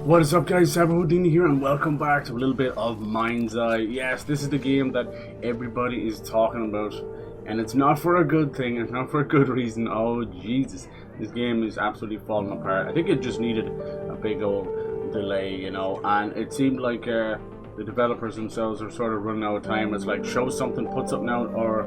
What is up, guys? Houdini here, and welcome back to a little bit of MINDSEYE. Yes, this is the game that everybody is talking about, and it's not for a good thing, it's not for a good reason. Oh, Jesus. This game is absolutely falling apart. I think it just needed a big old delay, you know, and it seemed like the developers themselves are sort of running out of time. It's like, show something, put something out, or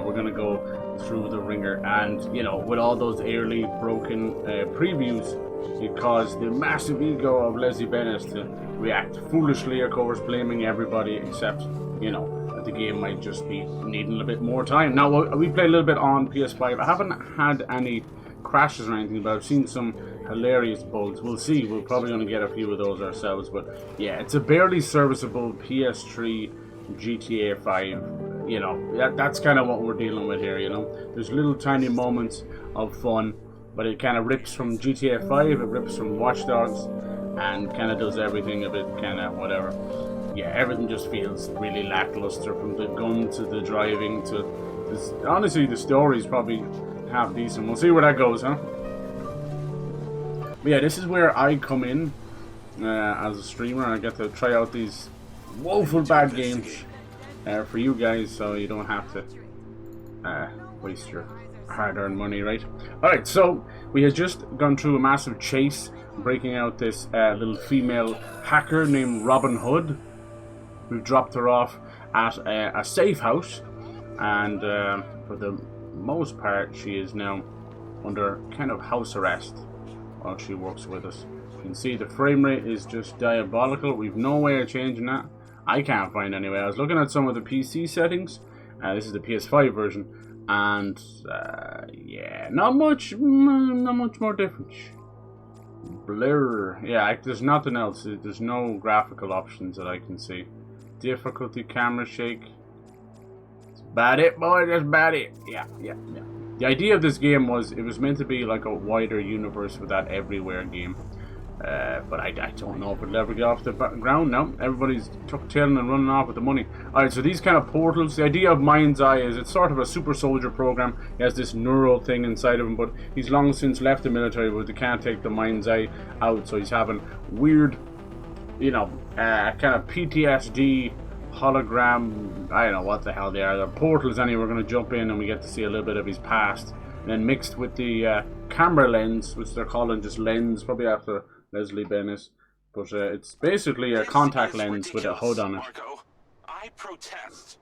we're going to go through the ringer. And, you know, with all those early broken previews, it caused the massive ego of Leslie Bennett to react foolishly, of course, blaming everybody except, you know, that the game might just be needing a bit more time. Now, we played a little bit on PS5. I haven't had any crashes or anything, but I've seen some hilarious bugs. We'll see. We're probably going to get a few of those ourselves. But yeah, it's a barely serviceable PS3 GTA 5. You know, that's kind of what we're dealing with here, you know. There's little tiny moments of fun, but it kind of rips from GTA 5, it rips from Watch Dogs, and kind of does everything a bit kind of whatever. Yeah, everything just feels really lackluster, from the gun to the driving to this. Honestly, the story's probably half decent. We'll see where that goes, huh? But yeah, this is where I come in as a streamer. I get to try out these woeful bad games for you guys, so you don't have to waste your hard-earned money, right? Alright, so we had just gone through a massive chase, breaking out this little female hacker named Robin Hood. We've dropped her off at a safe house, and for the most part she is now under kind of house arrest while she works with us. You can see the frame rate is just diabolical. We've no way of changing that. I can't find any way. I was looking at some of the PC settings. This is the PS5 version, and yeah, not much more difference. Blur, yeah, there's nothing else. There's no graphical options that I can see. Difficulty, camera shake. That's about it, boy. That's about it. Yeah. The idea of this game was it was meant to be like a wider universe with that everywhere game. But I don't know if it'll ever get off the ground now. Everybody's tuck-tailing and running off with the money. Alright, so these kind of portals, the idea of MINDSEYE is it's sort of a super soldier program. He has this neural thing inside of him, but he's long since left the military, but they can't take the MINDSEYE out, so he's having weird, you know, kind of PTSD hologram, I don't know what the hell they are. They're portals anyway. We're going to jump in and we get to see a little bit of his past. And then mixed with the camera lens, which they're calling just lens, probably after Leslie Bennett, but it's basically a contact lens with a HUD on it. I protest.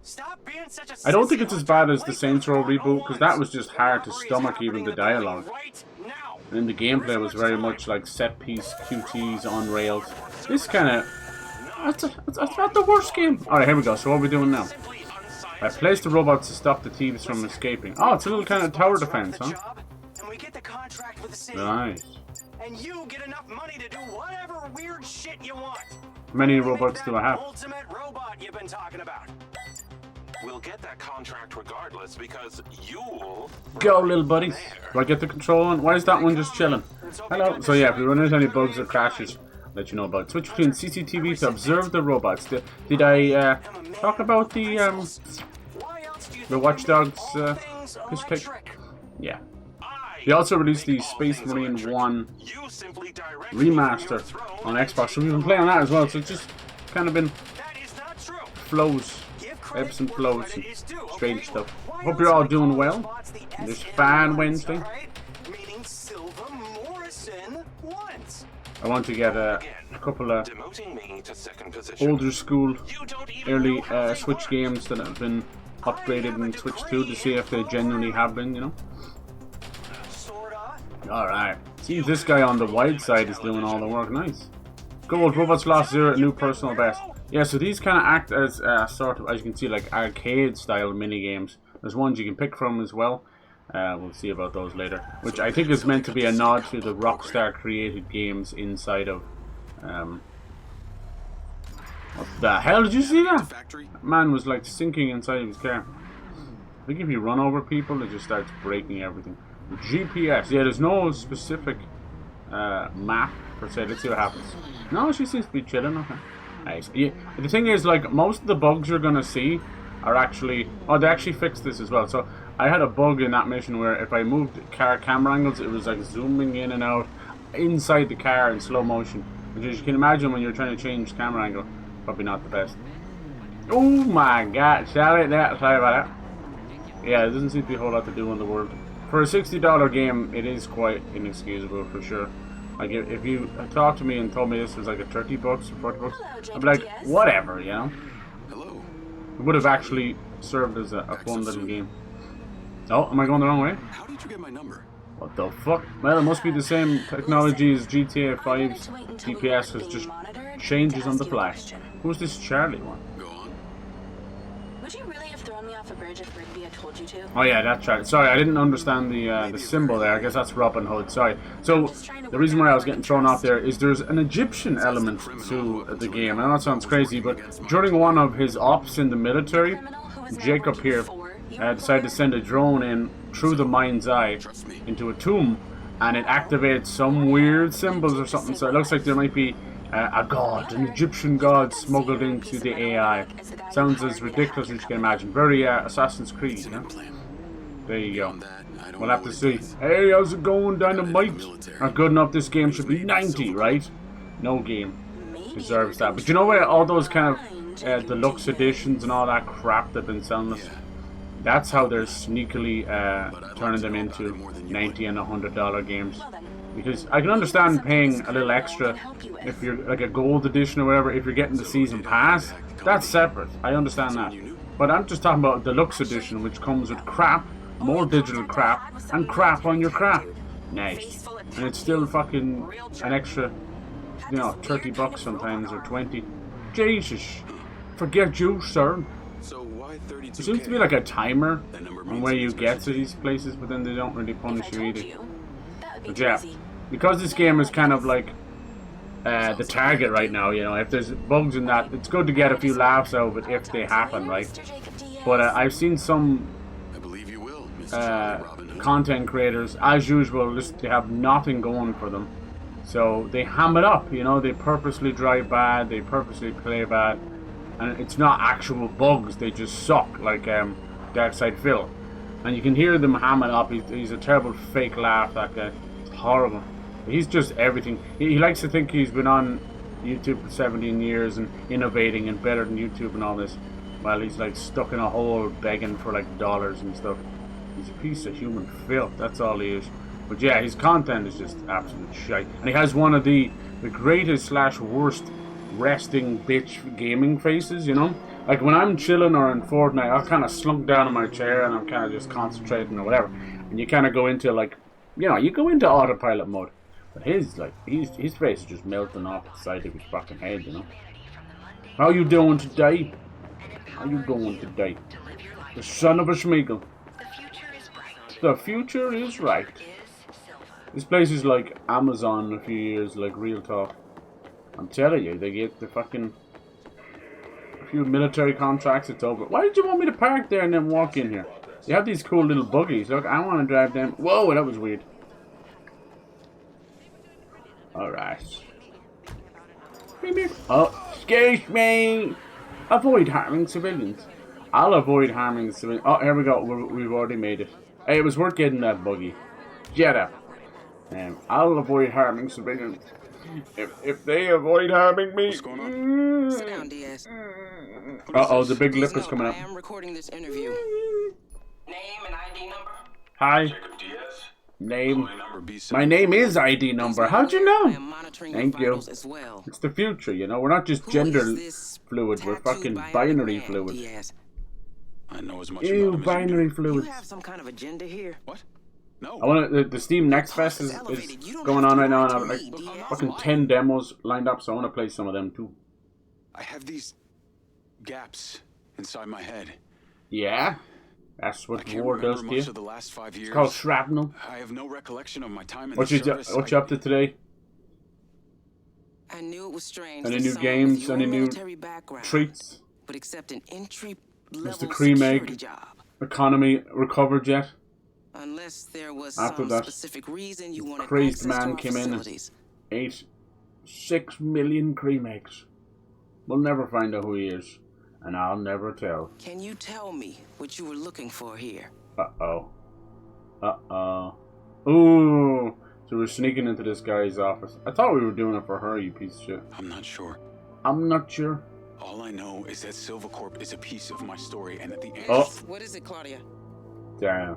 Stop being such a I don't think it's as bad as the Saints Row reboot, because that was just hard to stomach, even the dialogue. And then the gameplay was very much like set piece QTs on rails. This kind of, that's not the worst game. Alright, here we go. So what are we doing now? I placed the robots to stop the thieves from escaping. Oh, it's a little kind of tower defense, huh? Nice. And you get enough money to do whatever weird shit you want. How many robots do I have? Ultimate robot you've been talking about. We'll get that contract regardless because you'll go, little buddy. Do I get the control on? Why is that one just chilling? Hello. So yeah, if we run into any bugs or crashes, I'll let you know about it. Switch between CCTV to observe the robots. Did I talk about the Watch Dogs piss take? Yeah. They also released the Space Marine 1 remaster on Xbox, so we've been playing that as well, so it's just kind of been flows, ebbs and flows and strange stuff. Hope you're all doing well on this fine Wednesday. I want to get a couple of older school, early Switch games that have been upgraded and Switch 2 to see if they genuinely have been, you know. Alright. See, this guy on the wide side is doing all the work. Nice. Gold. Robots lost 0 new personal best. Yeah, so these kind of act as sort of, as you can see, like arcade-style mini-games. There's ones you can pick from as well. We'll see about those later. Which I think is meant to be a nod to the Rockstar-created games inside of... what the hell? Did you see that? That man was like sinking inside of his car. I think if you run over people, it just starts breaking everything. GPS. Yeah, there's no specific map per se. Let's see what happens. No, she seems to be chilling. Okay. Nice. Yeah, the thing is, like, most of the bugs you're gonna see are actually... oh, they actually fixed this as well. So I had a bug in that mission where if I moved car camera angles, it was like zooming in and out. inside the car in slow motion. Which, as you can imagine, when you're trying to change camera angle, probably not the best. Oh my god, sorry about that. Yeah, there doesn't seem to be a whole lot to do in the world. For a $60 game, it is quite inexcusable for sure. Like, if you talked to me and told me this was like a 30 bucks or 40 bucks, I'd be like, whatever, you know? Hello. It would have actually served as a fun little game. Oh, am I going the wrong way? How did you get my number? What the fuck? Well, it must be the same technology as GTA 5's DPS, has just changes on the fly. Who's this Charlie one? Go on. Would you really have thrown me off a bridge if Rigby had told you to? Oh yeah, that's right. Sorry, I didn't understand the symbol there. I guess that's Robin Hood. Sorry. So the reason why I was getting thrown off there is there's an Egyptian element to the game. I know that sounds crazy, but during one of his ops in the military, Jacob here decided to send a drone in through the mind's eye into a tomb, and it activates some weird symbols or something. So it looks like there might be a god, an Egyptian god smuggled into the AI. Sounds as ridiculous as you can imagine. Very Assassin's Creed, you know? There you go. We'll have to see. Hey, how's it going, Dynamite? Not good enough, this game should be 90, right? No game deserves that. But you know what, all those kind of deluxe editions and all that crap they've been selling us? That's how they're sneakily turning them into $90 and $100 games. Because I can understand paying a little extra if you're like a gold edition or whatever, if you're getting the season pass. That's separate. I understand that. But I'm just talking about deluxe edition, which comes with crap, more digital crap, and crap on your crap. Nice. And it's still fucking an extra, you know, 30 bucks sometimes, or 20. Jesus. Forget you, sir. So why 32K? There seems to be like a timer on where you get to these places, but then they don't really punish you either. But yeah, because this game is kind of like the target right now, you know, if there's bugs in that, it's good to get a few laughs out of it if they happen, right? But I've seen some content creators, as usual, just they have nothing going for them. So they ham it up, you know, they purposely drive bad, they purposely play bad. And it's not actual bugs, they just suck, like Darkside Phil. And you can hear them hamming up. He's a terrible fake laugh, that guy. It's horrible. He's just everything. He likes to think he's been on YouTube for 17 years and innovating and better than YouTube and all this. While he's like stuck in a hole begging for like dollars and stuff. He's a piece of human filth, that's all he is. But yeah, his content is just absolute shite. And he has one of the greatest / worst resting bitch gaming faces, you know? Like when I'm chilling or in Fortnite, I'll kind of slunk down in my chair and I'm kind of just concentrating or whatever. And you kind of go into like, you know, you go into autopilot mode. But his face is just melting off the side of his fucking head, you know? How you doing today? How you going today? The son of a schmeagle. The future is right. This place is like Amazon in a few years, like real talk. I'm telling you, they get the fucking a few military contracts, it's over. Why did you want me to park there and then walk in here? You have these cool little buggies. Look, I want to drive them. Whoa, that was weird. Alright. Oh, excuse me. Avoid harming civilians. I'll avoid harming civilians. Oh, here we go. We've already made it. Hey, it was worth getting that buggy. Get up. I'll avoid harming civilians. If they avoid harming me. What's going on? Sit down, Diaz. Uh-oh, the big lip is coming up. I am recording this interview. Name and ID number? Hi. Jacob Diaz. Name. Number B7. My name is ID number. How'd you I am know? monitoring Thank your you. vitals as well. It's the future, you know. We're not just Who gender is this fluid. We're tattooed fucking bionic binary man, fluid. Diaz? I know as much Ew, about him as you binary do. fluids. You have some kind of agenda here. What? No. I want the Steam Next Fest is going on right now, and I have like fucking 10 demos lined up, so I want to play some of them too. I have these gaps inside my head. Yeah, that's I what can't war remember does to much you. of the last 5 years. It's called shrapnel. I have no recollection of my time in What the you service. up to today? I knew it was strange. Any that new someone games? with your Any new military background treats? would accept an entry Mr. level Cream security Egg. job. Economy recovered yet? Unless there was After some that specific reason you wanted crazed access to man our came in and facilities. ate 6 million cream eggs. We'll never find out who he is, and I'll never tell. Can you tell me what you were looking for here? Uh-oh. Uh-oh. Ooh, So we're sneaking into this guy's office. I thought we were doing it for her, you piece of shit. I'm not sure. I'm not sure. All I know is that Silvercorp is a piece of my story, and at the end. Oh. What is it, Claudia? Damn.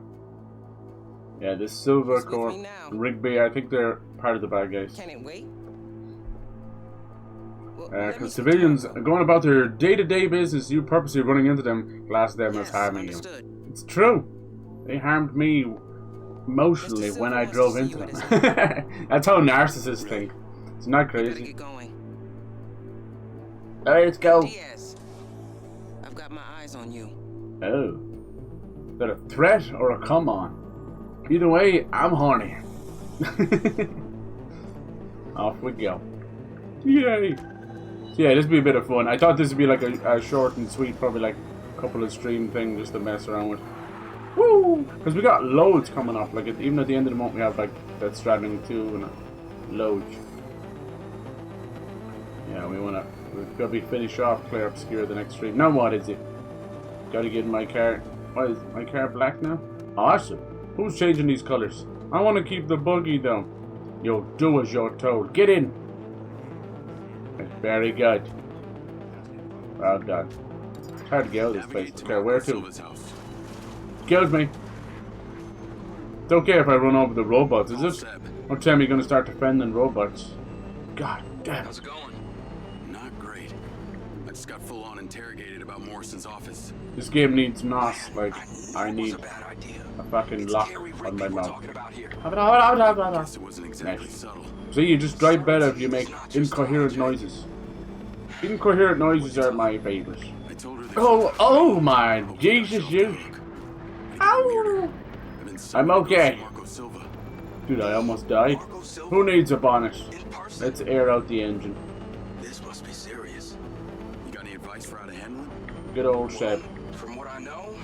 Yeah, this Silvercorp me now? and Rigby, I think they're part of the bad guys. Can it wait? Well, let me Because speak to civilians Marco. are going about their day-to-day business, you purposely running into them, glass them as Yes, harming you. understood. It's true. They harmed me emotionally Mr. when I Silver drove wants into to see them. That's how narcissists think. It's not Better crazy. get going. Alright, let's go. Diaz, I've got my eyes on you. Oh. Is that a threat or a come on? Either way, I'm horny. Off we go. Yay! So yeah, this would be a bit of fun. I thought this would be like a short and sweet, probably like a couple of stream thing just to mess around with. Woo! Because we got loads coming up. Like even at the end of the month, we have like that Stranding 2 and loads. Yeah, we've got to be finish off Clear Obscure the next stream. Now what is it? Got to get in my car. What is my car black now? Awesome. Who's changing these colors? I want to keep the buggy though. You'll do as you're told. Get in. Very good. Well done. It's hard to get out of this place. Okay, where to? Excuse me. It's okay if I run over the robots, is it? What time are you going to start defending robots? God damn. How's it going? Not great. I just got full on interrogated about Morrison's office. This game needs NOS. Like, I need a fucking lock on my mouth. Guess it wasn't exactly subtle. See, you just drive better if you make incoherent noises. Incoherent noises are my favourite. I told her that Oh my Jesus, you. Ow! I'm okay. Marco Silva. Dude, I almost died. Who needs a bonnet? Let's air out the engine. This must be serious. You got any advice for how to handle it? Good old Seb. From what I know,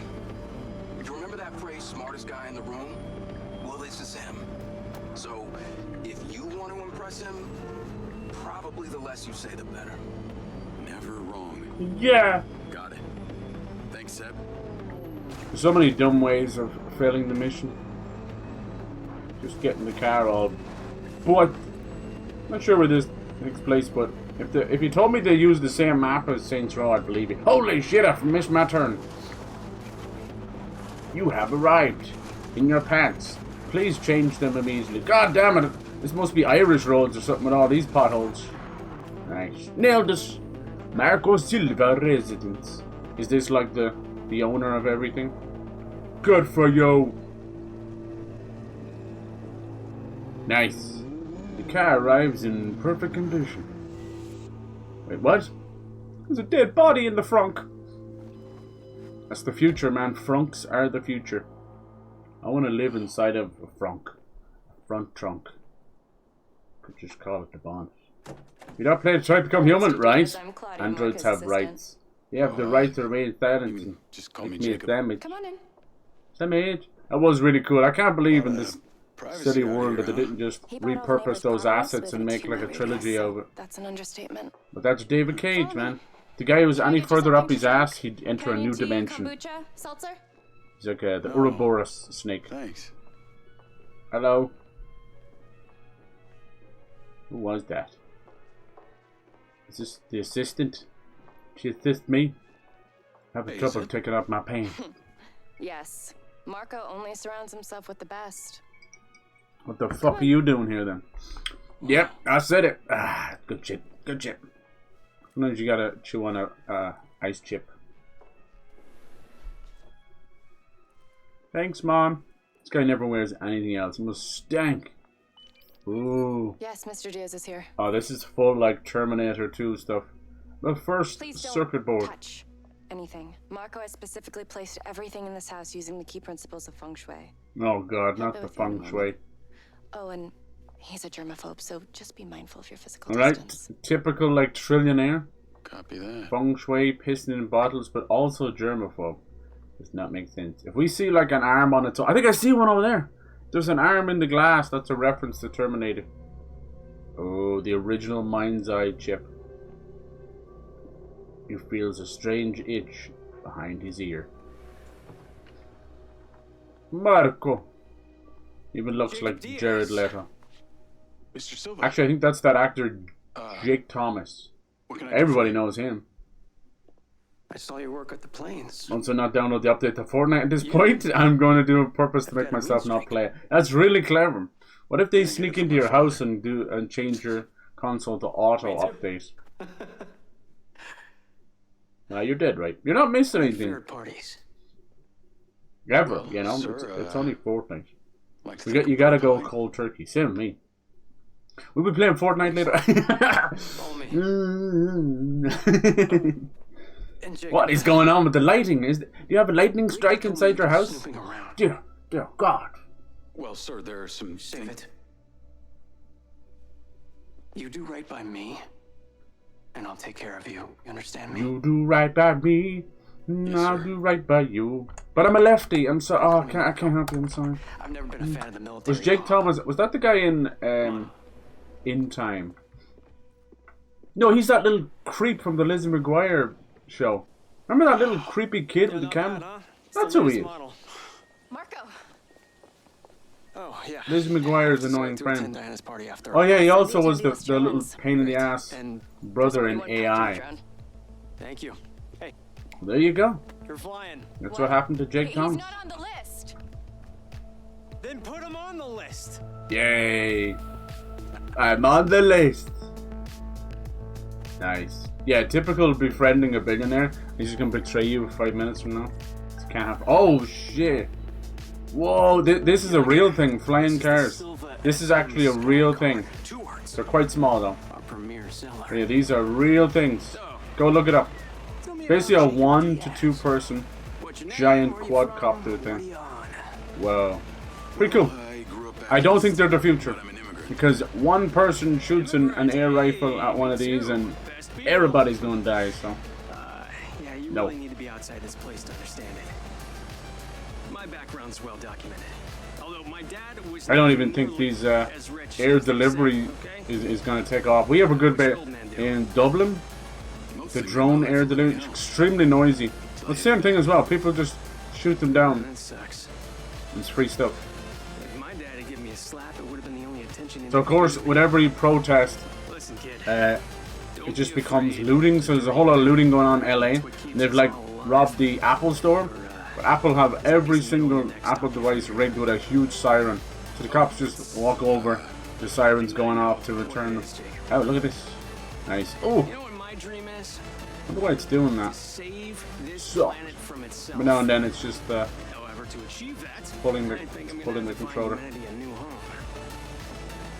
you remember that phrase, smartest guy in the room? Well, this is him. So, if you want to impress him, probably the less you say, the better. Never wrong. Yeah. Got it. Thanks, Seb. There's so many dumb ways of failing the mission. Just getting the car all. But not sure where this takes place. But if you told me they use the same map as Saints Row, I'd believe you. Holy shit! I missed my turn. You have arrived in your pants. Please change them immediately. God damn it! This must be Irish roads or something with all these potholes. Nice. Nailed it. Marco Silva residence. Is this like the owner of everything? Good for you. Nice. The car arrives in perfect condition. Wait, what? There's a dead body in the frunk. That's the future, man. Frunks are the future. I want to live inside of a frunk. A front trunk. Could just call it the bonnet. You don't play to try to become human, right? Androids have rights. They have the right to remain silent and Just call me make Jacob. damage. Come on in. Same age. That was really cool. I can't believe in this Privacy silly out world here, that they huh? didn't just He brought all repurpose neighbors' those bottles assets with and a make like a tea trilogy release. of it. That's an understatement. But that's David Cage, man. The guy who was any further up his ass, he'd enter a new dimension. Kombucha, seltzer? He's like the Ouroboros snake. Thanks. Hello. Who was that? Is this the assistant? She assist me? Having Hey, trouble is it? taking off my pants. Yes. Marco only surrounds himself with the best. What the fuck are you doing here then? Yep, I said it. Ah, good shit. Good shit. Sometimes you gotta chew on a ice chip. Thanks, Mom. This guy never wears anything else. He must stank. Ooh. Yes, Mr. Diaz is here. Oh, this is full like Terminator 2 stuff. The first Please don't circuit board. touch anything. Marco has specifically placed everything in this house using the key principles of feng shui. Oh god, not Keep it the with feng you. shui. Oh, and he's a germaphobe, so just be mindful of your physical Alright, distance. typical like trillionaire. Copy that. Feng shui, pissing in bottles, but also germaphobe. Does not make sense. If we see like an arm on its own, I think I see one over there. There's an arm in the glass. That's a reference to Terminator. Oh, the original MINDSEYE chip. He feels a strange itch behind his ear. Marco. Even looks Jacob like Diaz. Jared Leto. Mr. Silva. Actually, I think that's that actor, Jake Thomas. What can I do Everybody for you? knows him. I saw your work at the planes. Once I not download the update to Fortnite at this point, I'm going to do it on purpose to make myself not play it. That's really clever. What if they sneak into your house and change your console to auto update? Now you're dead, right? You're not missing anything. Third parties. Ever, Well, you know? sir, it's only Fortnite. Like You gotta go cold turkey. Same me. We'll be playing Fortnite later. What is going on with the lighting? Do you have a lightning strike inside your house? Dear God. Well, sir, there are some Save it. You do right by me, and I'll take care of you. You understand me? You do right by me, and I'll do right by you. But I'm a lefty. I'm so. Oh, I can't help you. I'm sorry. I've never been a fan of the military. Was Jake Thomas? Was that the guy in Time? No, he's that little creep from the Lizzie McGuire show. Remember that little creepy kid with the camera? That's who he is. Marco. Oh yeah. Lizzie McGuire's annoying To attend friend. Diana's party after. Oh yeah, he also Meet was the these little drones. pain in the ass And brother in Only one captain AI. drone. thank you. Hey, There you go. you're flying. That's what happened to Jake He's Thomas. not on the list. Then put him on the list. Yay! I'm on the list. Nice. Yeah, typical befriending a billionaire. He's just gonna betray you 5 minutes from now. This can't happen. Oh shit! Whoa! This is a real thing. Flying cars. This is actually a real thing. Two words. They're quite small though. Our premier seller. Yeah, these are real things. Go look it up. Basically a 1 to 2 person giant quadcopter thing. Whoa. Pretty cool. I grew up I don't think they're the future. but I'm an immigrant. Because one person shoots an air rifle at one of these and everybody's gonna die, so. Yeah, you No. really need to be outside this place to understand it. My background's well documented. Although my dad was I don't even think these air delivery is gonna take off. We have a good bit in Dublin. The drone air delivery is extremely noisy. But the same thing as well. People just shoot them down. That sucks. It's free stuff. If my dad had given me a slap, it would have been the only attention. So of course, with every protest, Listen, kid. it just becomes looting. So there's a whole lot of looting going on in LA. And they've like robbed the Apple store. But Apple have every single Apple device rigged with a huge siren. So the cops just walk over. The siren's going off to return them. Oh, look at this. Nice. Oh, You know what my dream is? I wonder why it's doing that. Save this So, planet from itself. but now and then it's just However, to achieve that, pulling the I think I'm pulling gonna the have to controller. find humanity a new home.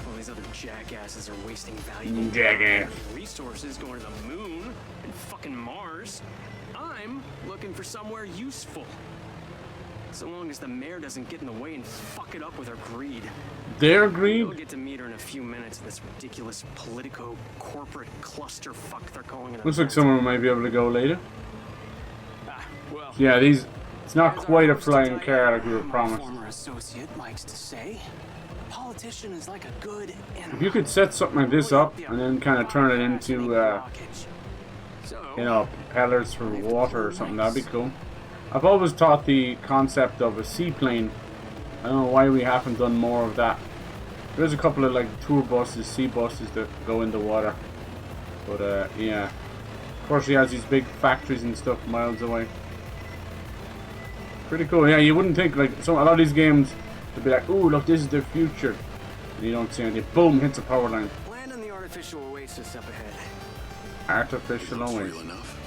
All these other jackasses are wasting valuable Jackass. resources going to the moon and fucking Mars. I'm looking for somewhere useful. So long as the mayor doesn't get in the way and fuck it up with her greed. Their greed. We'll get to meet her in a few minutes. This ridiculous politico-corporate clusterfuck they're calling it. Looks like someone might be able to go later. Well, Yeah, these. It's not as quite a our host flying Diana, car like we were my promised. former associate likes to say, politician is like a good animal. If you could set something like this up and then kind of turn it into, you know, propellers for water or something, that'd be cool. I've always thought the concept of a seaplane. I don't know why we haven't done more of that. There's a couple of like tour buses, sea buses that go in the water. But yeah. Of course he has these big factories and stuff miles away. Pretty cool. Yeah, you wouldn't think like a lot of these games would be like, ooh, look, this is the future. And you don't see anything. Boom, hits a power line. Land on the artificial oasis up ahead. Artificial It's always. real enough.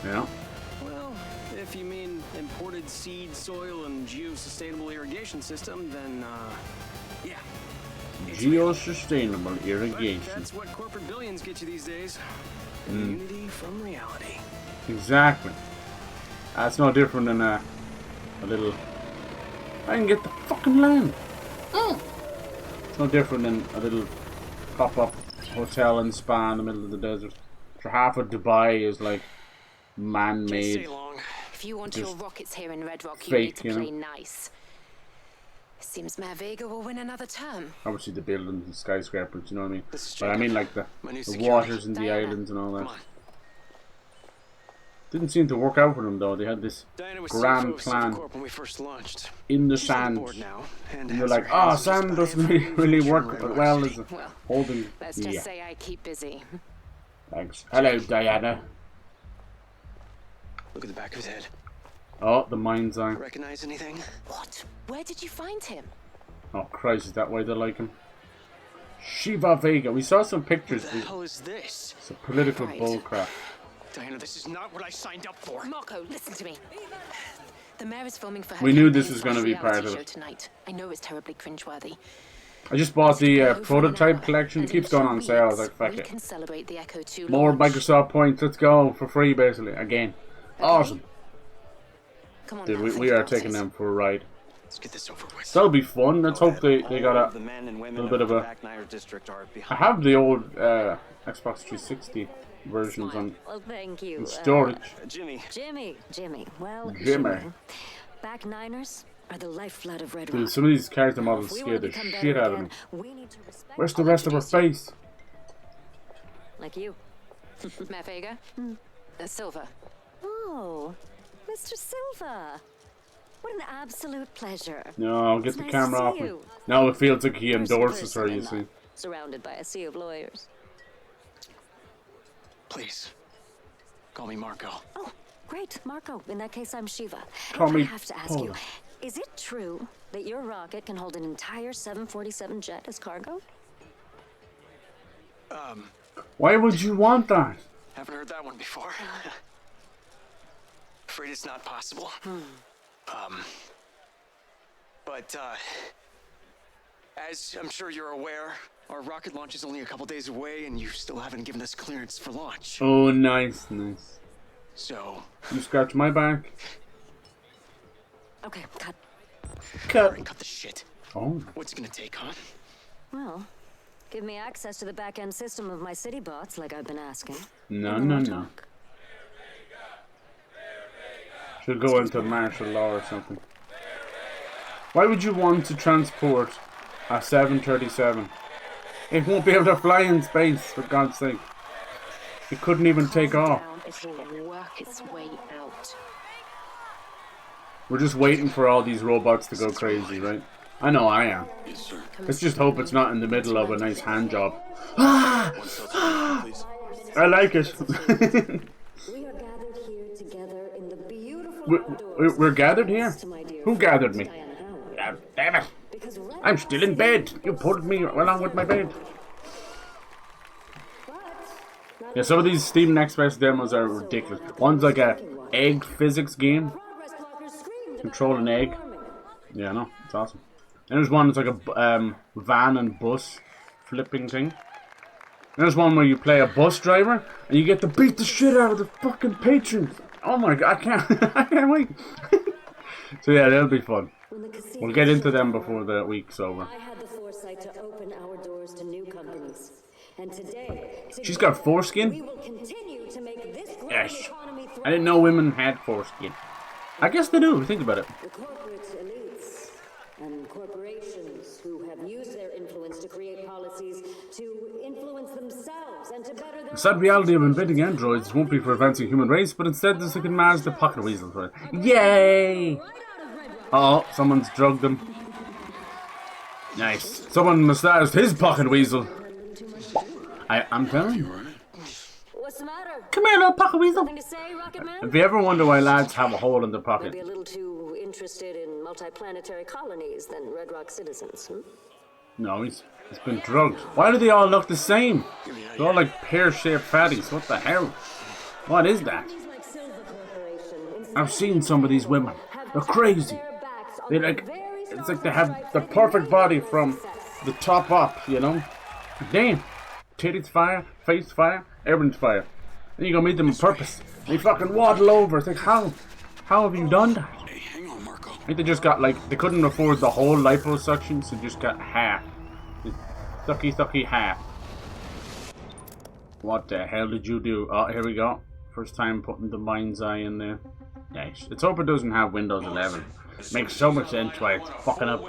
Yeah. Well, if you mean imported seed, soil, and geosustainable irrigation system, then, yeah. It's real. Geosustainable irrigation. That's what corporate billions get you these days. Immunity from reality. Exactly. That's no different than a little. I can get the fucking land. It's no different than a little pop-up hotel and spa in the middle of the desert. For half of Dubai is like man-made. Stay long. If you want Just your rockets here in Redrock, you fake, need to you know? play nice. Seems Mayor Vega will win another term. Obviously the buildings and skyscrapers, you know what I mean? This is But I Jacob. mean like the My new the security. waters and the Diana. islands and all that. Come on. Didn't seem to work out for them though. They had this grand plan when we first launched. in the sand. Now, and they're like, oh, sand doesn't really work well as a holding. Let's just say I keep busy. Thanks. Hello, Diana. Look at the back of his head. Oh, the Mindseye. Recognize anything? What? Where did you find him? Oh, Christ, is that why they like him? Shiva Vega. We saw some pictures. What the hell is this? It's a political bullcrap. Diana, this is not what I signed up for. Marco, listen to me. The mayor is filming for her. We knew this was going to be part of it. Tonight. I know it's terribly cringeworthy. I just bought the prototype collection. It keeps going on sale. I was like, fuck it. Can celebrate the Echo 2 More launch. Microsoft points. Let's go for free, basically. Again. Okay. Awesome. Come on Dude, now, we are taking them for a ride. Let's get this over with. That'll be fun. Let's hope they got a little bit of a... I have the old Xbox 360 versions on Well, thank you. storage. Jimmy. Jimmy. Well, Jimmy. Back Niners are the lifeblood of Redrock. Dude, some of these character models scare the shit out of me. Where's the rest of her face? Like you. Matt Vega? Silva. Oh, Mr. Silva. What an absolute pleasure. No, get the nice camera to off see me. you. Now it feels like he Person endorses her, you and see. not surrounded by a sea of lawyers. Please. Call me Marco. Oh, great, Marco. In that case, I'm Shiva. Call And me I have to ask Paula. you, is it true that your rocket can hold an entire 747 jet as cargo? Why would you want that? Haven't heard that one before. Afraid it's not possible. But as I'm sure you're aware, our rocket launch is only a couple days away, and you still haven't given us clearance for launch. Oh, nice. So, You scratch my back. Okay, cut. Cut. cut the shit. Oh. What's it gonna take, huh? Well, give me access to the back-end system of my city bots like I've been asking. No. Talk. Should go into martial law or something. Why would you want to transport a 737? It won't be able to fly in space, for God's sake. It couldn't even take off. It will work its way out. We're just waiting for all these robots to go crazy, right? I know I am. Yes, sir. Let's just hope it's not in the middle of a nice hand job. One cell, please. I like it. We are gathered here together in the beautiful outdoors. We're gathered here? To my dear Who gathered me? Diana Howard. God damn it. Because I'm still in bed. You pulled me along with my bed. Yeah, some of these Steam Next Best demos are ridiculous. One's like a egg physics game. Control an egg. Yeah, I know. It's awesome. And there's one that's like a van and bus flipping thing. And there's one where you play a bus driver and you get to beat the shit out of the fucking patrons. Oh my god, I can't I can't wait. So yeah, that'll be fun. We'll get into them before the week's over. I had the foresight to open our doors to new companies. And today, She's got foreskin? we will continue to make this growing Yes. economy thrive. I didn't know women had foreskin. I guess they do, think about it. The corporate elites and corporations who have used their influence to create policies to influence themselves and to better their The sad reality of inventing androids won't be for advancing human race, but instead this can manage the pocket weasels. Right? Yay! Oh, someone's drugged them. Nice. Someone massaged his pocket weasel. I'm telling you. What's the matter? Come here, little pocket weasel. Nothing to say, Rocket Man? If you ever wonder why lads have a hole in their Maybe pocket, a little too interested in multiplanetary colonies than Redrock citizens, no, he's been drugged. Why do they all look the same? They're all like pear-shaped fatties. What the hell? What is that? I've seen some of these women. They're crazy. They like, it's like they have the perfect body from the top up, you know? Damn. Titties fire, face fire, everything's fire. Then you go meet them on purpose. They fucking waddle over. It's like, how? How have you done that? Hey, hang on, Marco. I think they just got like, they couldn't afford the whole liposuction, so just got half. Sucky half. What the hell did you do? Oh, here we go. First time putting the Mindseye in there. Nice. Let's hope it doesn't have Windows 11. Makes so much sense why it's fucking up.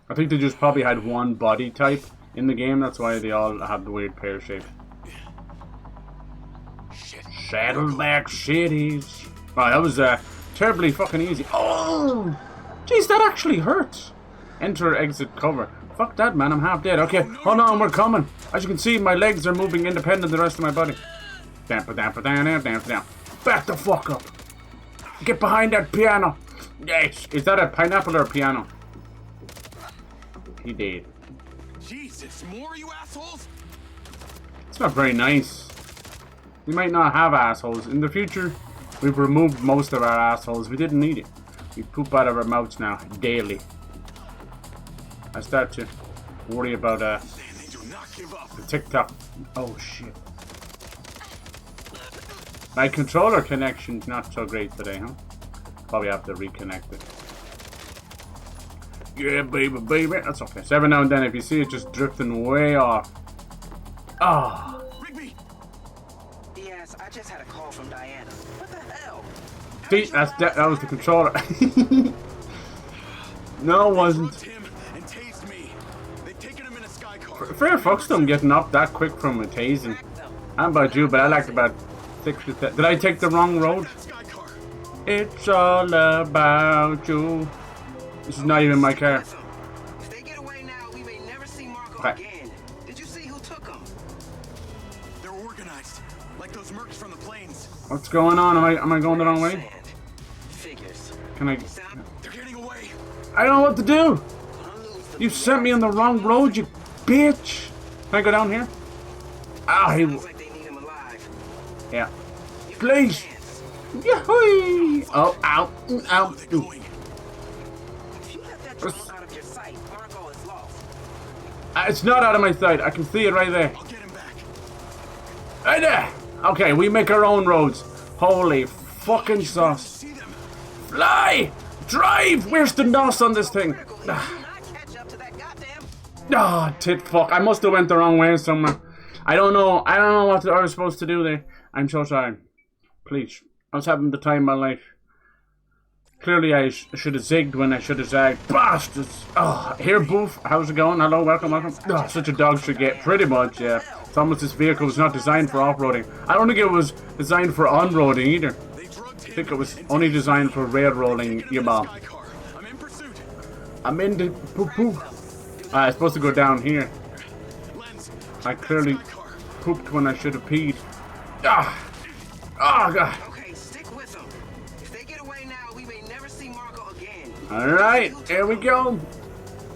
I think they just probably had one body type in the game. That's why they all have the weird pear shape. Saddleback cities. Wow, that was terribly fucking easy. Oh! Jeez, that actually hurts. Enter, exit, cover. Fuck that, man. I'm half dead. Okay, hold on, we're coming. As you can see, my legs are moving independent of the rest of my body. Down. Back the fuck up. Get behind that piano. Yes. Is that a pineapple or a piano? He did. Jesus, more you assholes! It's not very nice. We might not have assholes. In the future, we've removed most of our assholes. We didn't need it. We poop out of our mouths now, daily. I start to worry about Man, they do not give up. the TikTok. Oh shit. My controller connection's not so great today, huh? Probably have to reconnect it. Yeah, baby. That's okay. So every now and then, if you see it just drifting way off. Ah. Oh. Rigby! Yes, I just had a call from Diana. What the hell? See, that was the controller. No, it wasn't. Him and tased me. They've taken him in a sky car. Fair fucks them getting up that quick from a tasing. I don't know about you, but I like about 6 to 10. Did I take the wrong road? Sky car. It's all about you. This is not even my car. If they get away now, we may never see Marco Okay. again. Did you see who took him? They're organized, like those mercs from the plains. What's going on? Am I going the wrong way? Sand. Figures. Can I? They're getting away. I don't know what to do. You sent me on the wrong road, you bitch. Can I go down here? Ah, he. Sounds like they need him alive. Yeah. Please. Yahoo! Oh, ow, ow. If you let that drone out of your sight, Marco is lost. It's not out of my sight. I can see it right there. I'll get him back. Right there. Okay, we make our own roads. Holy fucking sauce. See them. Fly! Drive! Where's the nos on this thing? Miracle, you Ah, do not catch up to that goddamn. oh, tit fuck. I must have went the wrong way somewhere. I don't know what I was supposed to do there. I'm so sorry. Please. I was having the time of my life. Clearly I should have zigged when I should have zagged. Bastards! Oh, here, Boof. How's it going? Hello, welcome. Oh, such a dog should get. Pretty much, yeah. It's almost this vehicle was not designed for off-roading. I don't think it was designed for on-roading either. I think it was only designed for railroading your mom. Sky car. I'm in pursuit. I'm in the poo-poo. I'm supposed to go down here. Lens. I clearly Sky car. pooped when I should have peed. Ah! Oh, God. Okay, stick with them. If they get away now, we may never see Marco again. Alright, here we go.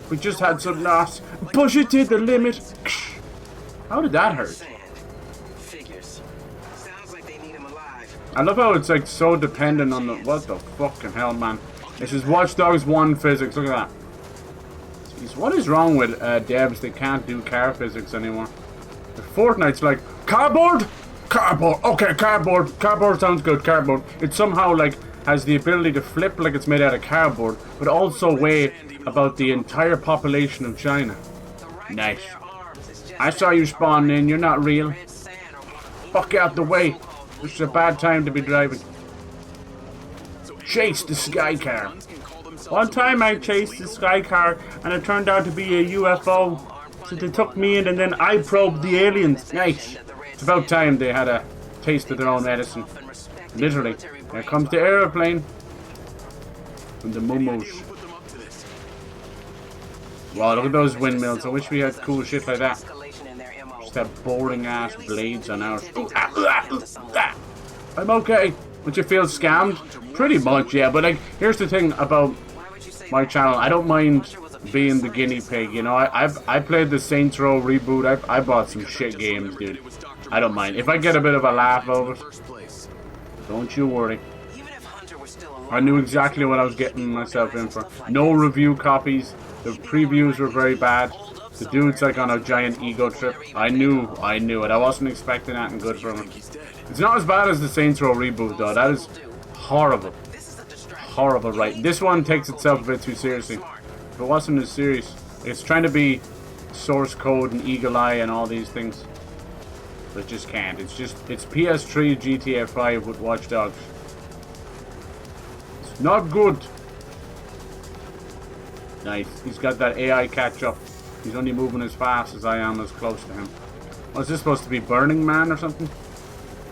We just had some loss. Push it to the limit. How did that hurt? Sand. Figures. Sounds like they need him alive. I love how it's like so dependent on the... What the fucking hell, man? This is Watch Dogs 1 physics. Look at that. Jeez, what is wrong with devs that can't do car physics anymore? The Fortnite's like, cardboard? Cardboard. Okay, cardboard. Cardboard sounds good. Cardboard. It somehow like has the ability to flip like it's made out of cardboard, but also weigh about the entire population of China. Nice. I saw you spawn in. You're not real. Fuck out the way. This is a bad time to be driving. Chase the sky car. One time I chased the sky car and it turned out to be a UFO. So they took me in and then I probed the aliens. Nice. It's about time they had a taste of their own medicine. Literally. Here comes the aeroplane. And the mumus. Wow, look at those windmills. I wish we had cool shit like that. Just have boring ass blades on ours. I'm okay. Would you feel scammed? Pretty much, yeah. But like, here's the thing about my channel. I don't mind being the guinea pig. You know, I played the Saints Row reboot. I bought some shit games, dude. I don't mind if I get a bit of a laugh over it. Don't you worry. I knew exactly what I was getting myself in for. No review copies. The previews were very bad. The dude's like on a giant ego trip. I knew it. I wasn't expecting anything good from him. It's not as bad as the Saints Row reboot though. That is horrible. Horrible, right? This one takes itself a bit too seriously. If it wasn't as serious, it's trying to be source code and eagle eye and all these things. But it just can't. It's PS3 GTA 5 with Watch Dogs. It's not good. Nice. He's got that AI catch up. He's only moving as fast as I am as close to him. Was this supposed to be Burning Man or something?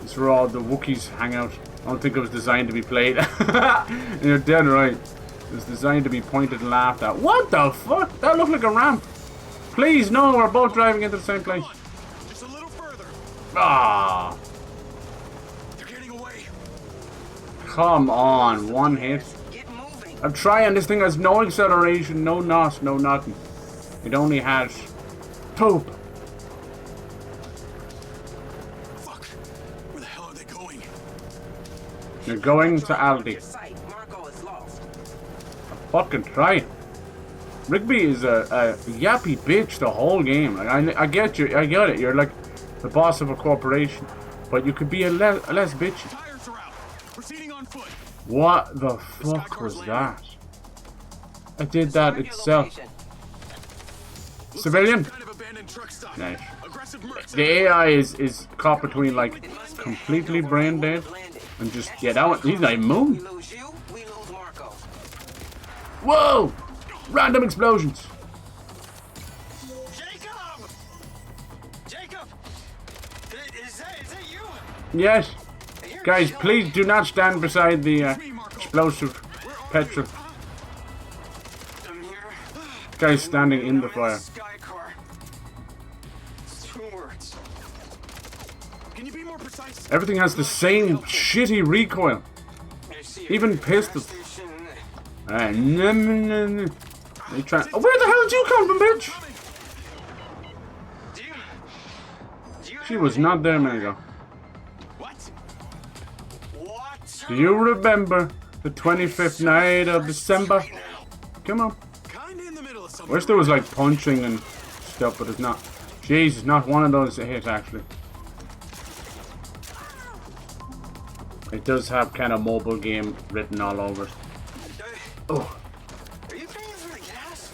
It's where all the Wookiees hang out. I don't think it was designed to be played. And you're dead right. It was designed to be pointed and laughed at. What the fuck? That looked like a ramp. Please, no, we're both driving into the same place. Just a little further. Ah. They're getting away. Come on, one hit. Get moving. I'm trying. This thing has no acceleration, no NOS, no nothing. It only has poop. Fuck. Where the hell are they going? You're going to Aldi. Your sight. Marco is lost. Fucking try. Rigby is a yappy bitch the whole game. Like, I get you. I get it. You're like the boss of a corporation, but you could be a less bitchy. Tires are out. Proceeding on foot. What the fuck was that? I did that Mark your itself. location. Civilian? Kind of abandoned truck stop. Nice. Aggressive mercs. The AI is caught between like completely brain dead and just get out. He's not even We moving. lose you, we lose Marco. Whoa! Random explosions. Jacob! Jacob! Is that you? Yes. Guys, please do not stand beside the explosive petrol. I'm here. Guy's standing in the fire. Sky car. It's 2 words. Can you be more precise? Everything has the same shitty recoil. I see Even a gas pistols. station. Alright, no. They try. Oh, where the hell did you come from, bitch? Do you She was not there a minute ago. What? What? Do you remember the 25th night of December? Come on. Kinda in the middle of something. Wish there was like punching and stuff, but it's not. Jesus, not one of those hits actually. It does have kind of mobile game written all over it. Oh. Are you paying for the gas?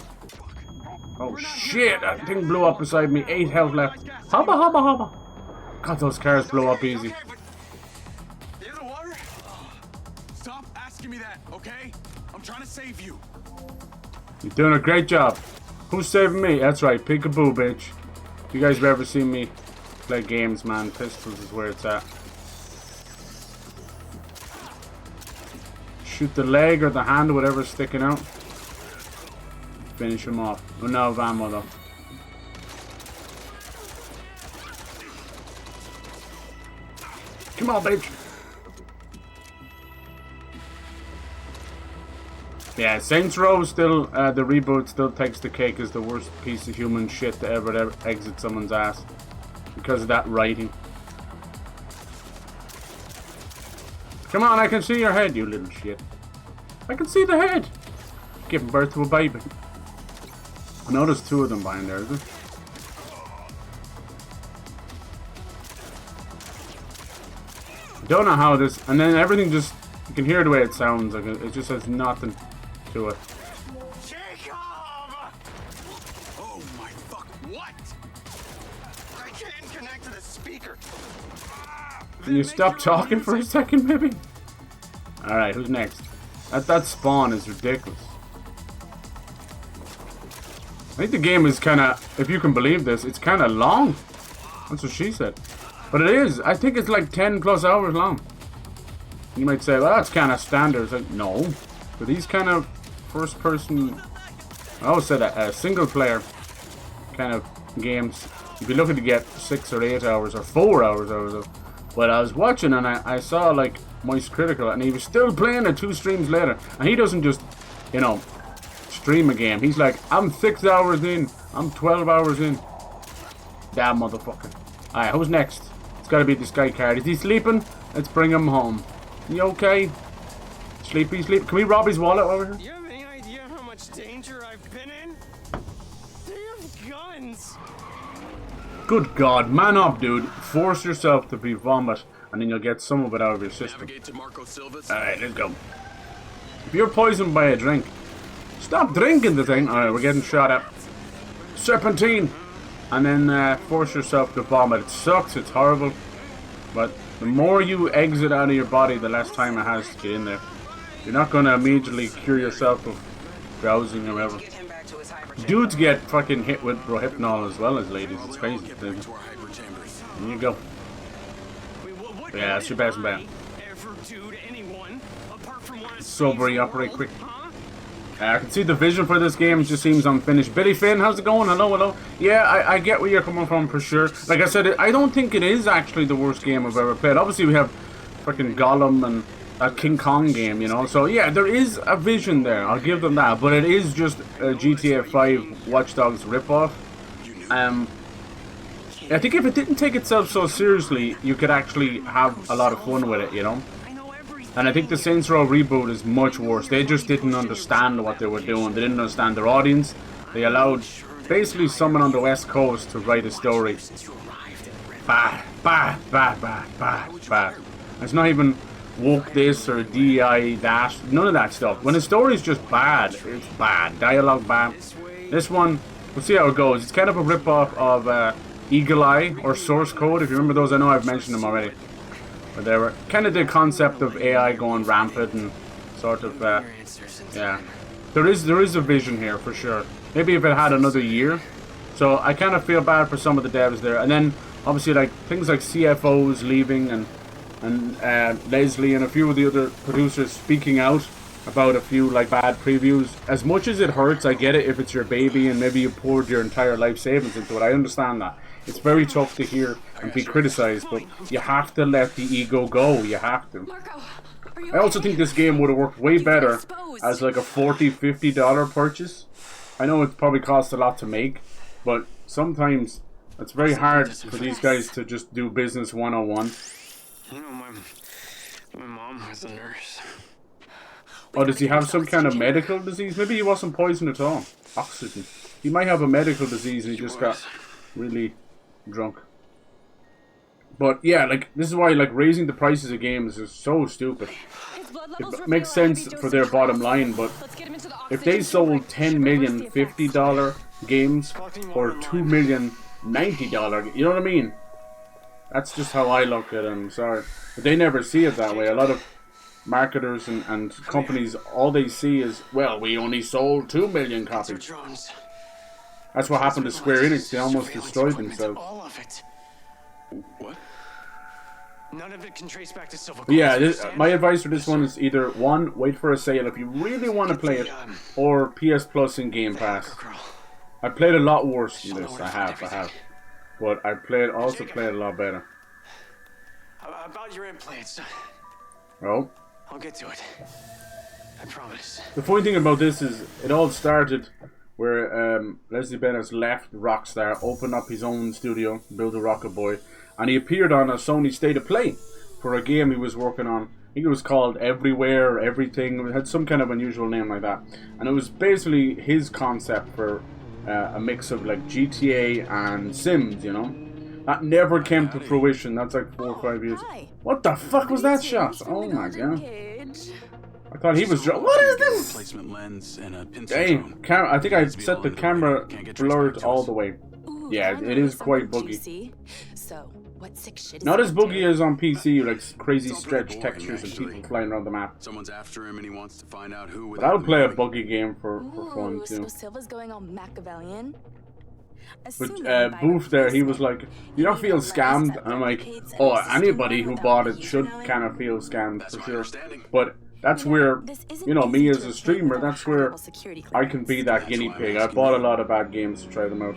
Oh shit, that thing blew up beside me. 8 health left. Hubba. God, those cars blow up easy. Okay, but you have the water? Stop asking me that, okay? I'm trying to save you. You're doing a great job. Who's saving me? That's right, peekaboo, bitch. You guys have ever seen me play games, man? Pistols is where it's at. Shoot the leg or the hand or whatever's sticking out. Finish him off. Oh no, ammo though. Come on, bitch. Yeah, Saints Row still, the reboot still takes the cake as the worst piece of human shit to ever exit someone's ass. Because of that writing. Come on, I can see your head, you little shit. I can see the head. Giving birth to a baby. I know there's 2 of them behind there, is there? I don't know how this... And then everything just... You can hear the way it sounds. Like it just has nothing to it. Jacob! Oh my fuck, what? I can't connect to the speaker. Can you stop talking for a second, maybe? Alright, who's next? That spawn is ridiculous. I think the game is kind of, if you can believe this, it's kind of long. That's what she said. But it is. I think it's like 10 plus hours long. You might say, well, that's kind of standard. It's like, no. For these kind of first person, I always said that, single player kind of games, you'd be looking to get 6 or 8 hours or 4 hours out of it. But I was watching and I saw like Moist Critical and he was still playing it 2 streams later. And he doesn't just, you know, stream a game. He's like, I'm 6 hours in. I'm 12 hours in. Damn motherfucker. Alright, who's next? It's gotta be this guy card. Is he sleeping? Let's bring him home. You okay? Sleepy, sleep. Can we rob his wallet over here? Do you have any idea how much danger I've been in? They have guns. Good God, man up, dude. Force yourself to be vomit, and then you'll get some of it out of your system. Navigate to Marco Silva's. Alright, let's go. If you're poisoned by a drink, stop drinking the thing. Alright, we're getting shot at. Serpentine! And then force yourself to vomit. It sucks, it's horrible. But the more you exit out of your body, the less time it has to get in there. You're not going to immediately cure yourself of drowsing or whatever. Get him back to his hyper. Dudes get fucking hit with rohypnol as well as ladies. It's crazy. Get back to our hyper chambers. There you go. Wait, what Yeah, that's your best bet. Ever do to anyone, apart from one Sober, operate quick. I can see the vision for this game. It just seems unfinished. Billy Finn, how's it going? Hello, hello. Yeah, I get where you're coming from for sure. Like I said, I don't think it is actually the worst game I've ever played. Obviously, we have freaking Gollum and that King Kong game, you know. So yeah, there is a vision there. I'll give them that. But it is just a GTA 5 Watch Dogs ripoff. I think if it didn't take itself so seriously, you could actually have a lot of fun with it, you know. And I think the Saints Row reboot is much worse. They just didn't understand what they were doing. They didn't understand their audience. They allowed basically someone on the West Coast to write a story. Bad, bad, bad, bad, bad, bad. It's not even woke this or DI that. None of that stuff. When a story is just bad, it's bad. Dialogue bad. This one, we'll see how it goes. It's kind of a rip-off of Eagle Eye or Source Code. If you remember those, I know I've mentioned them already. But they were kind of the concept of AI going rampant and sort of, yeah. There is a vision here for sure. Maybe if it had another year. So I kind of feel bad for some of the devs there. And then obviously like things like CFOs leaving and Leslie and a few of the other producers speaking out about a few like bad previews. As much as it hurts, I get it if it's your baby and maybe you poured your entire life savings into it. I understand that. It's very tough to hear and be criticized, but you have to let the ego go. You have to. I also think this game would have worked way better as like a $40, $50 purchase. I know it probably costs a lot to make, but sometimes it's very hard for these guys to just do business 101. You know, my mom was a nurse. Oh, does he have some kind of medical disease? Maybe he wasn't poisoned at all. Oxygen. He might have a medical disease and he just got really drunk. But yeah, like this is why like raising the prices of games is so stupid. It makes sense for their bottom line, but if they sold 10 million $50 games or 2 million $90, you know what I mean? That's just how I look at it. I'm sorry, but they never see it that way. A lot of marketers and companies, all they see is, well, we only sold 2 million copies. That's what happened to Square Enix. They almost destroyed themselves. What? None of it can trace back to Silver. Yeah, my advice for this one is either one, wait for a sale if you really want to play it, or PS Plus in Game Pass. I played a lot worse than this. I have, but I also played a lot better. About your implants. Oh. I'll get to it. I promise. The funny thing about this is, it all started where Leslie Bennett's left Rockstar, opened up his own studio, built a Rocket Boy, and he appeared on a Sony State of Play for a game he was working on. I think it was called Everywhere, Everything. It had some kind of unusual name like that. And it was basically his concept for a mix of like GTA and Sims, you know? That never came to fruition. That's like 4 or 5 years. What the fuck was that shot? Oh my god. I thought he was... What is this? Replacement lens and a Damn. I think I set the camera blurred all the way. Yeah, it is quite buggy. Not as buggy as on PC, like crazy stretch textures and people flying around the map. Someone's after him and he wants to find out who. But I would play a buggy game for fun too. So Silva's going all Machiavellian. But Boof there, he was like, you don't feel scammed? And I'm like, oh, anybody who bought it should kind of feel scammed for sure. But that's where, you know, me as a streamer, that's where I can be that guinea pig. I bought a lot of bad games to try them out.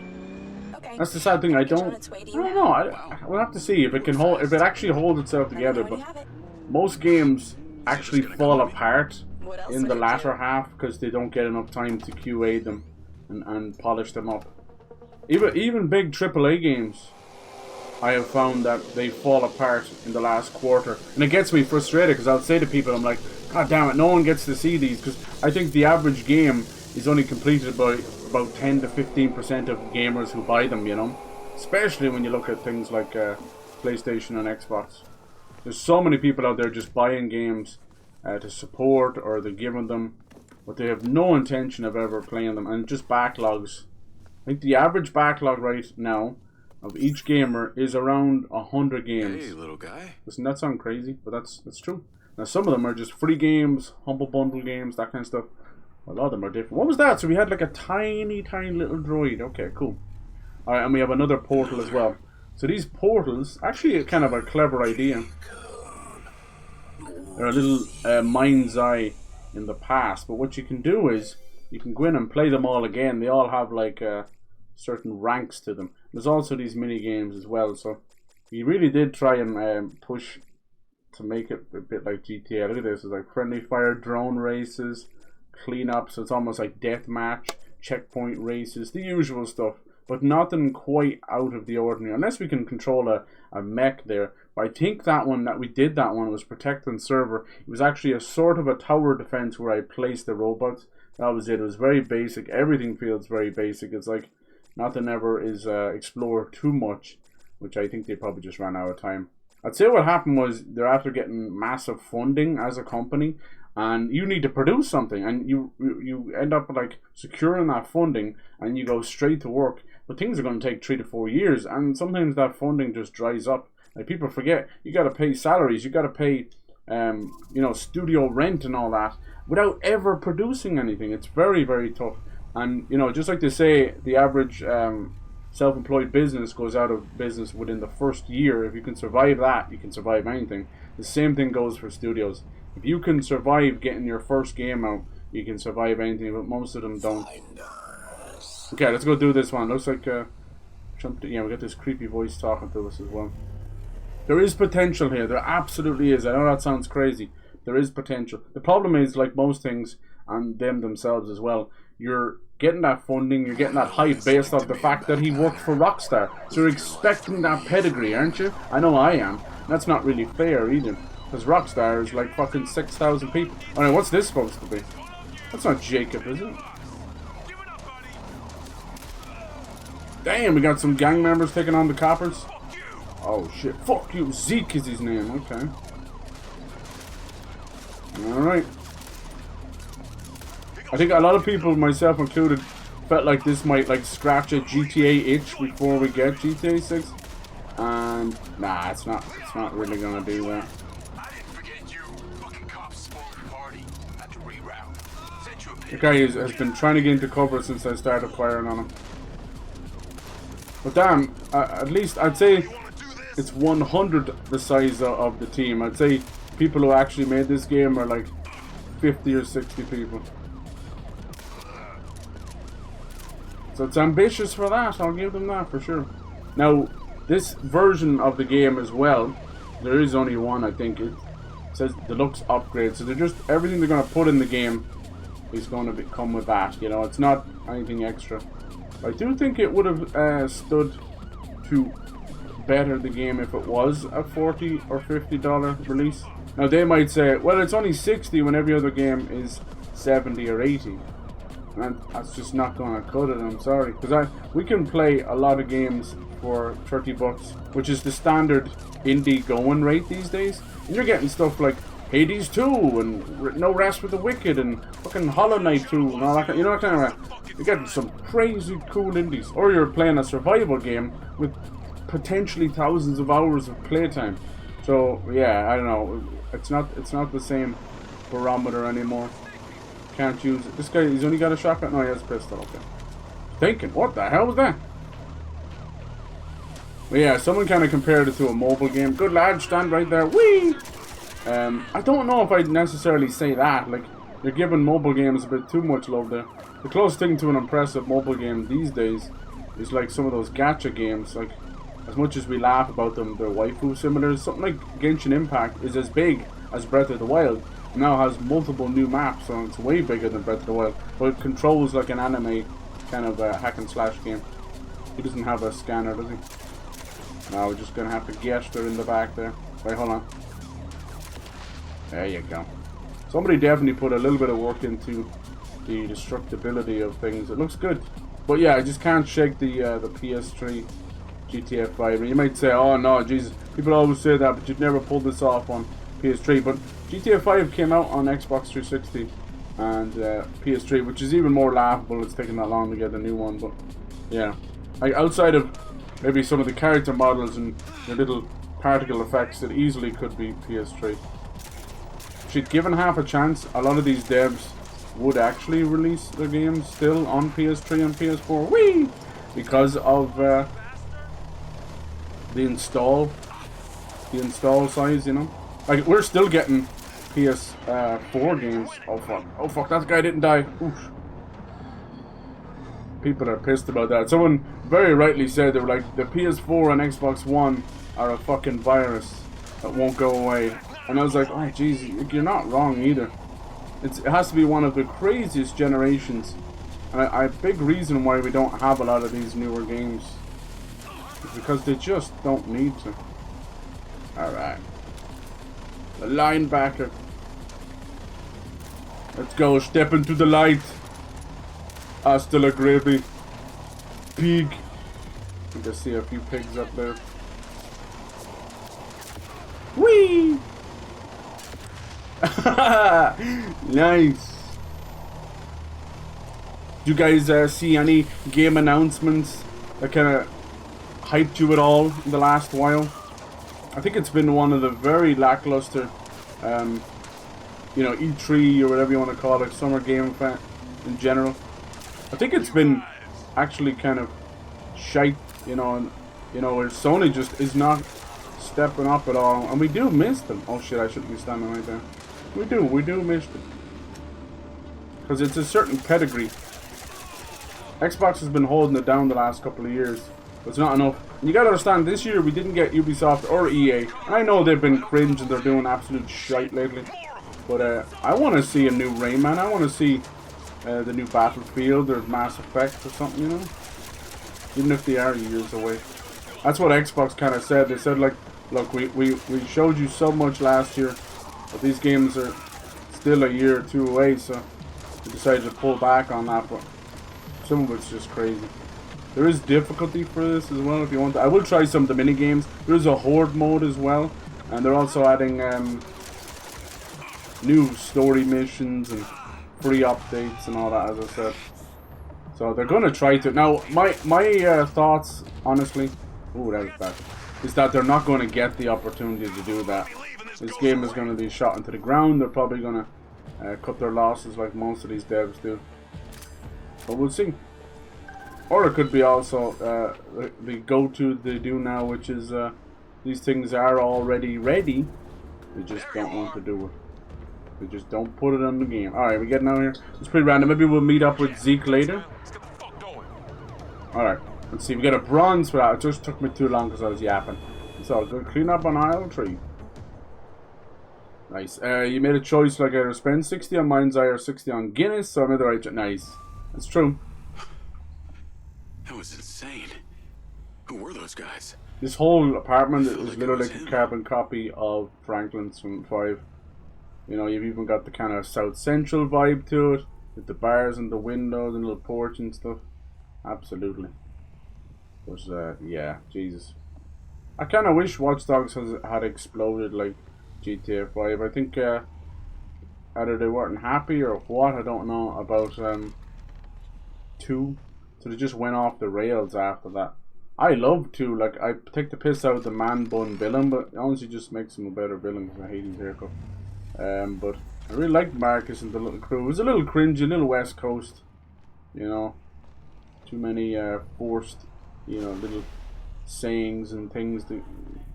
That's the sad thing. I don't know. We'll have to see if it can hold, if it actually holds itself together. But most games actually fall apart in the latter half because they don't get enough time to QA them and polish them up. Even big AAA games, I have found that they fall apart in the last quarter, and it gets me frustrated because I'll say to people, I'm like, God damn it, no one gets to see these, because I think the average game is only completed by about 10 to 15% of gamers who buy them, you know, especially when you look at things like PlayStation and Xbox. There's so many people out there just buying games to support, or they're giving them, but they have no intention of ever playing them, and just backlogs. I think the average backlog right now of each gamer is around 100 games. Hey, little guy. Doesn't that sound crazy? But that's true. Now some of them are just free games, humble bundle games, that kind of stuff. A lot of them are different. What was that? So we had like a tiny little droid. Okay, cool. Alright, and we have another portal as well. So these portals, actually kind of a clever idea. They're a little Mindseye in the past. But what you can do is you can go in and play them all again. They all have like certain ranks to them. There's also these mini games as well. So he really did try and push to make it a bit like GTA. Look at this. It's like friendly fire drone races, cleanup. So it's almost like deathmatch, checkpoint races, the usual stuff. But nothing quite out of the ordinary. Unless we can control a mech there. But I think that one was Protect and Server. It was actually a sort of a tower defense where I placed the robots. That was it. It was very basic. Everything feels very basic. It's like nothing ever is explored too much, which I think they probably just ran out of time. I'd say what happened was they're after getting massive funding as a company, and you need to produce something, and you end up like securing that funding, and you go straight to work. But things are going to take 3 to 4 years, and sometimes that funding just dries up. Like people forget, you got to pay salaries, you got to pay, you know, studio rent and all that without ever producing anything. It's very, very tough. And you know, just like they say, the average self-employed business goes out of business within the first year. If you can survive that, you can survive anything. The same thing goes for studios. If you can survive getting your first game out, you can survive anything, but most of them don't. Okay, let's go do this one. Looks like yeah, we got this creepy voice talking to us as well. There is potential here. There absolutely is. I know that sounds crazy. There is potential. The problem is, like most things, and them themselves as well, you're getting that funding, you're getting that hype based off the fact that he worked for Rockstar. So you're expecting that pedigree, aren't you? I know I am. That's not really fair either. Because Rockstar is like fucking 6,000 people. I mean, what's this supposed to be? That's not Jacob, is it? Damn, we got some gang members taking on the coppers. Oh shit, fuck you, Zeke is his name, okay. Alright. I think a lot of people, myself included, felt like this might like scratch a GTA itch before we get GTA 6. And nah, it's not really gonna do that. The guy has been trying to get into cover since I started firing on him. But damn, at least I'd say it's 100 the size of the team. I'd say people who actually made this game are like 50 or 60 people. So it's ambitious for that, I'll give them that for sure. Now, this version of the game as well, there is only one, I think. It says deluxe upgrade, so they're just, everything they're going to put in the game is going to come with that, you know, it's not anything extra. I do think it would have stood to better the game if it was a $40 or $50 release. Now they might say, well, it's only 60 when every other game is 70 or 80. And that's just not going to cut it, I'm sorry. Because we can play a lot of games for 30 bucks, which is the standard indie going rate these days. And you're getting stuff like Hades 2 and No Rest for the Wicked and fucking Hollow Knight 2 and all that, you know, that kind of. You're getting some crazy cool indies. Or you're playing a survival game with potentially thousands of hours of playtime. So yeah, I don't know. It's not the same barometer anymore. Can't use it. This guy, he's only got a shotgun. No, he has a pistol. Okay. Thinking, what the hell was that? But yeah, someone kind of compared it to a mobile game. Good lad, stand right there. Whee! I don't know if I'd necessarily say that. Like, you're giving mobile games a bit too much love there. The closest thing to an impressive mobile game these days is like some of those gacha games. Like, as much as we laugh about them, they're waifu similars. Something like Genshin Impact is as big as Breath of the Wild. It now has multiple new maps, so it's way bigger than Breath of the Wild. But it controls like an anime kind of hack and slash game. He doesn't have a scanner, does he? No, we're just gonna have to get her in the back there. Wait, hold on. There you go. Somebody definitely put a little bit of work into the destructibility of things. It looks good. But yeah, I just can't shake the PS3 GTA 5. And you might say, oh no, Jesus, people always say that, but you'd never pull this off on PS3. But GTA 5 came out on Xbox 360 and PS3, which is even more laughable. It's taking that long to get a new one. But yeah, like, outside of maybe some of the character models and the little particle effects, it easily could be PS3. If she'd given half a chance, a lot of these devs would actually release their games still on PS3 and PS4. Whee! Because of the install size, you know. Like, we're still getting PS4 games. Oh fuck! Oh fuck! That guy didn't die. Oof. People are pissed about that. Someone very rightly said they were like, the PS4 and Xbox One are a fucking virus that won't go away. And I was like, oh jeez, you're not wrong either. It has to be one of the craziest generations. And a big reason why we don't have a lot of these newer games is because they just don't need to. Alright. The linebacker. Let's go, step into the light. Hasta la gravy. Pig. You can see a few pigs up there. Whee! Nice. Do you guys see any game announcements that kind of hyped you at all in the last while? I think it's been one of the very lackluster, you know, E3 or whatever you want to call it, summer game event in general. I think it's been actually kind of shite, you know, and you know, where Sony just is not stepping up at all, and we do miss them. Oh shit, I shouldn't be standing right there. We do miss them. Because it's a certain pedigree. Xbox has been holding it down the last couple of years, but it's not enough. And you gotta understand, this year we didn't get Ubisoft or EA. And I know they've been cringe and they're doing absolute shite lately. But I want to see a new Rayman. I want to see the new Battlefield or Mass Effect or something, you know? Even if they are years away. That's what Xbox kind of said. They said, like, look, we showed you so much last year, but these games are still a year or two away, so we decided to pull back on that. But some of it's just crazy. There is difficulty for this as well if you want to. I will try some of the mini games. There is a horde mode as well, and they're also adding new story missions and free updates and all that, as I said. So they're gonna try to. Now my thoughts, honestly, ooh, that was bad, is that they're not going to get the opportunity to do that. This game is going to be shot into the ground. They're probably going to cut their losses like most of these devs do. But we'll see. Or it could be also the go-to they do now, which is these things are already ready. They just don't want to do it. They just don't put it on the game. Alright, we're getting out here. It's pretty random. Maybe we'll meet up with Zeke later. Alright, let's see. We got a bronze for that. It just took me too long because I was yapping. It's all good. Clean up on aisle 3. Nice. You made a choice like either spend 60 on Mindseye or 60 on Guinness, so I made the right choice. Nice. That's true. That was insane. Who were those guys? This whole apartment is literally like a carbon copy of Franklin's from 5. You know, you've even got the kind of South Central vibe to it, with the bars and the windows and little porch and stuff. Absolutely. But yeah, Jesus. I kind of wish Watch Dogs had exploded like GTA 5. I think either they weren't happy or what, I don't know, about 2. So they just went off the rails after that. I love 2. Like, I take the piss out of the man bun villain, but it honestly just makes him a better villain because I hate his haircut. But I really liked Marcus and the little crew. It was a little cringy, a little West Coast, you know. Too many forced, you know, little sayings and things that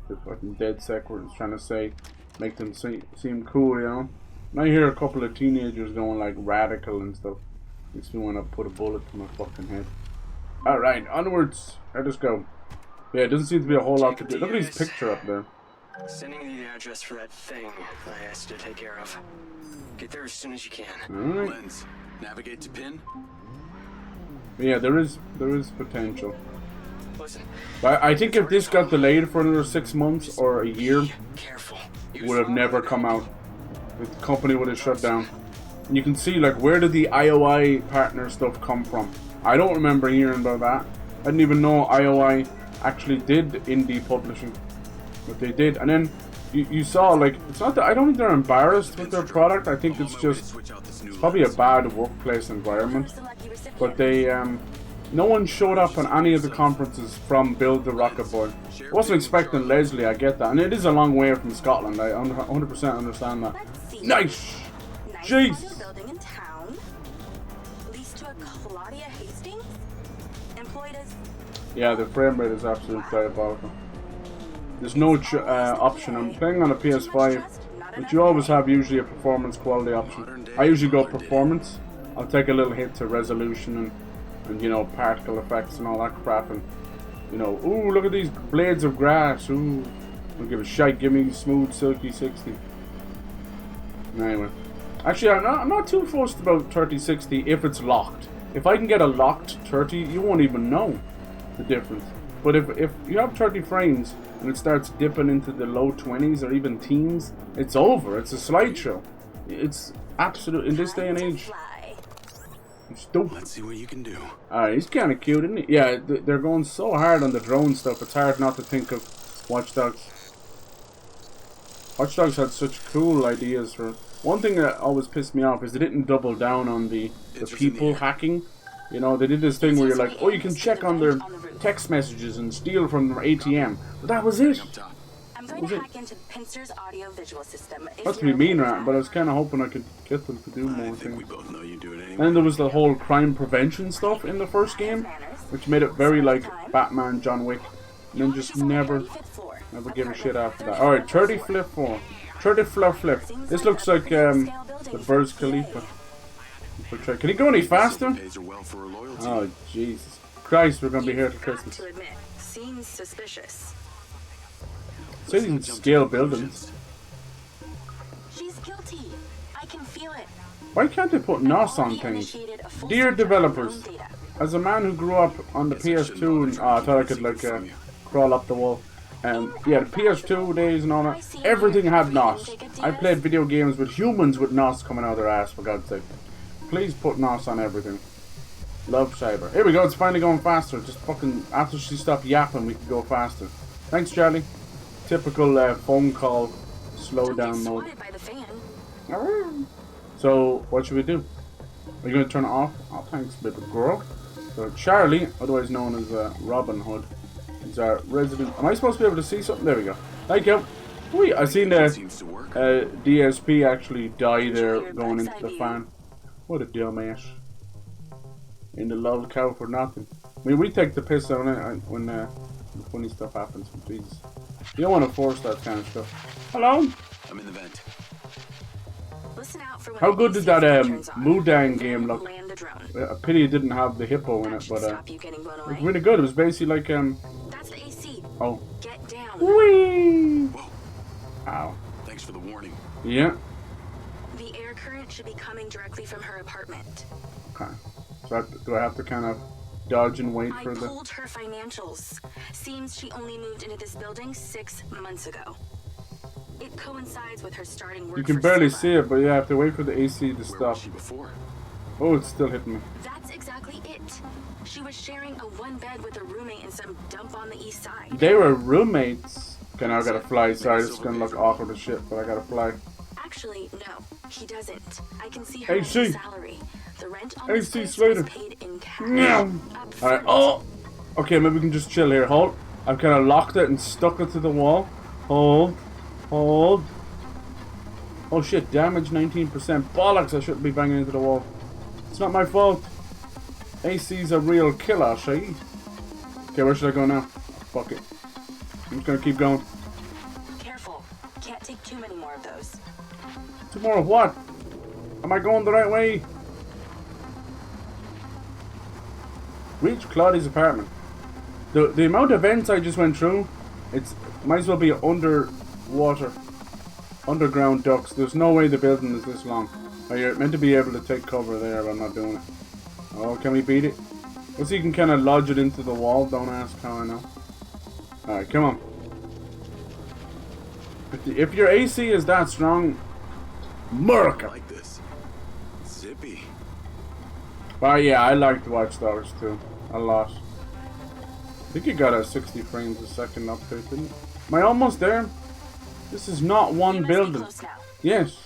the fucking DedSec were trying to say, make them seem cool, you know. And I hear a couple of teenagers going like radical and stuff. Makes me want to put a bullet to my fucking head. Alright, onwards. Let us go. Yeah, it doesn't seem to be a whole lot to do. Look at his picture up there. Sending you the address for that thing I asked you to take care of. Get there as soon as you can. Alright. Lens, navigate to pin. Yeah, there is potential. Listen, But I think if this got delayed for another 6 months or a year, careful. it would have never come out. The company would have shut down. And you can see, like, where did the IOI partner stuff come from? I don't remember hearing about that. I didn't even know IOI actually did indie publishing. But they did. And then you saw, like, it's not that I don't think they're embarrassed with their product. I think it's just probably a bad workplace environment. But they no one showed up on any of the conferences from Build the Rocket Boy. I wasn't expecting Leslie, I get that. And it is a long way from Scotland, I 100% understand that. Nice! Jeez! Building in town. Leased to a Claudia Hastings. Employed as... Yeah, the frame rate is absolutely diabolical. There's no option. I'm playing on a PS5 But you always have usually a performance quality option. I usually go performance. I'll take a little hit to resolution and you know, particle effects and all that crap, and you know, ooh, look at these blades of grass, ooh, don't give a shite, give me smooth silky 60. Anyway, actually I'm not too fussed about 3060 if it's locked. If I can get a locked 30, you won't even know the difference. But if you have 30 frames and it starts dipping into the low 20s or even teens, it's over. It's a slideshow. It's absolute in this day and age. Stupid. Let's see what you can do. Alright, he's kind of cute, isn't he? Yeah, they're going so hard on the drone stuff. It's hard not to think of Watch Dogs. Watch Dogs had such cool ideas for. One thing that always pissed me off is they didn't double down on the people hacking. You know, they did this thing where you're like, oh, you can check on their text messages and steal from their ATM. But that was it. I'm going to hack into Pincer's audio visual system. Not to be mean, right? But I was kind of hoping I could get them to do more things. We both know you do it anyway. And then there was the whole crime prevention stuff in the first game, which made it very like Batman, John Wick, and then just never give a shit after that. Alright, 30 flip 4. 30 flip. This looks like the Burj Khalifa. Can he go any faster? Oh, Jesus Christ, we're going to be here till Christmas. Seems suspicious. So you can scale buildings. She's guilty. I can feel it. Why can't they put NOS on things? Dear developers, as a man who grew up on the PS2 and I thought I could like crawl up the wall. Yeah, the PS2 days and all that. Everything had NOS. I played video games with humans with NOS coming out of their ass, for God's sake. Please put NOS on everything. Love Cyber. Here we go, it's finally going faster. Just fucking, after she stopped yapping, we can go faster. Thanks, Charlie. Typical phone call slow down mode. So, what should we do? Are you going to turn it off? Oh, thanks, baby girl. So, Charlie, otherwise known as Robin Hood, is our resident. Am I supposed to be able to see something? There we go. Thank you. Wait, I seen the DSP actually die there going into the fan. What a dumbass. In the love cow for nothing. I mean, we take the piss out of it when funny stuff happens. Jesus. You don't want to force that kind of stuff. Hello? I'm in the vent. How good did that Mudang game look? A pity it didn't have the hippo in it, but it was really good. It was basically like That's the AC. Oh. Get down. Whee! Whoa. Ow. Thanks for the warning. Yeah. The air current should be coming directly from her apartment. Okay. So do I have to kind of dodge and wait for the... I pulled her financials. Seems she only moved into this building 6 months ago. It coincides with her starting work. You can barely see it, but you have to wait for the AC to stop. Where was she before? Oh, it's still hitting me. That's exactly it. She was sharing a one bed with a roommate in some dump on the east side. They were roommates. Okay, now I gotta fly. Sorry, this is gonna look awkward as shit, but I gotta fly. Actually, no, he doesn't. I can see her AC. salary. The rent on AC this Slater. place was paid in cash. Alright, oh! Okay, maybe we can just chill here. Hold. I've kind of locked it and stuck it to the wall. Hold. Hold. Oh shit, damage 19%. Bollocks, I shouldn't be banging into the wall. It's not my fault. AC's a real killer, see? Okay, where should I go now? Fuck it. I'm just gonna keep going. Careful. Can't take too many more of those. Tomorrow what? Am I going the right way? Reach Claudia's apartment. The amount of vents I just went through, it's might as well be underwater. Underground ducts. There's no way the building is this long. Oh, you're meant to be able to take cover there, but I'm not doing it. Oh, can we beat it? Well, so you can kind of lodge it into the wall. Don't ask how I know. Alright, come on. If your AC is that strong, America. I like this. Zippy. But yeah, I liked Watch Dogs too. A lot. I think it got a 60 frames a second update, didn't it? Am I almost there? This is not one building. Yes.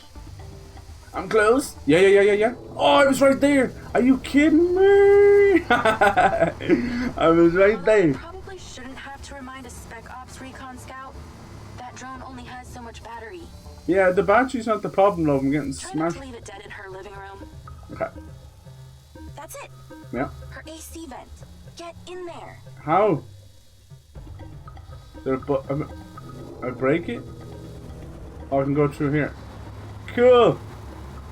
I'm close. Yeah. Oh, I was right there. Are you kidding me? I was right there. Probably shouldn't have to remind a Spec Ops recon scout. That drone only has so much battery. Yeah, the battery's not the problem, love. I'm getting Try smashed. not to leave it dead in her living room. Okay. That's it. Yeah. Her AC vent. Get in there. How? I break it? Oh, I can go through here. Cool.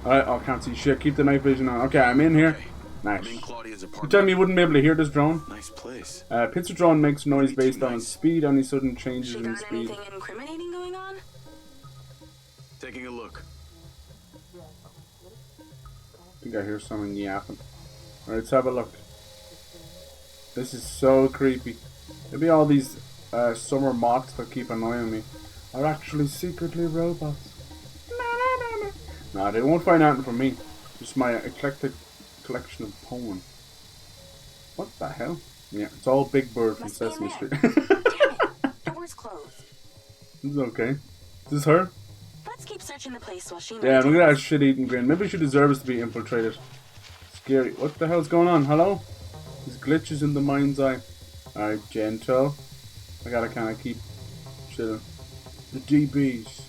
Alright, oh, I can't see shit. Keep the night vision on. Okay, I'm in here. Okay. Nice. I'm in Claudia's You apartment. tell me you wouldn't be able to hear this drone? Nice place. Pizza drone makes noise Maybe too based on nice. its speed. Any sudden changes She in got speed. anything incriminating going on? Taking a look. I think I hear someone yapping. Alright, let's have a look. This is so creepy. Maybe all these summer moths that keep annoying me are actually secretly robots. Nah, they won't find anything from me. Just my eclectic collection of poems. What the hell? Yeah, it's all Big Bird from Must be in Sesame there. Street. Damn it. Door's closed. This is okay. Is this her? Let's keep searching the place while she Yeah, look at that meditates. shit-eating grin. Maybe she deserves to be infiltrated. Scary. What the hell's going on? Hello? There's glitches in the mind's eye. Alright, gentle. I gotta kinda keep chilling. The DBs.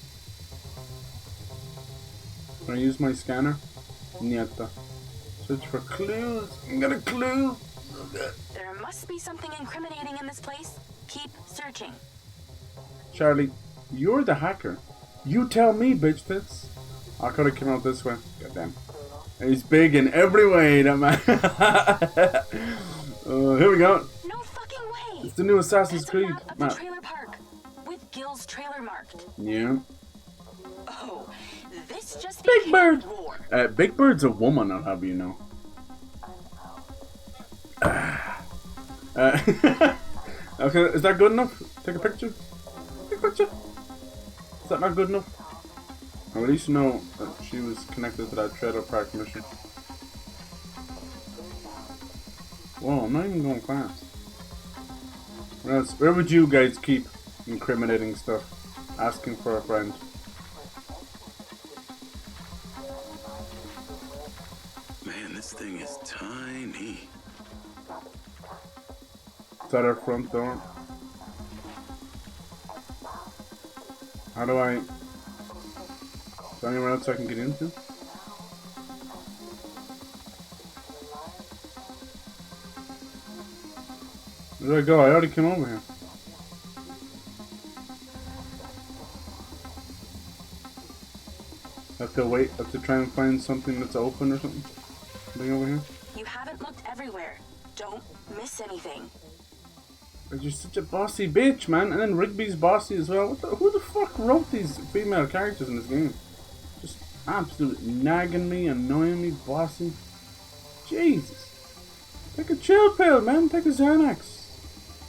Can I use my scanner? Nieta. Search for clues. I got a clue. There must be something incriminating in this place. Keep searching. Charlie, you're the hacker. You tell me, bitch tits. I could have come out this way. Goddamn. He's big in every way, that man. Here we go. No fucking way. It's the new Assassin's That's a Creed map of the map. trailer park with Gil's trailer marked. Yeah. Oh, this just Big became Bird. a war. Big Bird's a woman, I'll have you know. Okay, is that good enough? Take a picture? Take a picture? Is that not good enough? I'll at least know that she was connected to that trailer park mission. Whoa, I'm not even going fast. Where would you guys keep incriminating stuff? Asking for a friend. Man, this thing is tiny. Is that our front door? How do I... Is there anywhere else I can get into? Where did I go? I already came over here. Have to wait, have to try and find something that's open or something? Something over here? You haven't looked everywhere. Don't miss anything. But you're such a bossy bitch, man. And then Rigby's bossy as well. Who the fuck wrote these female characters in this game? Just absolutely nagging me, annoying me, bossy. Jesus. Take a chill pill, man. Take a Xanax.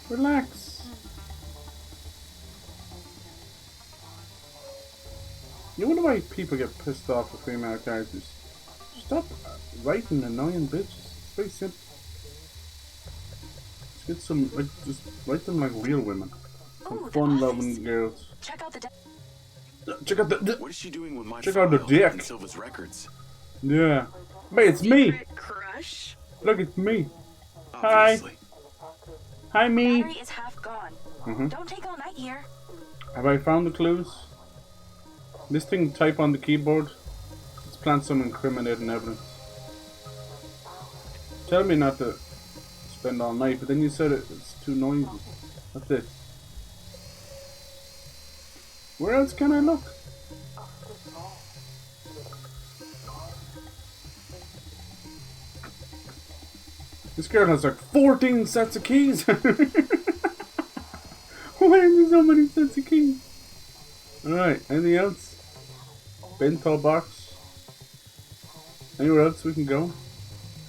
Relax. You wonder why people get pissed off with female characters. Stop writing annoying bitches. It's very simple. Get some, like, just write them like real women. Some Ooh, fun-loving girls. Check out the Check out the What is she doing with my Check out the file dick. and Silva's records? yeah. Wait, it's me. secret crush. Look, it's me. Hi. Obviously. Hi, me. Battery is half gone. Mhm. Don't take all night here. Have I found the clues? This thing type on the keyboard. Let's plant some incriminating evidence. Tell me not to spend all night, but then you said it's too noisy. What's this? Where else can I look? This girl has like 14 sets of keys. Why are there so many sets of keys? Alright, anything else? Bento box. Anywhere else we can go?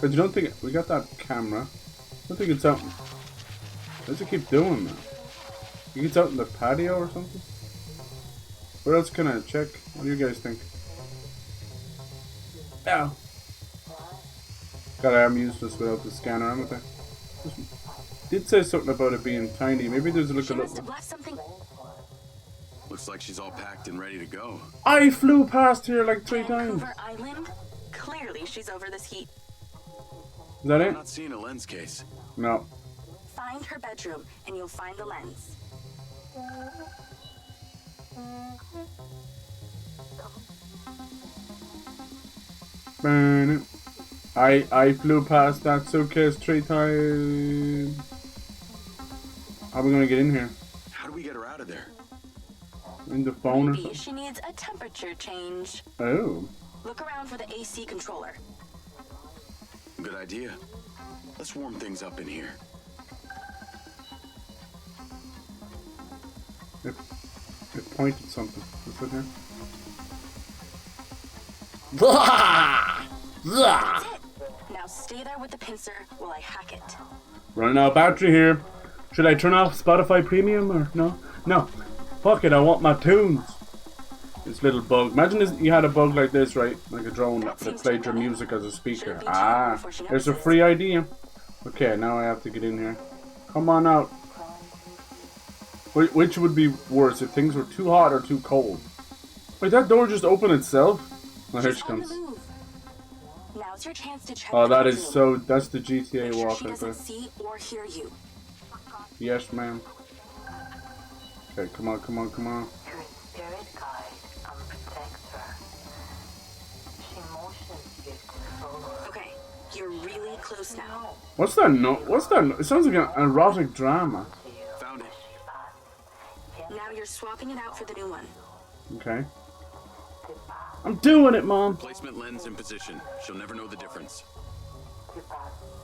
But you don't think we got that camera? I don't think it's out. What does it keep doing that? You think it's out in the patio or something? Where else can I check? What do you guys think? Ow. God, I am useless without the scanner, haven't I? Did say something about it being tiny. Maybe there's a She little. must have left something. Looks like she's all packed and ready to go. I flew past here like 3 times. Vancouver Island. Clearly, she's over this heat. Is that I'm it? not seeing a lens case. No. Find her bedroom, and you'll find the lens. Burn it. I flew past that suitcase 3 times. How are we gonna get in here? How do we get her out of there? In the phone or Maybe something? she needs a temperature change. Oh. Look around for the AC controller. Good idea. Let's warm things up in here. It pointed something. What's that here? That's it. Now stay there with the pincer while I hack it. Running out of battery here. Should I turn off Spotify Premium or no? No. Fuck it, I want my tunes. This little bug. Imagine you had a bug like this, right? Like a drone that played your music as a speaker. Ah, there's a free idea. Okay, now I have to get in here. Come on out. Which would be worse, if things were too hot or too cold? Wait, that door just opened itself? Oh, here she comes. Now's your chance to check. Oh, that is so. That's the GTA Make sure walk she right doesn't there. see or hear you. Yes, ma'am. Okay, come on, come on, come on. Your spirit guide protects her. She motions you to follow her. Okay, you're really close now. What's that? No, what's that? It sounds like an erotic drama. Found it. Now you're swapping it out for the new one. Okay. I'm doing it, Mom. Placement lens in position. She'll never know the difference.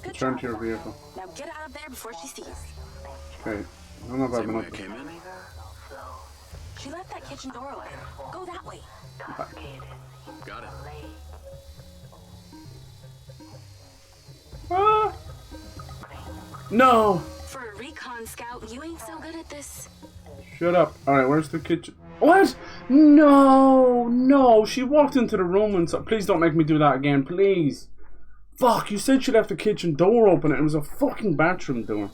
Good Turn job. to your vehicle. Now get out of there before she sees. Okay. I don't know if I've Same been way I up. came in. She left that kitchen door open. Go that way. Got it. Ah! No! For a recon scout, you ain't so good at this. Shut up. Alright, where's the kitchen? What? No! No! She walked into the room and so. Please don't make me do that again, please. Fuck, you said she left the kitchen door open and it was a fucking bathroom door.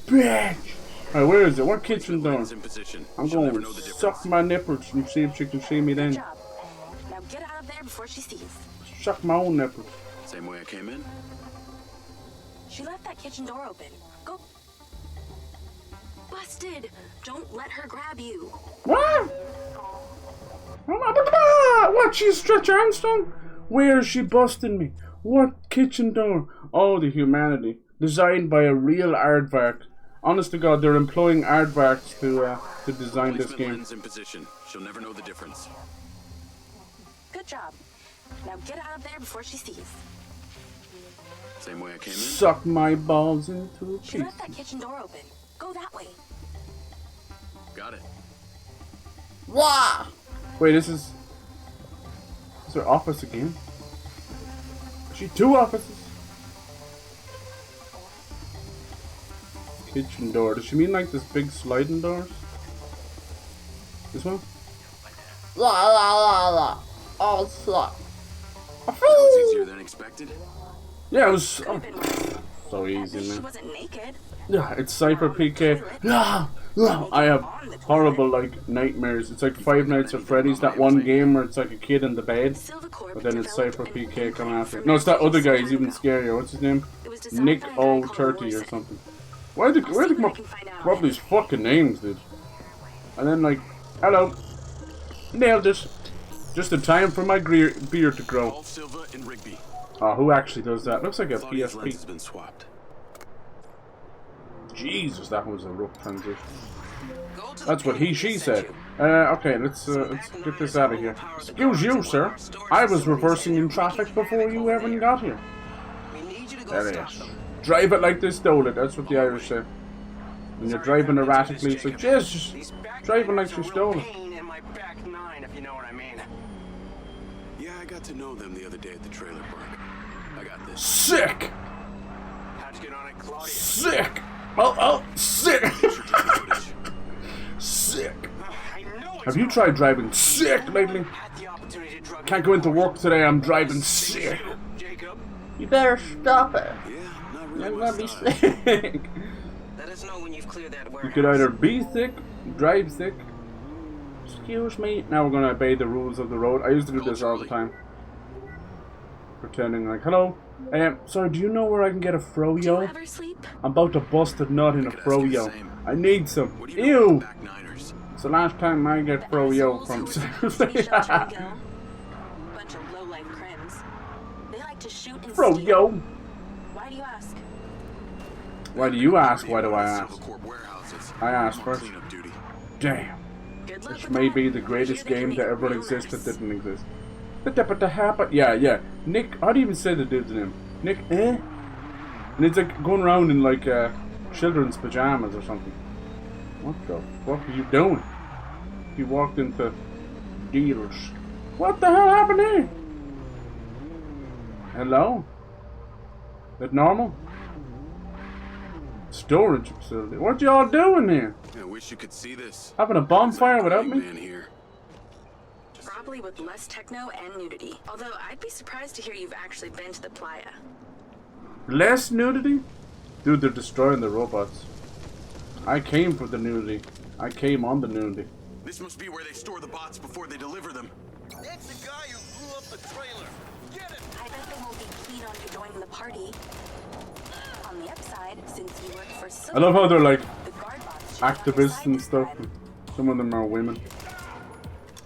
Bitch! Alright, where is it? What kitchen door? Lens in position. I'm She'll going never know the to difference. suck my nipples and see if she can see me Good then. job. Now get out of there before she sees. Suck my own nipples. Same way I came in. She left that kitchen door open. Go. Busted. Don't let her grab you. What? What? She's Stretch Armstrong? Where is she busting me? What kitchen door? Oh, the humanity. Designed by a real aardvark. Honest to God, they're employing aardvarks to design this Placement game. lens in position. She'll never know the difference. Good job. Now get out of there before she sees. Same way I came in. Suck my balls into a She piece. left that kitchen door open. Go that way. Got it. Wah! Wait, is her office again? She two offices. Kitchen door. Does she mean like this big sliding doors? This one? La la la la. Oh, suck. That was easier than expected. Yeah, it was Could have been worse. so At easy, least she man. wasn't naked. Yeah, it's Cypher PK. I have horrible like nightmares. It's like Five Nights at Freddy's, that one game where it's like a kid in the bed, Silvercorp but then it's developed Cypher an PK coming implant after. for No, it's that other guy. He's medical even cargo. scarier. What's his name? It was designed Nick by a guy called O30 or Morrison. something. Why do where they come up with all these fucking names, dude? And then like, hello, nailed it. Just in time for my beard to grow. All Silva and Rigby. Oh, who actually does that? Looks like a Claudia's lens PSP. has been swapped. Jesus, that was a rough transition. Go to the That's what page she that said. sent you. Okay, let's get this out of here. Excuse you, sir. I was reversing in traffic before you even got here. We need you to go There it stop is. them. Drive it like they stole it. That's what the Irish say. When you're driving erratically, it's like, Jesus, These just back driving like nines she are stole real it. pain in my back nine, if you know what I mean. Yeah, I got to know them the other day at the trailer park. I got this. Sick! How'd you get on it, Claudia? Sick! Oh, sick! Footage. Sick! I know it's Have you tried driving sick lately? had the opportunity to drug Can't go into work today, I'm driving sick. Jacob, You better stop it. Yeah, not I'm really my gonna be style. sick. let us know when you've cleared that You warehouse. could either be sick, drive sick. Excuse me. Now we're gonna obey the rules of the road. I used to do this all the time. Pretending like, hello. Sorry, do you know where I can get a Do you froyo? ever sleep? I'm about to bust a nut in a could ask you the froyo. same. I need some. What do you know Ew! about back niners? It's the last time I get The froyo assholes from who were supposed to be shelter and kill. Bunch of low-life crims. They like to shoot and steal. Froyo! Why do you ask? Why do you ask? Why do I ask? Silvercorp warehouses. I asked I'm on first. cleanup duty. Damn. Good luck Which with may that. be the I greatest hear they can game that make ever real existed mess. didn't exist. Yeah. Nick, how do you even say the dude's name? Nick, eh? And it's like going around in like children's pajamas or something. What the fuck are you doing? He walked into dealers. What the hell happened here? Hello? Is that normal? Storage facility. What y'all doing here? I wish you could see this. Having a bonfire without me? Man here. Probably with less techno and nudity. Although I'd be surprised to hear you've actually been to the playa. Less nudity? Dude, they're destroying the robots. I came for the nudity. I came on the nudity. This must be where they store the bots before they deliver them. That's the guy who blew up the trailer. Get him! I bet they won't be keen on you joining the party. On the upside, since you work for I love how they're like the guard bots should have your activists side and this stuff. time. Some of them are women.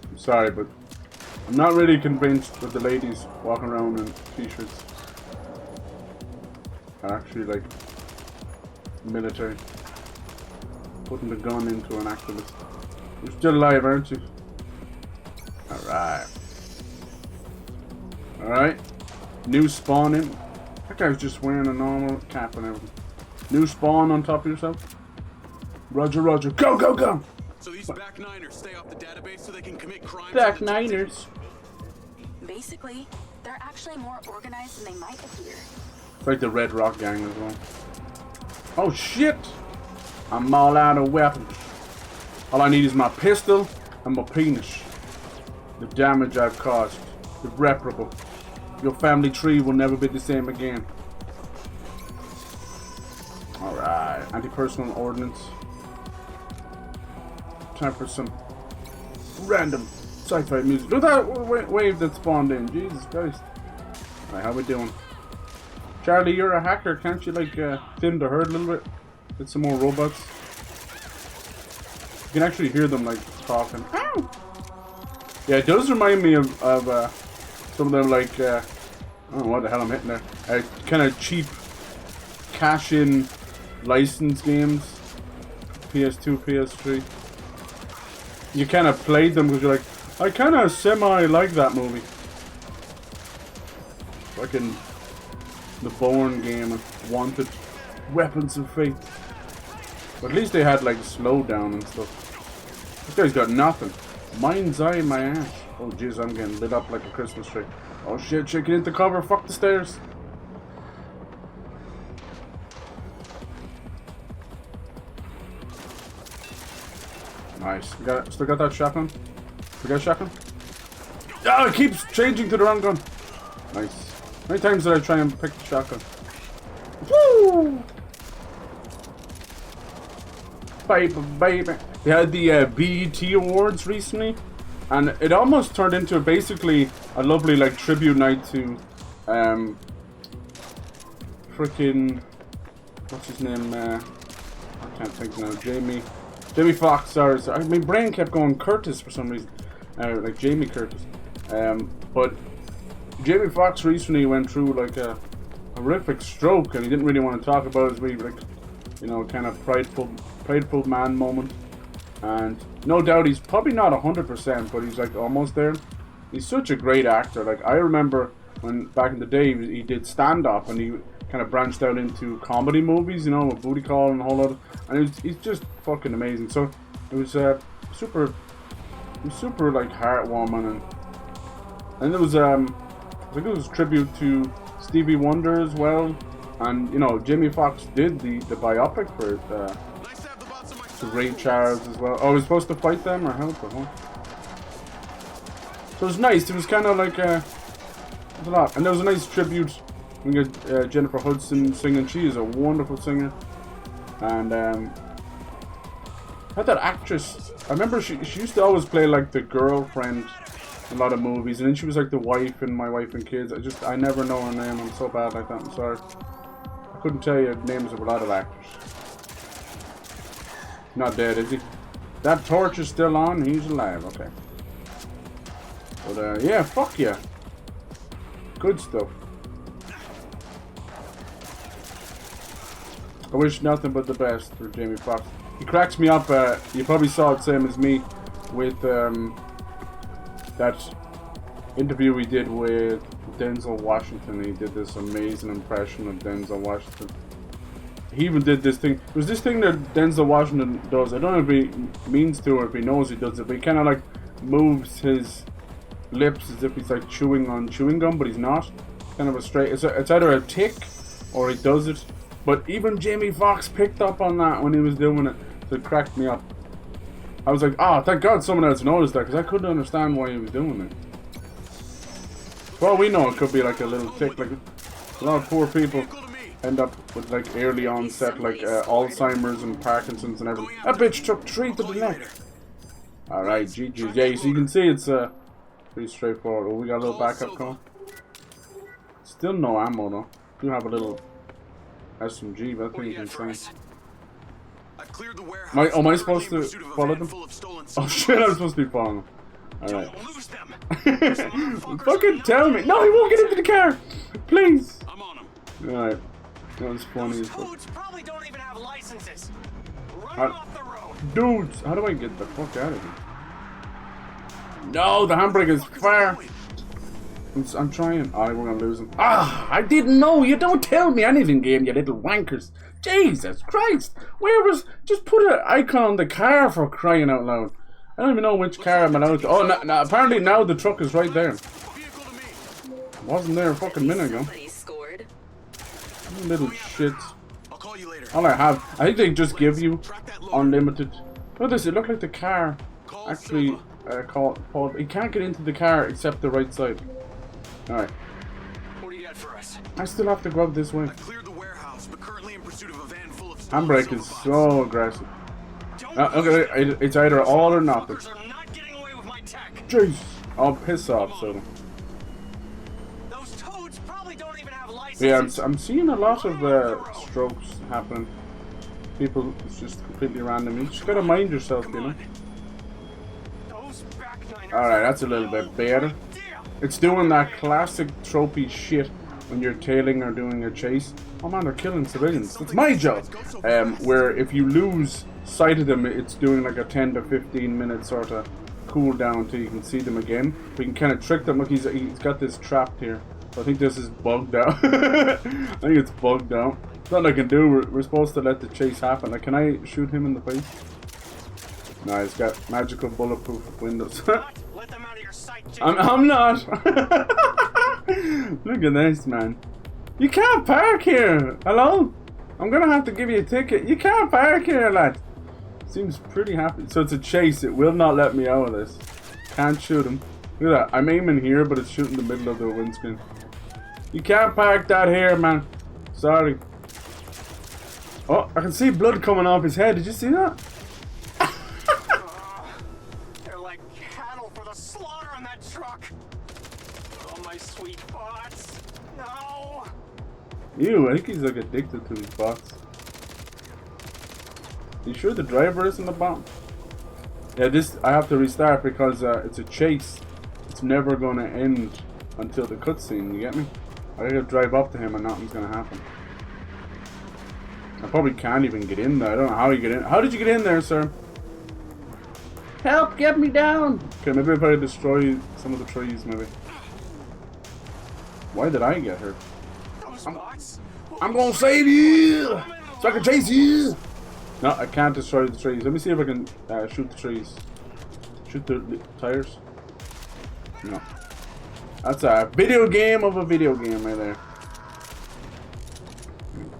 I'm sorry, but I'm not really convinced that the ladies walking around in t-shirts are actually like military. Putting the gun into an activist. You're still alive, aren't you? Alright. Alright. New spawn in. That guy's just wearing a normal cap and everything. New spawn on top of yourself. Roger, roger. Go, go, go! So these back niners stay off the database so they can commit crimes. Back niners. Basically, they're actually more organized than they might appear. It's like the Redrock gang as well. Oh shit! I'm all out of weapons. All I need is my pistol and my penis. The damage I've caused. Irreparable. Your family tree will never be the same again. Alright. Anti-personal ordnance. Time for some random sci-fi music. Look at that wave that spawned in. Jesus Christ. Alright, how we doing? Charlie, you're a hacker. Can't you like thin the herd a little bit? Get some more robots. You can actually hear them like talking. Ow! Yeah, it does remind me of some of them like I don't know what the hell I'm hitting there. Kind of cheap cash-in license games. PS2, PS3. You kind of played them because you're like, I kind of semi-like that movie. Fucking the Bourne game and Wanted, Weapons of Fate. But at least they had like slowdown and stuff. This guy's got nothing. Mindseye my ass. Oh jeez, I'm getting lit up like a Christmas tree. Oh shit, get into cover, fuck the stairs. Nice. Still got that shotgun? We got a shotgun? Oh, it keeps changing to the wrong gun. Nice. How many times did I try and pick the shotgun? Woo! Baby, baby. They had the BET Awards recently, and it almost turned into basically a lovely like tribute night to freaking what's his name? I can't think now. Jamie Foxx. Sorry, my brain kept going Curtis for some reason. Like Jamie Curtis. But Jamie Foxx recently went through like a horrific stroke, and he didn't really want to talk about his really like, you know, kind of prideful man moment. And no doubt he's probably not 100%, but he's like almost there. He's such a great actor. Like I remember when back in the day he did stand-up, and he kind of branched out into comedy movies, you know, with Booty Call and a whole lot of, and he's just fucking amazing. So it was super like heartwarming, and it was I think it was a tribute to Stevie Wonder as well, and you know Jamie Foxx did the biopic for it. To Ray Charles as well. Oh, he was supposed to fight them or help or what? So it was nice. It was kind of like it was a lot, and there was a nice tribute. We got Jennifer Hudson singing. She is a wonderful singer, and had that actress. I remember she used to always play like the girlfriend in a lot of movies, and then she was like the wife in My Wife and Kids. I never know her name. I'm so bad like that. I'm sorry. I couldn't tell you the names of a lot of actors. Not dead, is he? That torch is still on. He's alive. Okay. But yeah, fuck yeah. Good stuff. I wish nothing but the best for Jamie Foxx. He cracks me up. You probably saw it same as me. with that interview we did with Denzel Washington. He did this amazing impression of Denzel Washington. He even did this thing. It was this thing that Denzel Washington does. I don't know if he means to or if he knows he does it, but he kind of like moves his lips as if he's like chewing on chewing gum, but he's not. Kind of a straight. It's either a tick or he does it. But even Jamie Foxx picked up on that when he was doing it. So it cracked me up. I was like, oh, thank God someone else noticed that, because I couldn't understand why he was doing it. Well, we know it could be like a little tick. Like a lot of poor people end up with like early onset, like Alzheimer's and Parkinson's and everything. That bitch took 3 to the neck. Alright, GG's. Yeah, so you can see it's pretty straightforward. Oh, we got a little backup coming. Still no ammo though. Do have a little SMG, but I think you can see. Am I supposed to follow them? Oh shit, I'm supposed to be following them. Alright. Fucking tell me. No, he won't get into the car! Please! Alright. That was funny as fuck. Probably don't even have licenses. Run off the road. Dudes, how do I get the fuck out of here? No, the handbrake is fire. I'm trying. Oh, we're gonna lose him. Ah, I didn't know. You don't tell me anything, game, you little wankers. Jesus Christ. Where was... Just put an icon on the car for crying out loud. I don't even know which car I'm allowed to... Oh, no, apparently now the truck is right there. Wasn't there a fucking minute ago. Little shit. All I have... I think they just give you unlimited... What does it look like the car? Actually, Paul, he can't get into the car except the right side. Alright. What do you got for us? I still have to go up this way. Handbrake is so aggressive. Okay, it's either all or nothing. Jeez. I'll piss off, so. Yeah, I'm seeing a lot of strokes happening. People, it's just completely random. You just gotta mind yourself, you know. Alright, that's a little bit better. It's doing that classic tropey shit when you're tailing or doing a chase. Oh man, they're killing civilians. That's my job. Where if you lose sight of them, it's doing like a 10 to 15 minute sort of cooldown until you can see them again. We can kind of trick them. Look, he's got this trapped here. So I think this is bugged out. I think it's bugged out. Nothing I can do. We're supposed to let the chase happen. Like, can I shoot him in the face? No, he's got magical bulletproof windows. I'm not. Look at this, man. You can't park here. Hello? I'm gonna have to give you a ticket. You can't park here, lad. Seems pretty happy. So it's a chase. It will not let me out of this. Can't shoot him. Look at that. I'm aiming here, but it's shooting the middle of the windscreen. You can't park that here, man. Sorry. Oh, I can see blood coming off his head. Did you see that? They're like cattle for the slaughter on that truck. Oh, my sweet bots. No. Ew, I think he's like addicted to these bots. You sure the driver isn't the bot? Yeah, this I have to restart because it's a chase. It's never gonna end until the cutscene. You get me? I gotta drive up to him and nothing's gonna happen. I probably can't even get in there. I don't know how you get in. How did you get in there, sir? Help! Get me down! Okay, maybe if I destroy some of the trees, maybe. Why did I get hurt? I'm gonna save you! So I can chase you! No, I can't destroy the trees. Let me see if I can shoot the trees. Shoot the tires? No. That's a video game of a video game right there.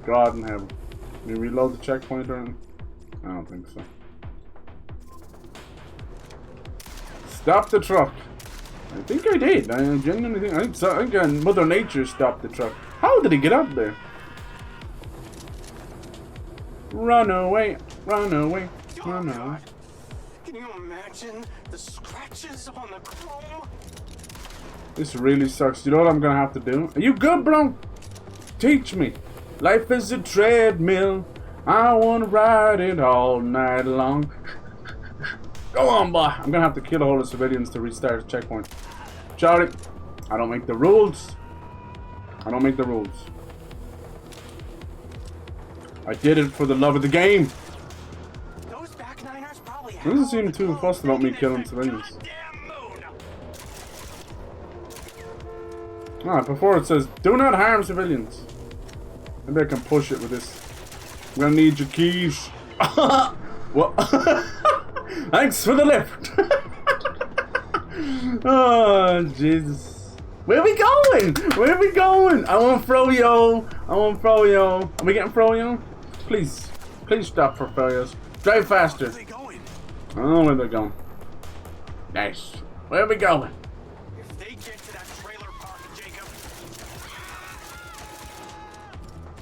God in heaven. Can you reload the checkpoint or anything? I don't think so. Stop the truck. I think I did. I genuinely think. I think Mother Nature stopped the truck. How did he get up there? Run away! Run away! Run away! Can you imagine the scratches on the chrome? This really sucks. You know what I'm gonna have to do? Are you good, bro? Teach me. Life is a treadmill. I wanna ride it all night long. Go on, boy. I'm gonna have to kill a whole lot of civilians to restart the checkpoint. Charlie, I don't make the rules. I don't make the rules. I did it for the love of the game. Those back niners probably He doesn't seem too fussed about me killing civilians. Ah, before it says, do not harm civilians. Maybe I can push it with this. I'm gonna need your keys. What? Thanks for the lift. Oh, Jesus. Where are we going? Where are we going? I want Froyo. I want Froyo. Are we getting Froyo? Please. Please stop for Froyos. Drive faster. Where are they going? I don't know where they're going. Nice. Where are we going? If they get to that trailer park, Jacob.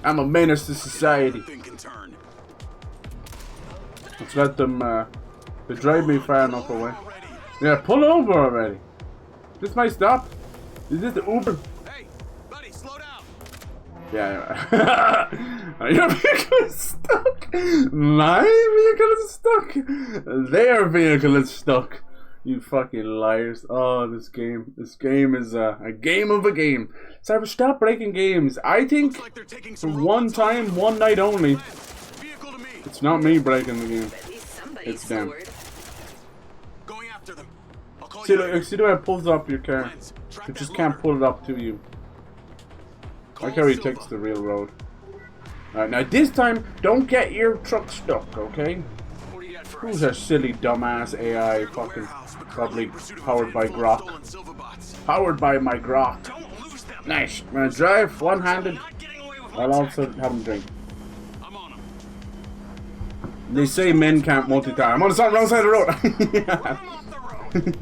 I'm a menace to society. Thing can turn. Let's let them, they drive me far enough away. Yeah, pull over already. This might stop. Is this the Uber? Hey, buddy, slow down. Yeah. Your vehicle is stuck. My vehicle is stuck. Their vehicle is stuck. You fucking liars. Oh, this game is a game of a game. So stop breaking games. I think Like they're taking for some one time, one night only. vehicle to me. It's not me breaking the game. At least somebody's It's them. forward. Going after them. I'll call See, you later. see the way it pulls up your car. It just can't pull it up to you. Like how he takes the real road. Alright, now this time, don't get your truck stuck, okay? What do you got for Who's us? a silly dumbass AI fucking probably powered by Stolen Grok. silver bots. Powered by my Grok. Don't lose them. Nice. I'm gonna drive one-handed. Not getting away with I'll one also have them drink. I'm on them. They say men can't multitask. I'm on the wrong side of the road. off the road.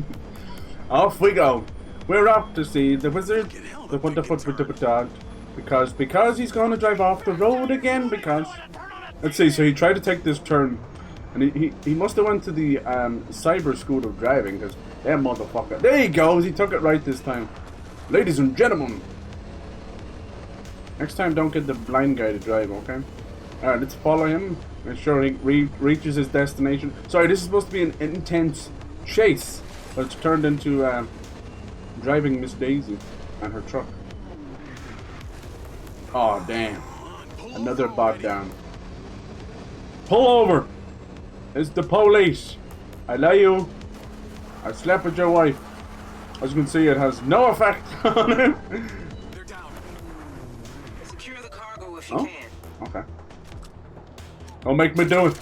Off we go. We're off to see the wizard, the wonderful dog. Because he's gonna drive off the road again. Because let's see. So he tried to take this turn, and he must have went to the cyber school of driving. Because that motherfucker. There he goes. He took it right this time. Ladies and gentlemen. Next time, don't get the blind guy to drive. Okay. All right. Let's follow him. Make sure he reaches his destination. Sorry, this is supposed to be an intense chase, but it's turned into driving Miss Daisy and her truck. Oh damn! Another bot down. Pull over! It's the police. I love you. I slept with your wife. As you can see, it has no effect on him. They're down. Secure the cargo if you Oh, can. okay. Don't make me do it.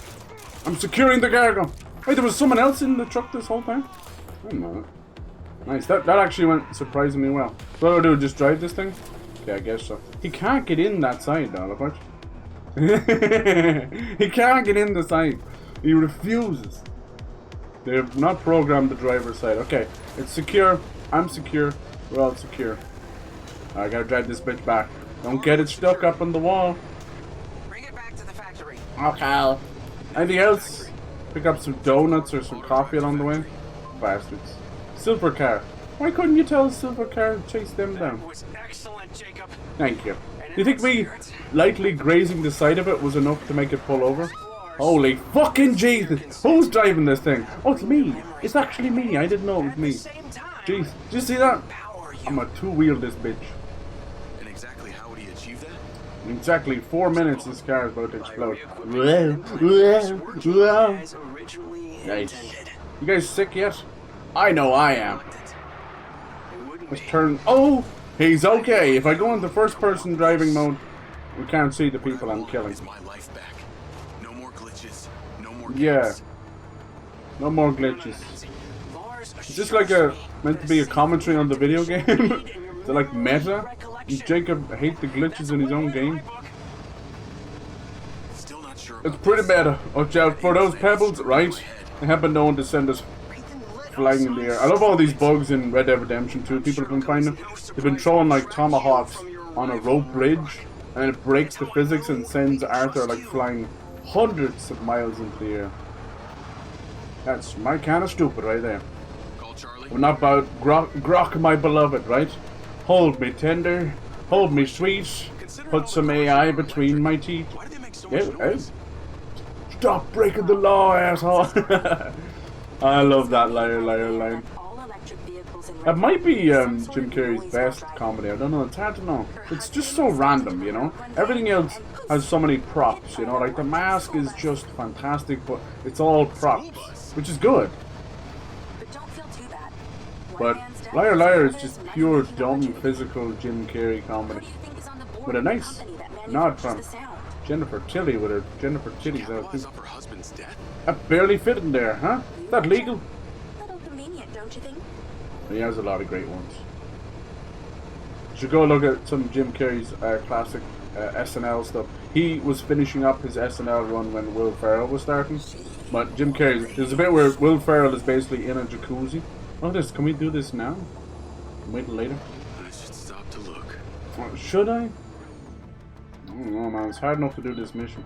I'm securing the cargo. Wait, there was someone else in the truck this whole time? I didn't know that. Nice. That actually went surprisingly well. What do I do? Just drive this thing? Okay, I guess so. He can't get in that side, though. Look, watch. He can't get in the side. He refuses. They have not programmed the driver's side. Okay, it's secure. I'm secure. We're all secure. I gotta drive this bitch back. Don't get it stuck up on the wall. Bring it back to the factory. Okay. Anything else? Pick up some donuts or some coffee along the way? Bastards. Silver car. Why couldn't you tell silver car to chase them down? Was excellent, Jacob. Thank you. Do you think me lightly grazing the side of it was enough to make it pull over? Holy fucking Jesus! Who's driving this thing? Oh, it's me. It's actually me. I didn't know it was me. Jeez, did you see that? I'm gonna two-wheel this bitch. And exactly how would he achieve that? In exactly 4 minutes, this car is about to explode. As originally Nice. intended. You guys sick yet? I know I am. Let's turn. Oh, he's okay. If I go into first-person driving mode, we can't see the people I'm killing. Is my life back. No more glitches. No more Yeah. games. No more glitches. Is this like meant to be a commentary on the video game? Is it like meta? Does Jacob hate the glitches in his own game? Still not sure It's about pretty this. meta. Watch out for those pebbles, right? They have been known to send us flying in the air. I love all these bugs in Red Dead Redemption 2. People have been finding. They've been throwing like tomahawks on a rope bridge, and it breaks the physics and sends Arthur like flying hundreds of miles into the air. That's my kind of stupid right there. Call Charlie. We're not about grok, my beloved, right? Hold me tender, hold me sweet, put some AI between my teeth. Why do they make so much Yeah, noise? Stop breaking the law, asshole! I love that liar line. All electric vehicles in That might be Jim Carrey's best comedy. I don't know. It's hard to know. It's just so random, you know. Everything else has so many props, you know. Like The Mask is just fantastic, but it's all props, which is good. But Liar Liar is just pure dumb physical Jim Carrey comedy with a nice nod from Jennifer Tilly with her Jennifer Tilly's out too. That barely fit in there, huh? Is that legal? Don't you think? He has a lot of great ones. You should go look at some Jim Carrey's classic SNL stuff. He was finishing up his SNL run when Will Ferrell was starting. But Jim Carrey, there's a bit where Will Ferrell is basically in a jacuzzi. Look at this, can we do this now? Wait till later. I should stop to look. Should I? I don't know, man. It's hard enough to do this mission.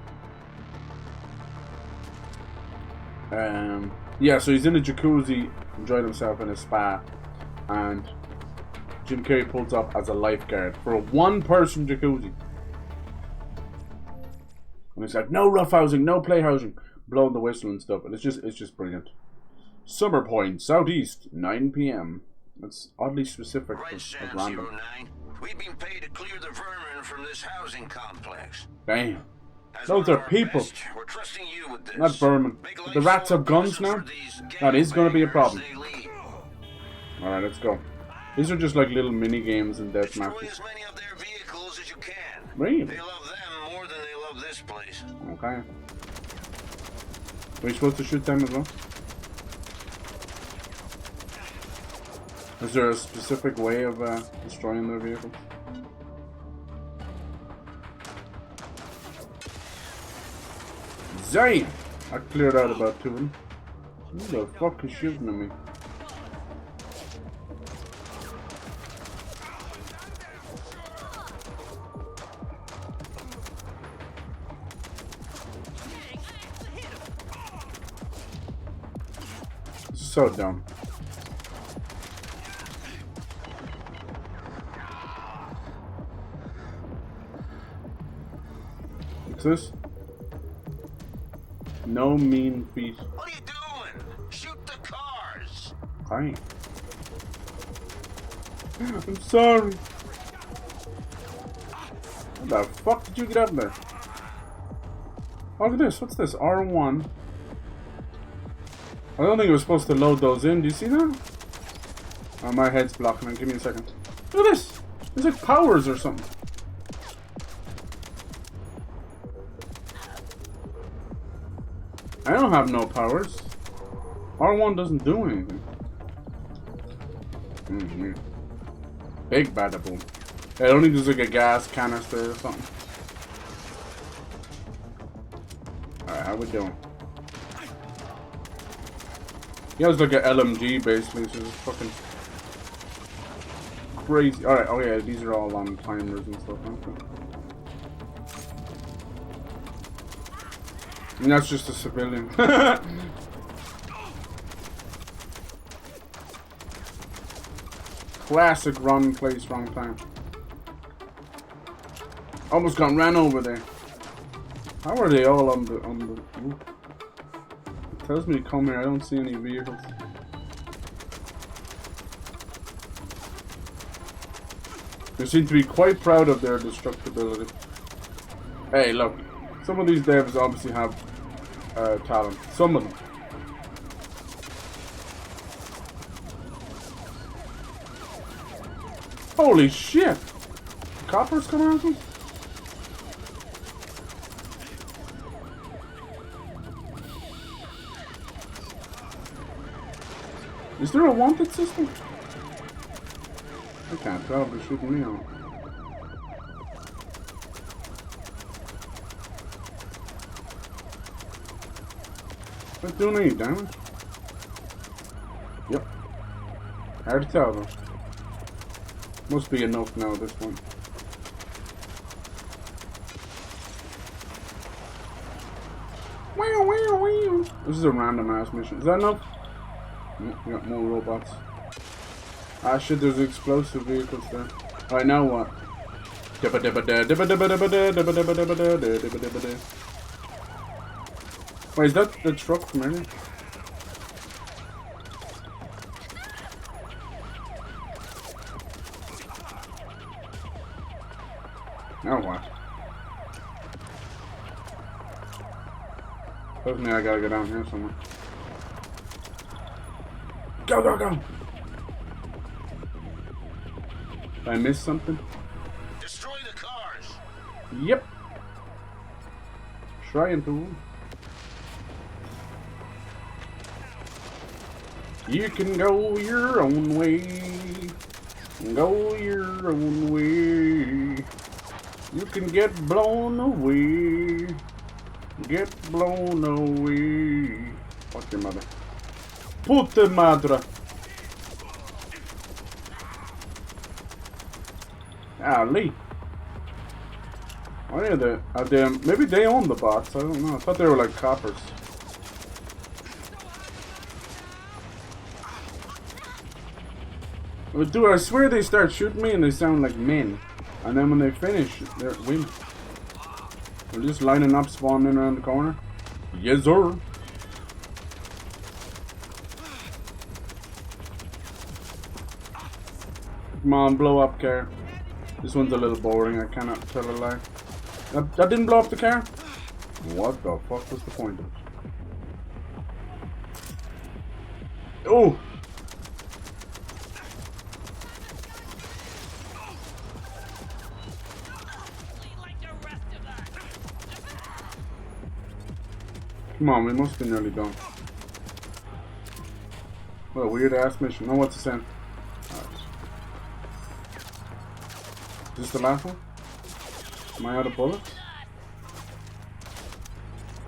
Yeah, so he's in a jacuzzi, enjoying himself in a spa, and Jim Carrey pulls up as a lifeguard for a one-person jacuzzi. And he's like, no roughhousing, no playhousing, blowing the whistle and stuff, and it's just brilliant. Summer Point, Southeast, 9 p.m. That's oddly specific for random. 09. We've been paid to clear the vermin from this housing complex. Damn. Those are people. We're trusting you with this. Not vermin. The rats have guns now? That is going to be a problem. Alright, let's go. These are just like little mini games and death matches. As many of their vehicles as you can. Really? They love them more than they love this place. Okay. Are you supposed to shoot them as well? Is there a specific way of destroying their vehicles? Zane! I cleared out about 2 of them. Who the fuck is shooting at me? So dumb. What's this? No mean feet. What are you doing? Shoot the cars. Hi. I'm sorry. How the fuck did you get up there? Oh, look at this. What's this? R1. I don't think it was supposed to load those in. Do you see that? Oh, my head's blocking it. Give me a second. Look at this. There's like powers or something. I don't have no powers. R1 doesn't do anything. Big bada boom. I don't think there's like a gas canister or something. Alright, how we doing? He has like an LMG basically, so it's fucking crazy. Alright, oh yeah, these are all on timers and stuff, aren't they? And that's just a civilian. Classic wrong place, wrong time. Almost got ran over there. How are they all on the ooh. It tells me to come here, I don't see any vehicles. They seem to be quite proud of their destructibility. Hey, look. Some of these devs obviously have talent. Some of them. Holy shit! Coppers coming out of them? Is there a wanted system? I can't tell, they're shooting me on. Not doing any damage. Yep. Hard to tell though. Must be enough now at this point. This is a random ass mission. Is that enough? Nope, we got more robots. Ah shit, there's explosive vehicles there. Alright, now what? Wait, is that the truck from earlier? Doesn't mean I gotta go down here somewhere. Go, go, go! Did I miss something? Destroy the cars. Yep. Trying to. You can go your own way. Go your own way. You can get blown away. Get blown away. Fuck your mother. Puta madre. Ah, Lee. Oh yeah, maybe they own the bots. I don't know. I thought they were like coppers. But dude, I swear they start shooting me and they sound like men. And then when they finish, they're women. They're just lining up, spawning around the corner. Yes, sir. Come on, blow up car. This one's a little boring, I cannot tell a lie. That didn't blow up the car? What the fuck was the point of it? Oh! Come on, we must be nearly done. What a weird ass mission. Oh, what's the send? Alright. Is this the last one? Am I out of bullets?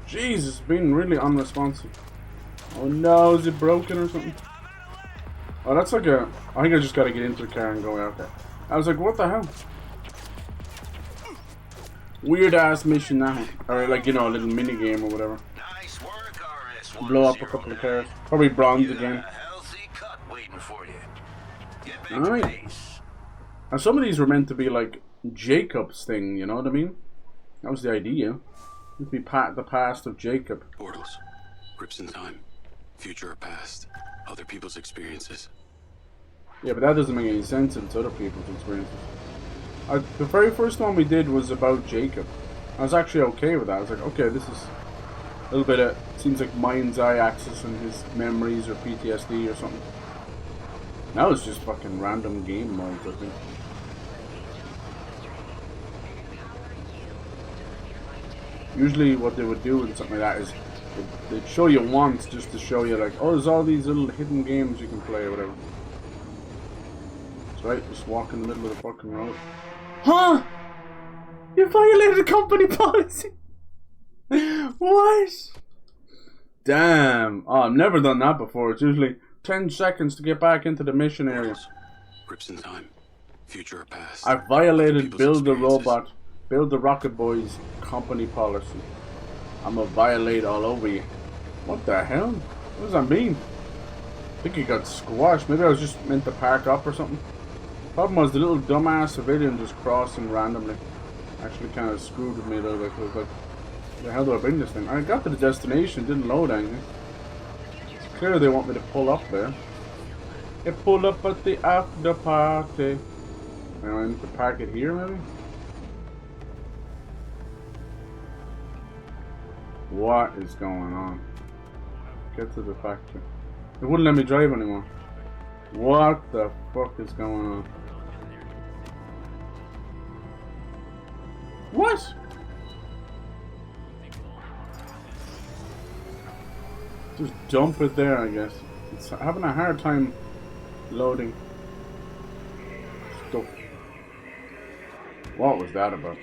Jesus, being really unresponsive. Oh no, is it broken or something? Oh, that's like a... I think I just gotta get into the car and go out there. I was like, what the hell? Weird ass mission now. Or like, you know, a little mini game or whatever. Nice work, RS. Blow up a couple of cars. Probably bronze again. Healthy cut waiting for you. Get back to Alright. base. And some of these were meant to be like Jacob's thing, you know what I mean? That was the idea. It'd be the past of Jacob. Portals. Grips in time. Future or past. Other people's experiences. Yeah, but that doesn't make any sense if it's other people's experiences. The very first one we did was about Jacob. I was actually okay with that. I was like, okay, this is a little bit of, seems like mind's eye accessing his memories or PTSD or something. Now it's just fucking random game modes, I think. Usually what they would do with something like that is they'd show you once just to show you like, oh, there's all these little hidden games you can play or whatever. That's right, just walk in the middle of the fucking road. Huh? You violated company policy? What? Damn. Oh, I've never done that before. It's usually 10 seconds to get back into the mission area. Grips in time. Future or past. I violated Build the Robot, Build the Rocket Boys company policy. I'm gonna violate all over you. What the hell? What does that mean? I think he got squashed. Maybe I was just meant to park up or something. Problem was the little dumbass civilian just crossing randomly. Actually kind of screwed with me though. Like, I was like, where the hell do I bring this thing? I got to the destination, didn't load anything. It's clear they want me to pull up there. They pull up at the after party. I need to park it here maybe? What is going on? Get to the factory. It wouldn't let me drive anymore. What the fuck is going on? What? Just dump it there, I guess. It's having a hard time loading stuff. What was that about?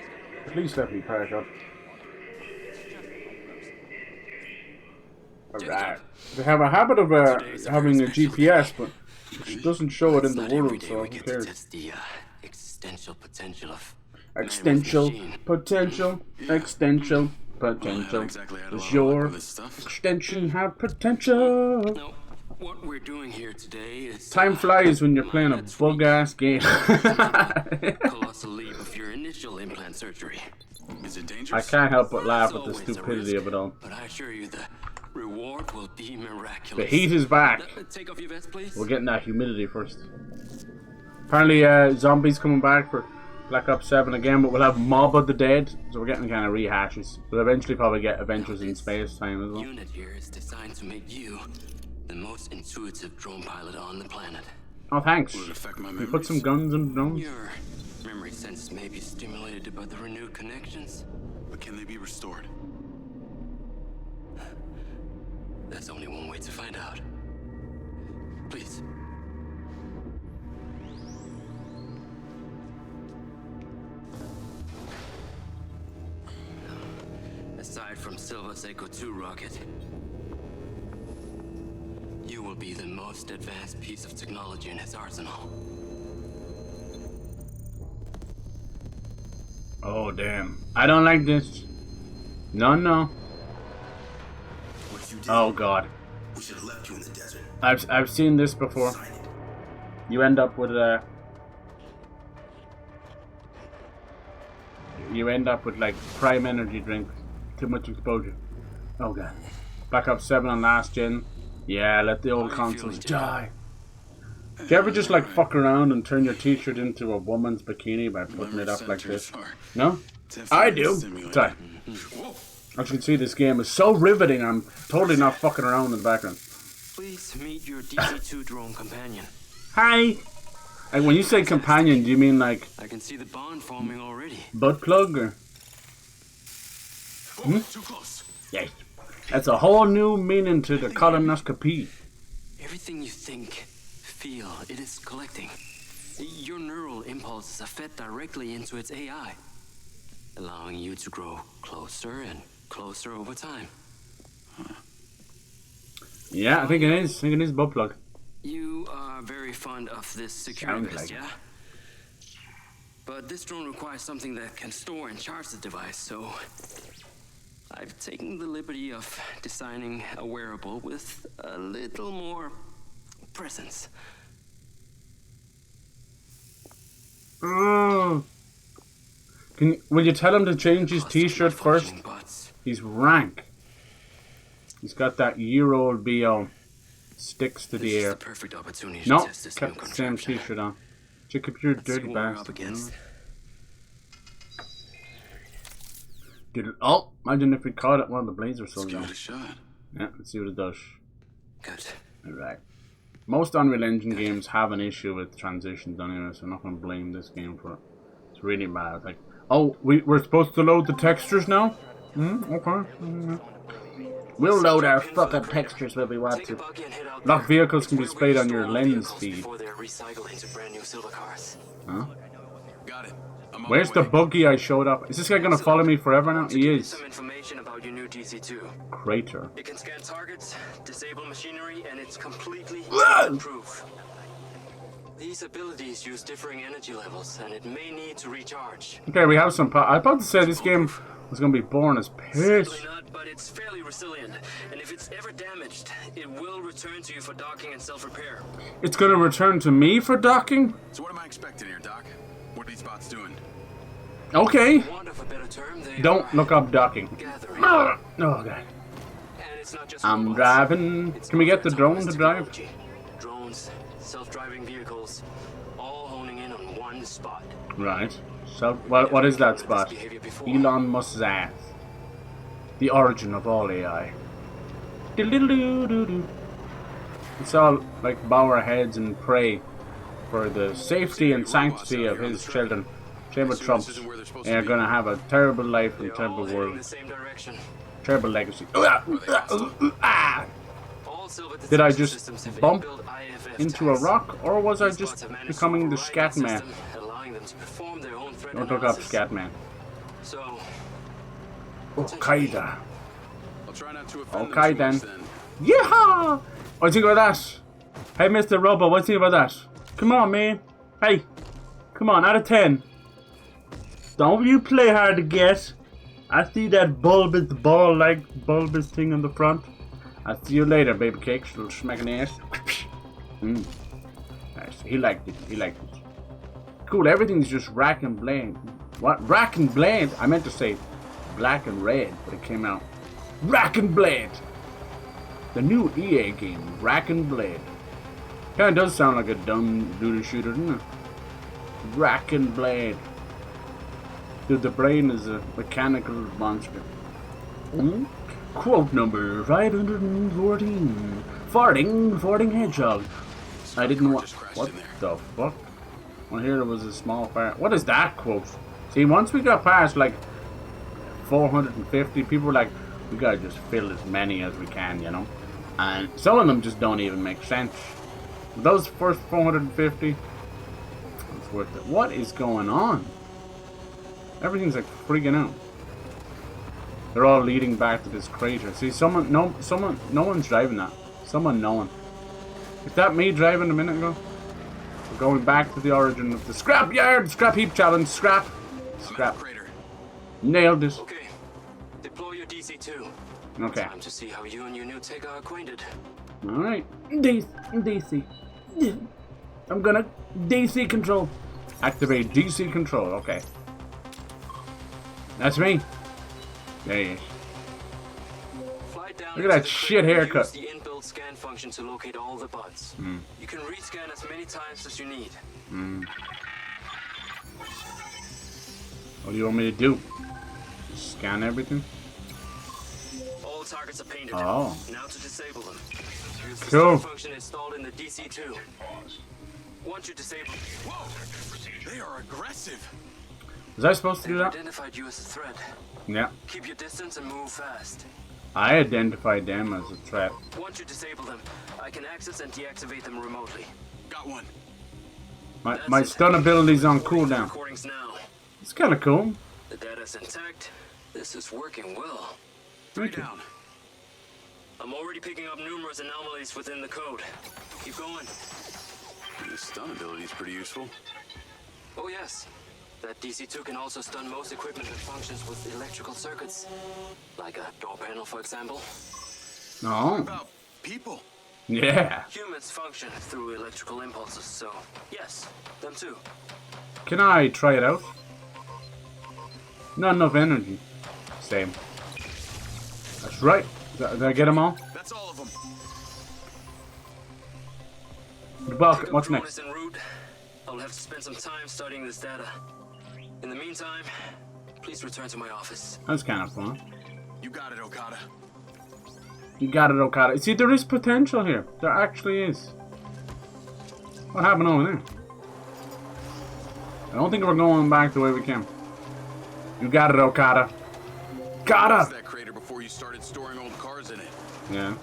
At least let me park up. Alright. They have a habit of having a GPS, but it doesn't show it in the world, so who cares? The extensional potential of Extensional potential. Extensional potential. Does your extension have potential? No, what we're doing here today is Time flies when you're playing a bug-ass game. colossal leap of your initial implant surgery. Is it dangerous? I can't help but laugh at the stupidity of it all. But I assure you the reward will be miraculous. The heat is back. Take off your vest, please. We're getting that humidity first. Apparently, zombies coming back for Black Ops 7 again, but we'll have Mob of the Dead, so we're getting kind of rehashes. We'll eventually probably get Adventures in Space time as well. Unit here is designed to make you the most intuitive drone pilot on the planet. Oh, thanks. Will it affect my We memories? put some guns in drones. Your memory sense may be stimulated by the renewed connections. But can they be restored? There's only one way to find out. Please. Aside from Silva's Echo 2 rocket, you will be the most advanced piece of technology in his arsenal. Oh, damn. I don't like this. No, no. Oh, God. We should have left you in the desert. I've seen this before. You end up with a... You end up with, like, prime energy drink. Too much exposure. Oh, God. Black Ops 7 on last gen. Yeah, let the old consoles die. Do you ever just, like, fuck around and turn your t-shirt into a woman's bikini by putting it up like this? No? I do. Sorry. As you can see, this game is so riveting, I'm totally not fucking around in the background. Please meet your DC-2 drone companion. Hi! And when you say companion, do you mean like... I can see the bond forming already. Butt plug, or... Hmm? Too close. Yes. That's a whole new meaning to the colonoscopy. Everything you think, feel, it is collecting. Your neural impulses are fed directly into its AI, allowing you to grow closer and closer over time. Yeah, I think it is. I think it is butt plug. You are very fond of this security vest, like yeah? But this drone requires something that can store and charge the device, so I've taken the liberty of designing a wearable with a little more presence. Oh. Will you tell him to change his t-shirt first? He's rank. He's got that year-old BO. Sticks to the air. Perfect opportunity No, to test this kept the same t-shirt on. Check up your dirty bastard. Oh, imagine if we caught it while the blazer was so Let's give low. it a shot. Yeah, let's see what it does. Good. Alright. Most Unreal Engine games have an issue with transitions anyway, so I'm not going to blame this game for it. It's really bad. Like, oh, we're supposed to load the textures now? Okay. We'll load our fucking textures when we want to. Locked vehicles can be displayed on your lens feed. Huh? Got it. Where's the buggy I showed up? Is this guy gonna follow me forever now? He is. Some information about your new DC-2. Crater. It can scan targets, disable machinery, and it's completely proof. These abilities use differing energy levels, and it may need to recharge. Okay, we have some I was about to say this game was gonna be boring as piss. Certainly not, but it's fairly resilient, and if it's ever damaged, it will return to you for docking and self-repair. It's gonna return to me for docking? So what am I expecting here, Doc? What are these bots doing? Okay. Term, don't look up docking. Oh, God. I'm driving. Can we get the drone to drive? Drones, self-driving vehicles, all honing in on one spot. Right. So, what is that spot? Elon Musk's ass. The origin of all AI. It's all like bow our heads and pray for the safety and sanctity of his children. Chamber Trumps are gonna have a terrible life and terrible world. Terrible legacy. Did I just bump into a rock, or was I just becoming the Scatman? Don't look up Scatman. Al-Qaeda. Okay then. Yeehaw! What do you think about that? Hey, Mr. Robo, what do you think about that? Come on, man. Hey, come on, out of 10. Don't you play hard to get. I see that bulbous ball-like bulbous thing on the front. I'll see you later, baby cakes. Little smacking ass. Nice. He liked it. He liked it. Cool. Everything's just rack and blade. What? Rack and blade? I meant to say black and red, but it came out Rack and Blade. The new EA game, Rack and Blade. Kinda does sound like a dumb doodle shooter, doesn't it? Rack and Blade. Dude, the brain is a mechanical monster. Quote number 514. Farting hedgehog. I didn't want. What the fuck? Well, here there was a small fire. What is that quote? See, once we got past like 450, people were like, we gotta just fill as many as we can, you know? And some of them just don't even make sense. Those first 450, it's worth it. What is going on? Everything's like freaking out. They're all leading back to this crater. See, no one's driving that. Someone knowing. Is that me driving a minute ago? We're going back to the origin of the scrap yard, scrap heap challenge, scrap. Nailed this. Okay, deploy your DC-2. Okay. Time to see how you and your new Tech are acquainted. All right, DC. I'm gonna DC control. Activate DC control. Okay. That's me. There he is. Look at that shit haircut. Use the inbuilt scan function to locate all the buds. You can rescan as many times as you need. What do you want me to do? Scan everything? All targets are painted. Oh. Now to disable them. Use the Cool. scan function installed in the DC-2. Once you disable. Whoa! They are aggressive. Was I supposed to do that? Identified you as a threat. Yeah. Keep your distance and move fast. I identified them as a threat. Once you disable them, I can access and deactivate them remotely. Got one. My stun ability's on cooldown. Recordings now. It's kind of cool. The data's intact. This is working well. Thank you. I'm already picking up numerous anomalies within the code. Keep going. The stun ability is pretty useful. Oh yes. That DC-2 can also stun most equipment that functions with electrical circuits. Like a door panel, for example. No. What about people? Yeah. Humans function through electrical impulses, so yes, them too. Can I try it out? Not enough energy. Same. That's right. Did I get them all? That's all of them. The bucket. What's next? En route. I'll have to spend some time studying this data. In the meantime, please return to my office. That's kind of fun. You got it, Okada. You got it, Okada. See, there is potential here. There actually is. What happened over there? I don't think we're going back the way we came. You got it, Okada. Got it! That crater before you started storing old cars in it. Yeah.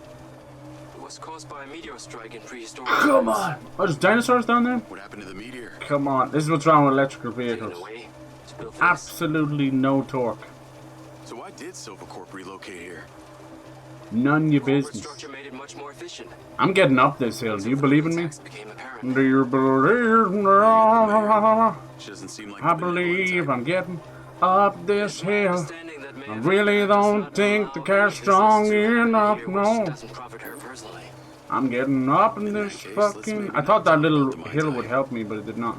It was caused by a meteor strike in prehistoric Come times. on! Oh, there's dinosaurs down there? What happened to the meteor? Come on. This is what's wrong with electrical Taken vehicles. away to build this. Absolutely no torque. So why did Silvercorp relocate here? None your Corporate business. structure made it much more efficient. I'm getting up this hill. Do you believe in me? Attacks became apparent. Do you believe me? She doesn't seem like I the big believe one. I'm getting up this hill. Understanding that I man really don't think the car's strong enough, no. doesn't profit her personally. I'm getting up in this fucking... I thought that little hill would help me, but it did not.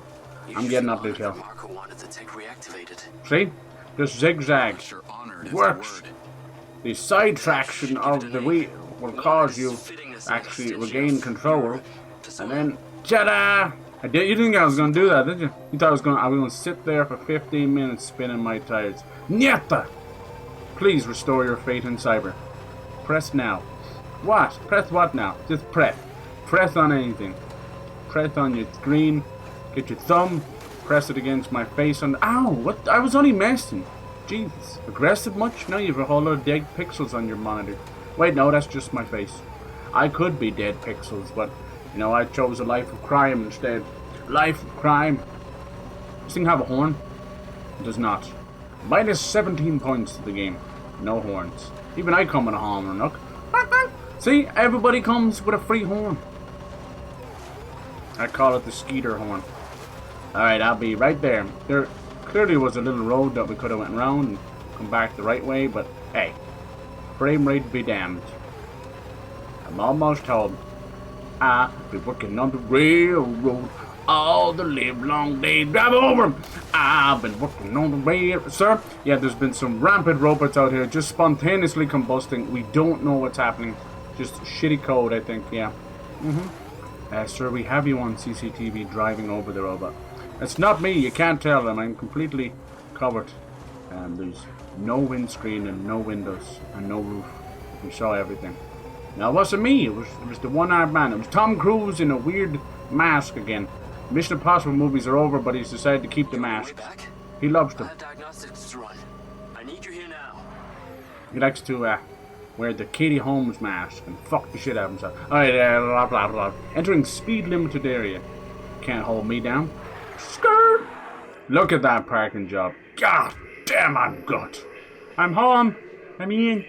I'm getting up this hill. Marco wanted the tech reactivated. See? This zigzag Sure honored is the works. word. The side traction of the wheel will cause you actually regain control. And then, ta-da! You didn't think I was going to do that, did you? You thought I was going to sit there for 15 minutes spinning my tires. Nyata! Please restore your faith in cyber. Press now. What? Press what now? Just press. Press on anything. Press on your screen. Get your thumb. Press it against my face and... Ow! What? I was only messing. Jesus. Aggressive much? No, you have a whole lot of dead pixels on your monitor. Wait, no, that's just my face. I could be dead pixels, but... You know, I chose a life of crime instead. Life of crime. This thing have a horn? It does not. Minus 17 points to the game. No horns. Even I come with a horn, look. See, everybody comes with a free horn. I call it the Skeeter horn. Alright, I'll be right there. There clearly was a little road that we could have went around and come back the right way, but hey, frame rate be damned. I'm almost home. I'll be working on the railroad all the live long day. Drive over! I've been working on the railroad. Sir, yeah, there's been some rampant robots out here just spontaneously combusting. We don't know what's happening. Just shitty code, I think, yeah. Sir, we have you on CCTV driving over the robot. It's not me, you can't tell them. I'm completely covered. There's no windscreen and no windows and no roof. You saw everything. Now it wasn't me. It was the one-eyed man. It was Tom Cruise in a weird mask again. Mission Impossible movies are over, but he's decided to keep the mask. He loves them. Diagnostics run. I need you here now. He likes to wear the Katie Holmes mask and fuck the shit out of himself. Alright, blah blah blah. Entering speed limited area. Can't hold me down. Skirt! Look at that parking job. God damn, I'm good. I'm home. I'm in.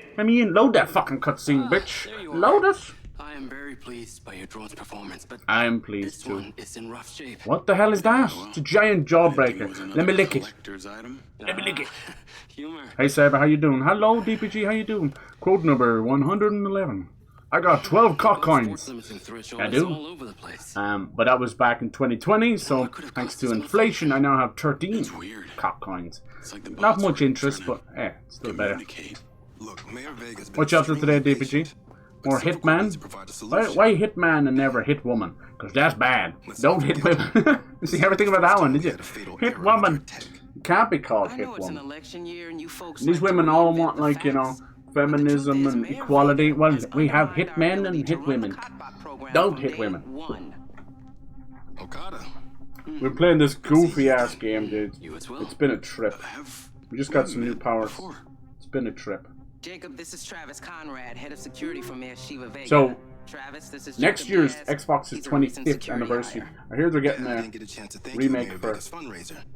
Load that fucking cutscene, bitch. Load it. I am very pleased by your drone's performance, but I am pleased too. one is in rough shape. What the hell is that? It's a giant jawbreaker. Let me lick it. Let me lick it. Humor. Hey Saber, how you doing? Hello DPG, how you doing? Quote number 111. I got 12 cock coins. I do. But that was back in 2020, so thanks to inflation, I now have 13 cock coins. Not much interest, but still better. What's up to today, DPG? More Hitman? Why Hitman and never Hit Woman? Because that's bad. Don't hit women. You see everything about that one, did you? Hit Woman. It can't be called Hit Woman. These women all want, like, you know, feminism and equality. Well, we have hit men and hit women. Don't hit women. We're playing this goofy ass game, dude. It's been a trip. We just got some new powers. It's been a trip. Jacob, this is Travis Conrad, head of security for Mayor Shiva Vega. So, Travis, this is next Jacob year's Bass. Xbox's 25th anniversary. I hear they're getting a remake for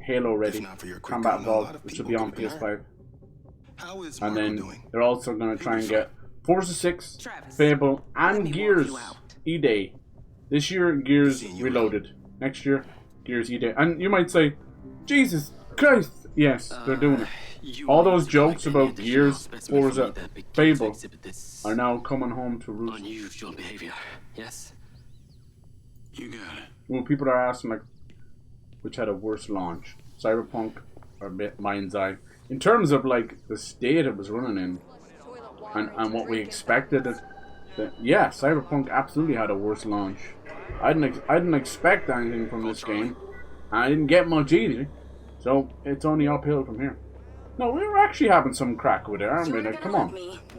Halo Ready, Combat Evolved, which will be on PS5. And then they're also going to try and get Forza 6, Fable, and Gears E-Day. This year, Gears Reloaded. Next year, Gears E-Day. And you might say, Jesus Christ! Yes, they're doing it. All those jokes about Gears, Forza, Fable are now coming home to roost. Unusual behavior. Yes. You got it. Well, people are asking, like, which had a worse launch, Cyberpunk or MINDSEYE? In terms of, like, the state it was running in and what we expected it, yeah, Cyberpunk absolutely had a worse launch. I didn't expect anything from this game, and I didn't get much either. So it's only uphill from here. No, we were actually having some crack with it, aren't we? Like, come on.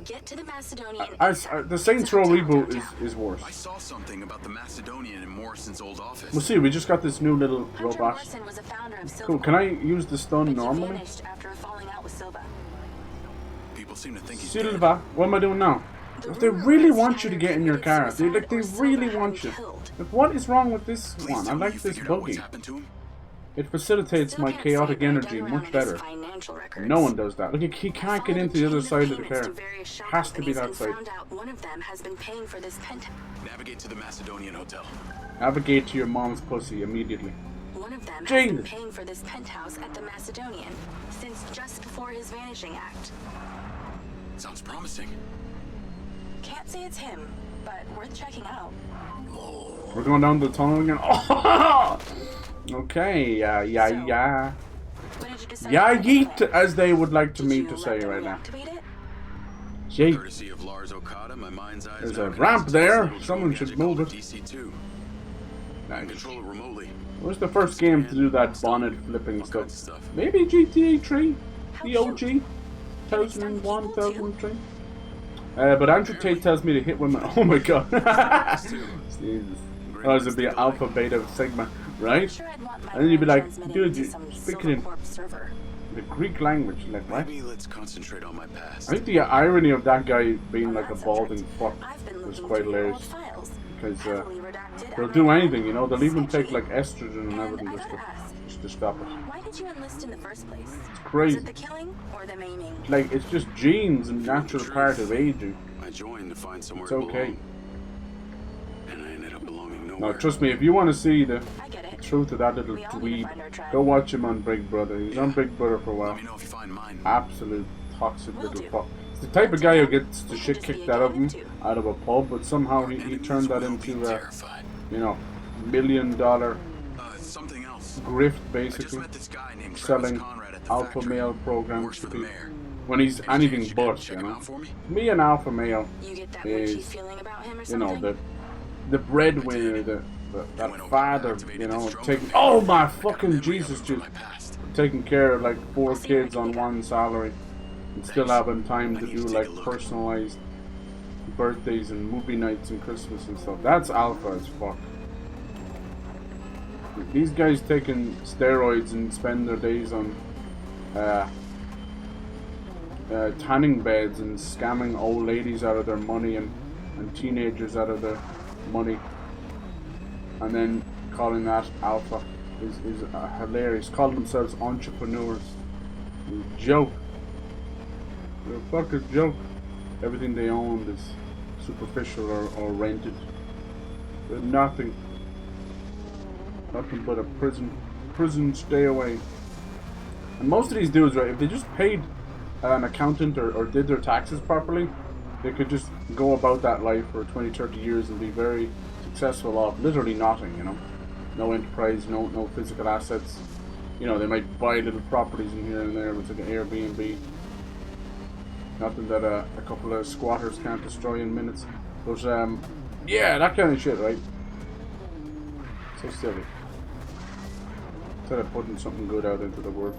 The Saints Row reboot is worse. I saw something about the Macedonian in Morrison's old office. We'll see. We just got this new little robot. Cool. Can I use the stun normally? People seem to think Silva, what am I doing now? If they really want you to get in your car, they really want you. Like, what is wrong with this one? I like this buggy. It facilitates my chaotic energy much better. No one does that. Look, he can't get into the other side of the car. Has to be that side. Navigate to the Macedonian hotel. Navigate to your mom's pussy immediately. One of them has been paying for this penthouse at the Macedonian since just before his vanishing act. Sounds promising. Can't say it's him, but worth checking out. We're going down the tunnel again. Oh! Okay, yeah. Yeah, yeet, as they would like to me to say right now. Yeet. There's a ramp there. Someone should move it. Nice. What's the first game to do that bonnet flipping stuff? Maybe GTA 3? The OG? 2001, 2003? But Andrew Tate tells me to hit women. Oh my god. Jesus. Oh, this would be Alpha, Beta, Sigma. Right? And then you'd be like, dude, you're speaking in the Greek language, like, what? Maybe let's concentrate on my past. I think the irony of that guy being like a balding fuck was quite hilarious. Because they'll do anything, you know, they'll even take like estrogen and everything just to stop it. Why did you enlist in the first place? It's crazy. Was it the killing or the maiming? Like, it's just genes and natural part of aging. I joined to find somewhere it's okay. And I ended up belonging nowhere. No, trust me, if you want to see the truth of that little dweeb, go watch him on Big Brother. He was on Big Brother for a while. Let me know if you find mine. Absolute toxic little fuck. It's the type of guy who gets the shit kicked out of him out of a pub, but somehow he turned that into you know, $1 million something else. grift, basically, selling alpha male programs to people. When he's anything but, you know. Me, an alpha male is, you know, the breadwinner, that father, you know, taking. Oh my fucking Jesus, dude! taking care of like 4 kids on one salary and still having time to do like personalized birthdays and movie nights and Christmas and stuff. That's alpha as fuck. These guys taking steroids and spend their days on tanning beds and scamming old ladies out of their money and teenagers out of their money, and then calling that alpha is hilarious. Calling themselves entrepreneurs. It's a joke. They're a fucking joke. Everything they own is superficial or rented. They're nothing but a prison stay away. And most of these dudes, right, if they just paid an accountant or did their taxes properly, they could just go about that life for 20-30 years and be very successful off literally nothing, you know. No enterprise, no physical assets. You know, they might buy little properties in here and there, it's like an Airbnb. Nothing that a couple of squatters can't destroy in minutes. But yeah, that kind of shit, right? So silly. Instead of putting something good out into the world.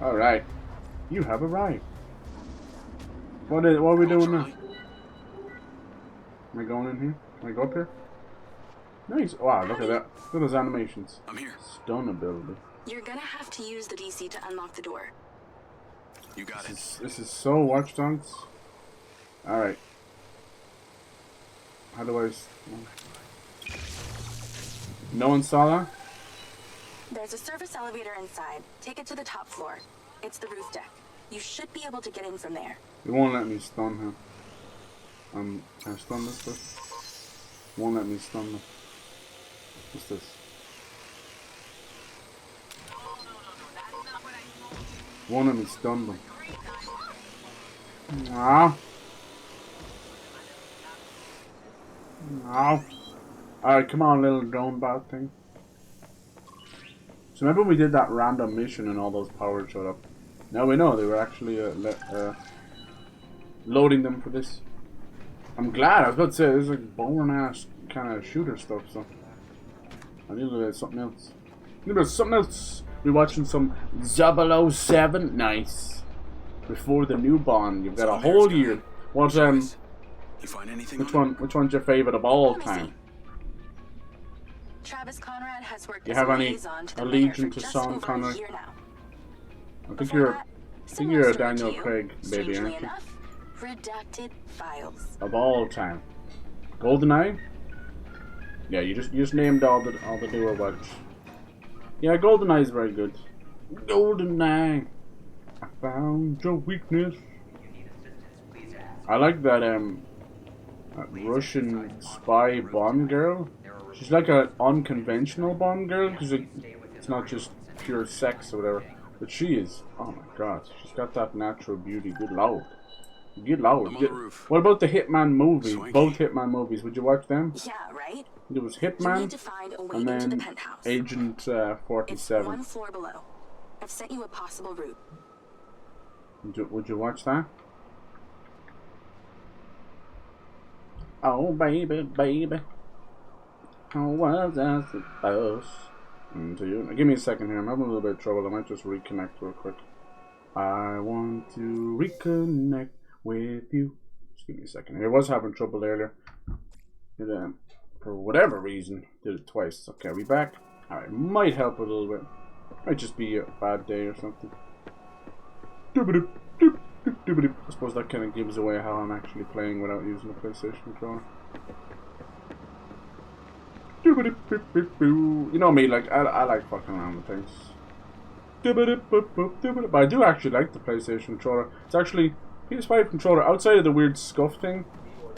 Alright. You have arrived. What are we doing now? Am I going in here? Can I go up here? Nice. Wow, look at that. Look at those animations. I'm here. Stunning. You're gonna have to use the DC to unlock the door. You got it. This is so Watch Dogs. Alright. How do I... No one saw that? There's a service elevator inside. Take it to the top floor. It's the roof deck. You should be able to get in from there. It won't let me stun him. Can I stun this first? Won't let me stun them. What's this? Won't let me stun them. No. No. Alright, come on, little drone bat thing. So remember when we did that random mission and all those powers showed up? Now we know they were actually loading them for this. I'm glad. I was about to say, this is like boring ass kind of shooter stuff, so I need a little something else. We're watching some 007. Nice. Before the new Bond. You've got a whole year. What You find anything? which one's your favorite of all time? Travis Conrad has worked You as have a any liaison to the allegiance mayor to for just Sean over Connery? a year now. I think you're a Daniel Craig baby, Strangely aren't you? enough, redacted files. Of all time. GoldenEye? Yeah, you just named all the newer ones. Yeah, GoldenEye is very good. GoldenEye, I found your weakness. I like that Russian spy Bond girl. She's like an unconventional Bond girl because it's not just pure sex or whatever. But she is, oh my god, she's got that natural beauty. Good lord. Good lord. What about the Hitman movies? Both Hitman movies. Would you watch them? Yeah, right? There was You Hitman need to find a way and into the then penthouse. Agent It's 47. one floor below. I've sent you a possible route. Would you watch that? Oh baby, baby, how was I supposed to? Give me a second here. I'm having a little bit of trouble. I might just reconnect real quick. I want to reconnect with you. Just give me a second here. I was having trouble earlier. It, for whatever reason, did it twice. Okay, are we back? Alright, might help a little bit. Might just be a bad day or something. I suppose that kind of gives away how I'm actually playing without using a PlayStation controller. You know me, like, I like fucking around with things. But I do actually like the PlayStation controller. It's actually PS5 controller outside of the weird scuff thing.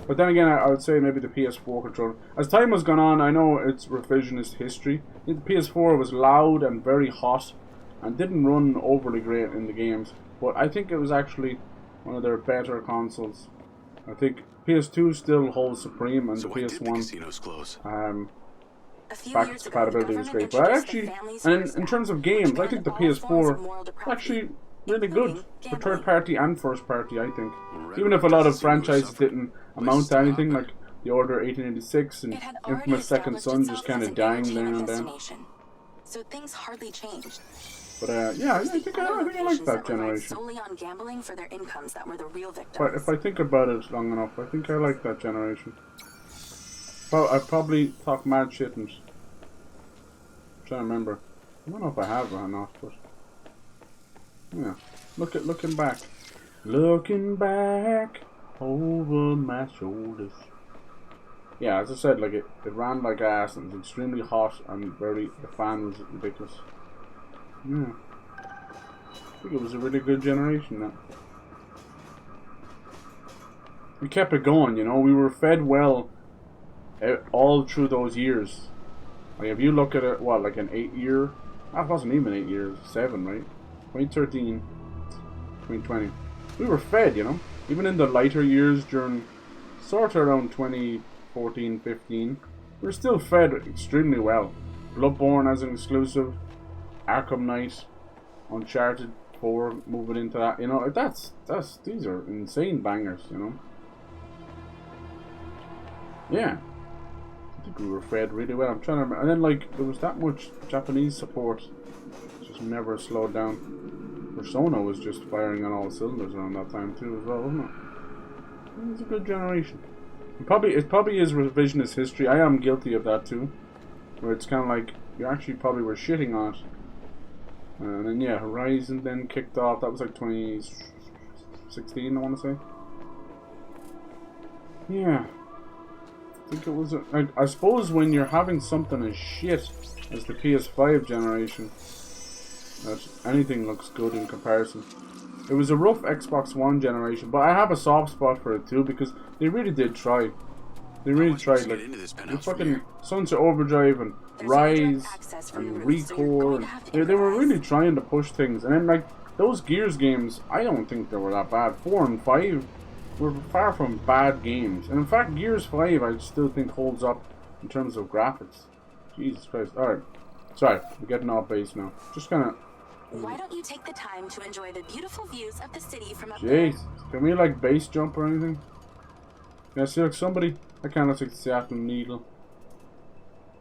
But then again, I would say maybe the PS4 controller. As time has gone on, I know it's revisionist history. The PS4 was loud and very hot and didn't run overly great in the games. But I think it was actually one of their better consoles. I think PS2 still holds supreme, and the PS1 backwards compatibility was great. But actually, and in terms of games, I think the PS4 is actually really good for third party and first party, I think. Even if a lot of franchises didn't amount to anything, like The Order 1886 and Infamous Second Son just kind of dying there and then. so things hardly changed. But yeah, I think I like that generation. Solely on gambling for their incomes that were the real victims. But if I think about it long enough, I think I like that generation. Well, I probably talk mad shit and I'm trying to remember. I don't know if I have or not, but yeah. Looking back over my shoulders. Yeah, as I said, like it ran like ass and it was extremely hot and the fan was ridiculous. Yeah. I think it was a really good generation then. We kept it going, you know, we were fed well all through those years. Like if you look at it, what, like an 8-year? That wasn't even 8 years, 7, right? 2013, 2020. We were fed, you know. Even in the lighter years during sort of around 2014, 15, we were still fed extremely well. Bloodborne as an exclusive, Arkham Knight, Uncharted 4 moving into that, you know, these are insane bangers, you know. Yeah. I think we were fed really well. I'm trying to remember. And then like there was that much Japanese support. Just never slowed down. Persona was just firing on all cylinders around that time too as well, wasn't it? It was a good generation. It probably is revisionist history. I am guilty of that too. Where it's kinda like you actually probably were shitting on it. And then yeah, Horizon then kicked off. That was like 2016 I wanna say. Yeah. I think it was I suppose when you're having something as shit as the PS5 generation, that anything looks good in comparison. It was a rough Xbox One generation, but I have a soft spot for it too because they really did try. They really tried, like fucking Sunset Overdrive and Rise and Recore. And they were really trying to push things, and then like those Gears games, I don't think they were that bad. 4 and 5. We're far from bad games, and in fact Gears 5 I still think holds up in terms of graphics. Jesus Christ. Alright, sorry, I'm getting off base now. Just gonna... Why don't you take the time to enjoy the beautiful views of the city from up there? Jeez, can we like base jump or anything? Can I see like somebody? I kinda look like the Seattle Needle.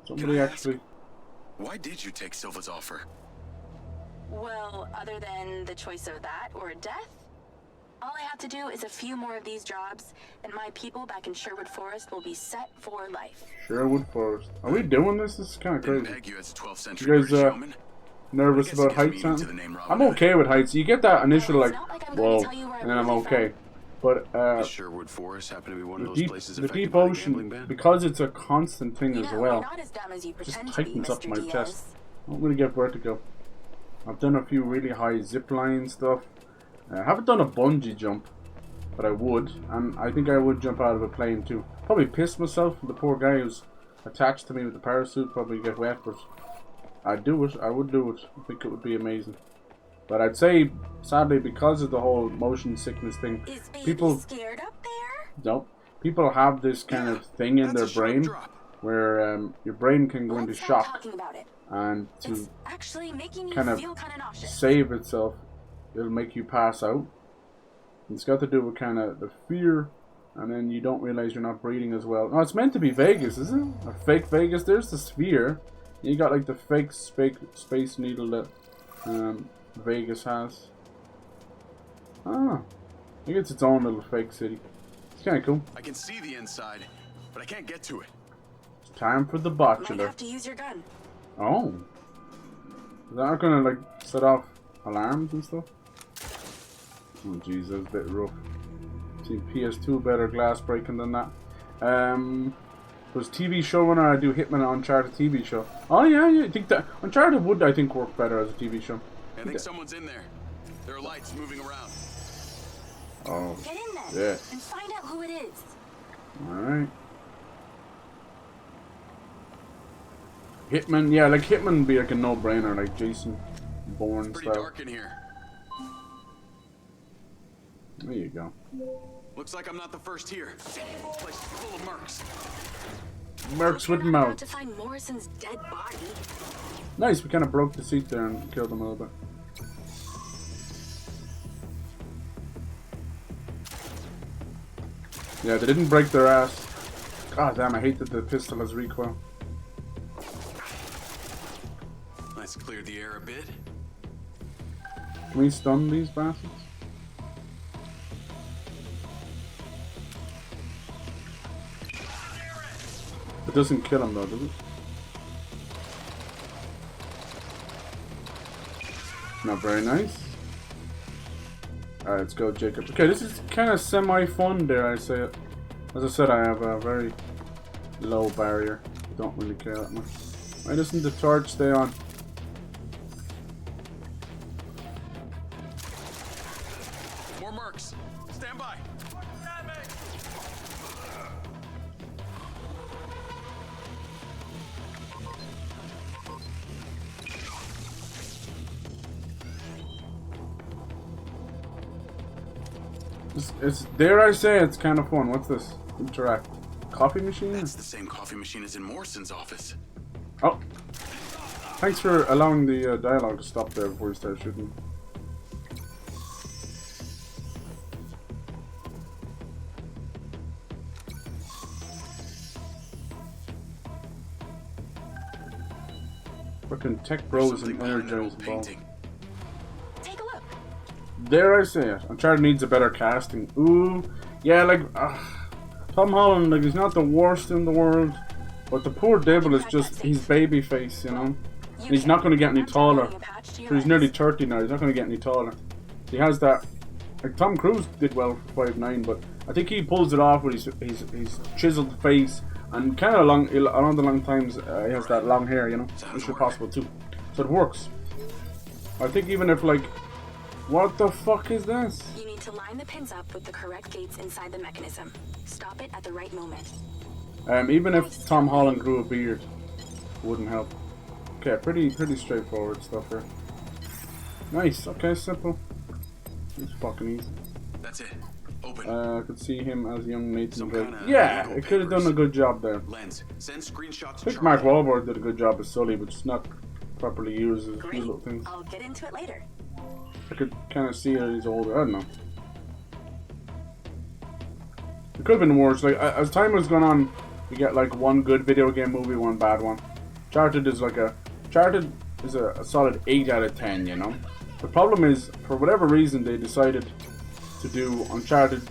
Somebody actually... Why did you take Silva's offer? Well, other than the choice of that or death, all I have to do is a few more of these jobs, and my people back in Sherwood Forest will be set for life. Sherwood Forest. Are we doing this? This is kind of crazy. You as a 12th You century guys nervous about heights? I'm okay with heights. You get that initial like, whoa, and then I'm okay. But Sherwood Forest happen to be one of those places the deep ocean, because it's a constant thing as well, just tightens up my chest. I'm gonna get vertigo. I've done a few really high zip line stuff. I haven't done a bungee jump, but I would, and I think I would jump out of a plane too. Probably piss myself. The poor guy who's attached to me with the parachute probably get wet, but I'd do it. I would do it. I think it would be amazing. But I'd say, sadly, because of the whole motion sickness thing, people scared up there? Nope. People have this kind of thing in their brain where your brain can go into shock, and to kind of save itself, it'll make you pass out. It's got to do with kind of the fear, and then you don't realize you're not breathing as well. Oh, it's meant to be Vegas, isn't it? A fake Vegas. There's the sphere. You got like the fake space needle that Vegas has. Ah, I think it's its own little fake city. It's kind of cool. I can see the inside, but I can't get to it. It's time for the botula. Might have to use your gun. Oh, is that gonna like set off alarms and stuff? Oh jeez, that was a bit rough. See, PS2 better glass breaking than that. Was TV show runner, I do Hitman on Uncharted TV show. Oh yeah, I think that Uncharted would, I think, work better as a TV show. I think someone's in there. There are lights moving around. Oh, get in there yeah. and find out who it is. Alright. Hitman, yeah, like Hitman would be like a no-brainer, like Jason Bourne it's pretty style. Dark in here. There you go. Looks like I'm not the first here. This place is full of mercs. Mercs with mouth. To find Morrison's dead body. Nice, we kind of broke the seat there and killed them a little bit. Yeah, they didn't break their ass. God damn, I hate that the pistol has recoil. I That's cleared the air a bit. Can we stun these bastards? It doesn't kill him though, does it? Not very nice. Alright, let's go, Jacob. Okay, this is kind of semi-fun, dare I say it. As I said, I have a very low barrier. I don't really care that much. Why doesn't the torch stay on? More mercs. Stand by. It's dare I say it's kind of fun. What's this? Interact. Coffee machine? That's the same coffee machine as in Morrison's office. Oh. Thanks for allowing the dialogue to stop there before you start shooting. Fucking tech bros and energized ball. Take a look. Dare I say it? Uncharted needs a better casting. Ooh, yeah, like Tom Holland, like he's not the worst in the world, but the poor devil is just—he's baby face, you know. And he's not going to get any taller. So he's nearly 30 now. He's not going to get any taller. He has that. Like Tom Cruise did well for 5'9", but I think he pulls it off with his chiseled face and kind of along the long times he has that long hair, you know, which is possible too. So it works. I think even if like, what the fuck is this? You need to line the pins up with the correct gates inside the mechanism. Stop it at the right moment. Even if Tom Holland grew a beard, wouldn't help. Okay, pretty straightforward stuff here. Nice. Okay, simple. It's fucking easy. That's it. Open. I could see him as young Nathan Drake. Yeah, it could have done a good job there. Lens. Send screenshots. I think Mark Wahlberg did a good job as Sully, but just not properly used as a few little things. I'll get into it later. I could kind of see that he's older. I don't know. It could have been worse. Like as time has gone on, you get like one good video game movie, one bad one. Uncharted is a solid 8 out of 10. You know. The problem is, for whatever reason, they decided to do Uncharted,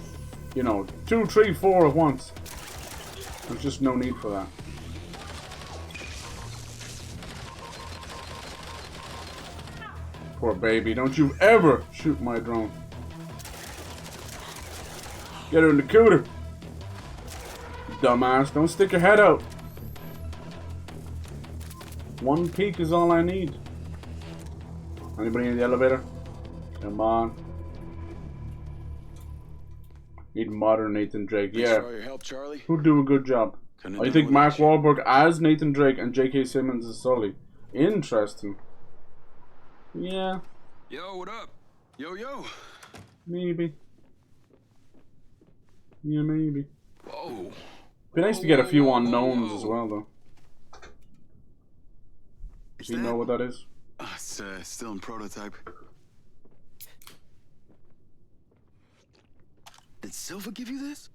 you know, 2, 3, 4 at once. There's just no need for that. Poor baby, don't you ever shoot my drone. Get her in the cooter. Dumbass, don't stick your head out. One peek is all I need. Anybody in the elevator? Come on. Need modern Nathan Drake. Yeah. Your help, Charlie. Who'd do a good job? I think Mark Wahlberg as Nathan Drake and J.K. Simmons as Sully. Interesting. Yeah. Yo, what up? Yo. Maybe. Yeah, maybe. Whoa. Be nice to get a few unknowns as well, though. Do you know what that is? It's still in prototype. Did Silva give you this?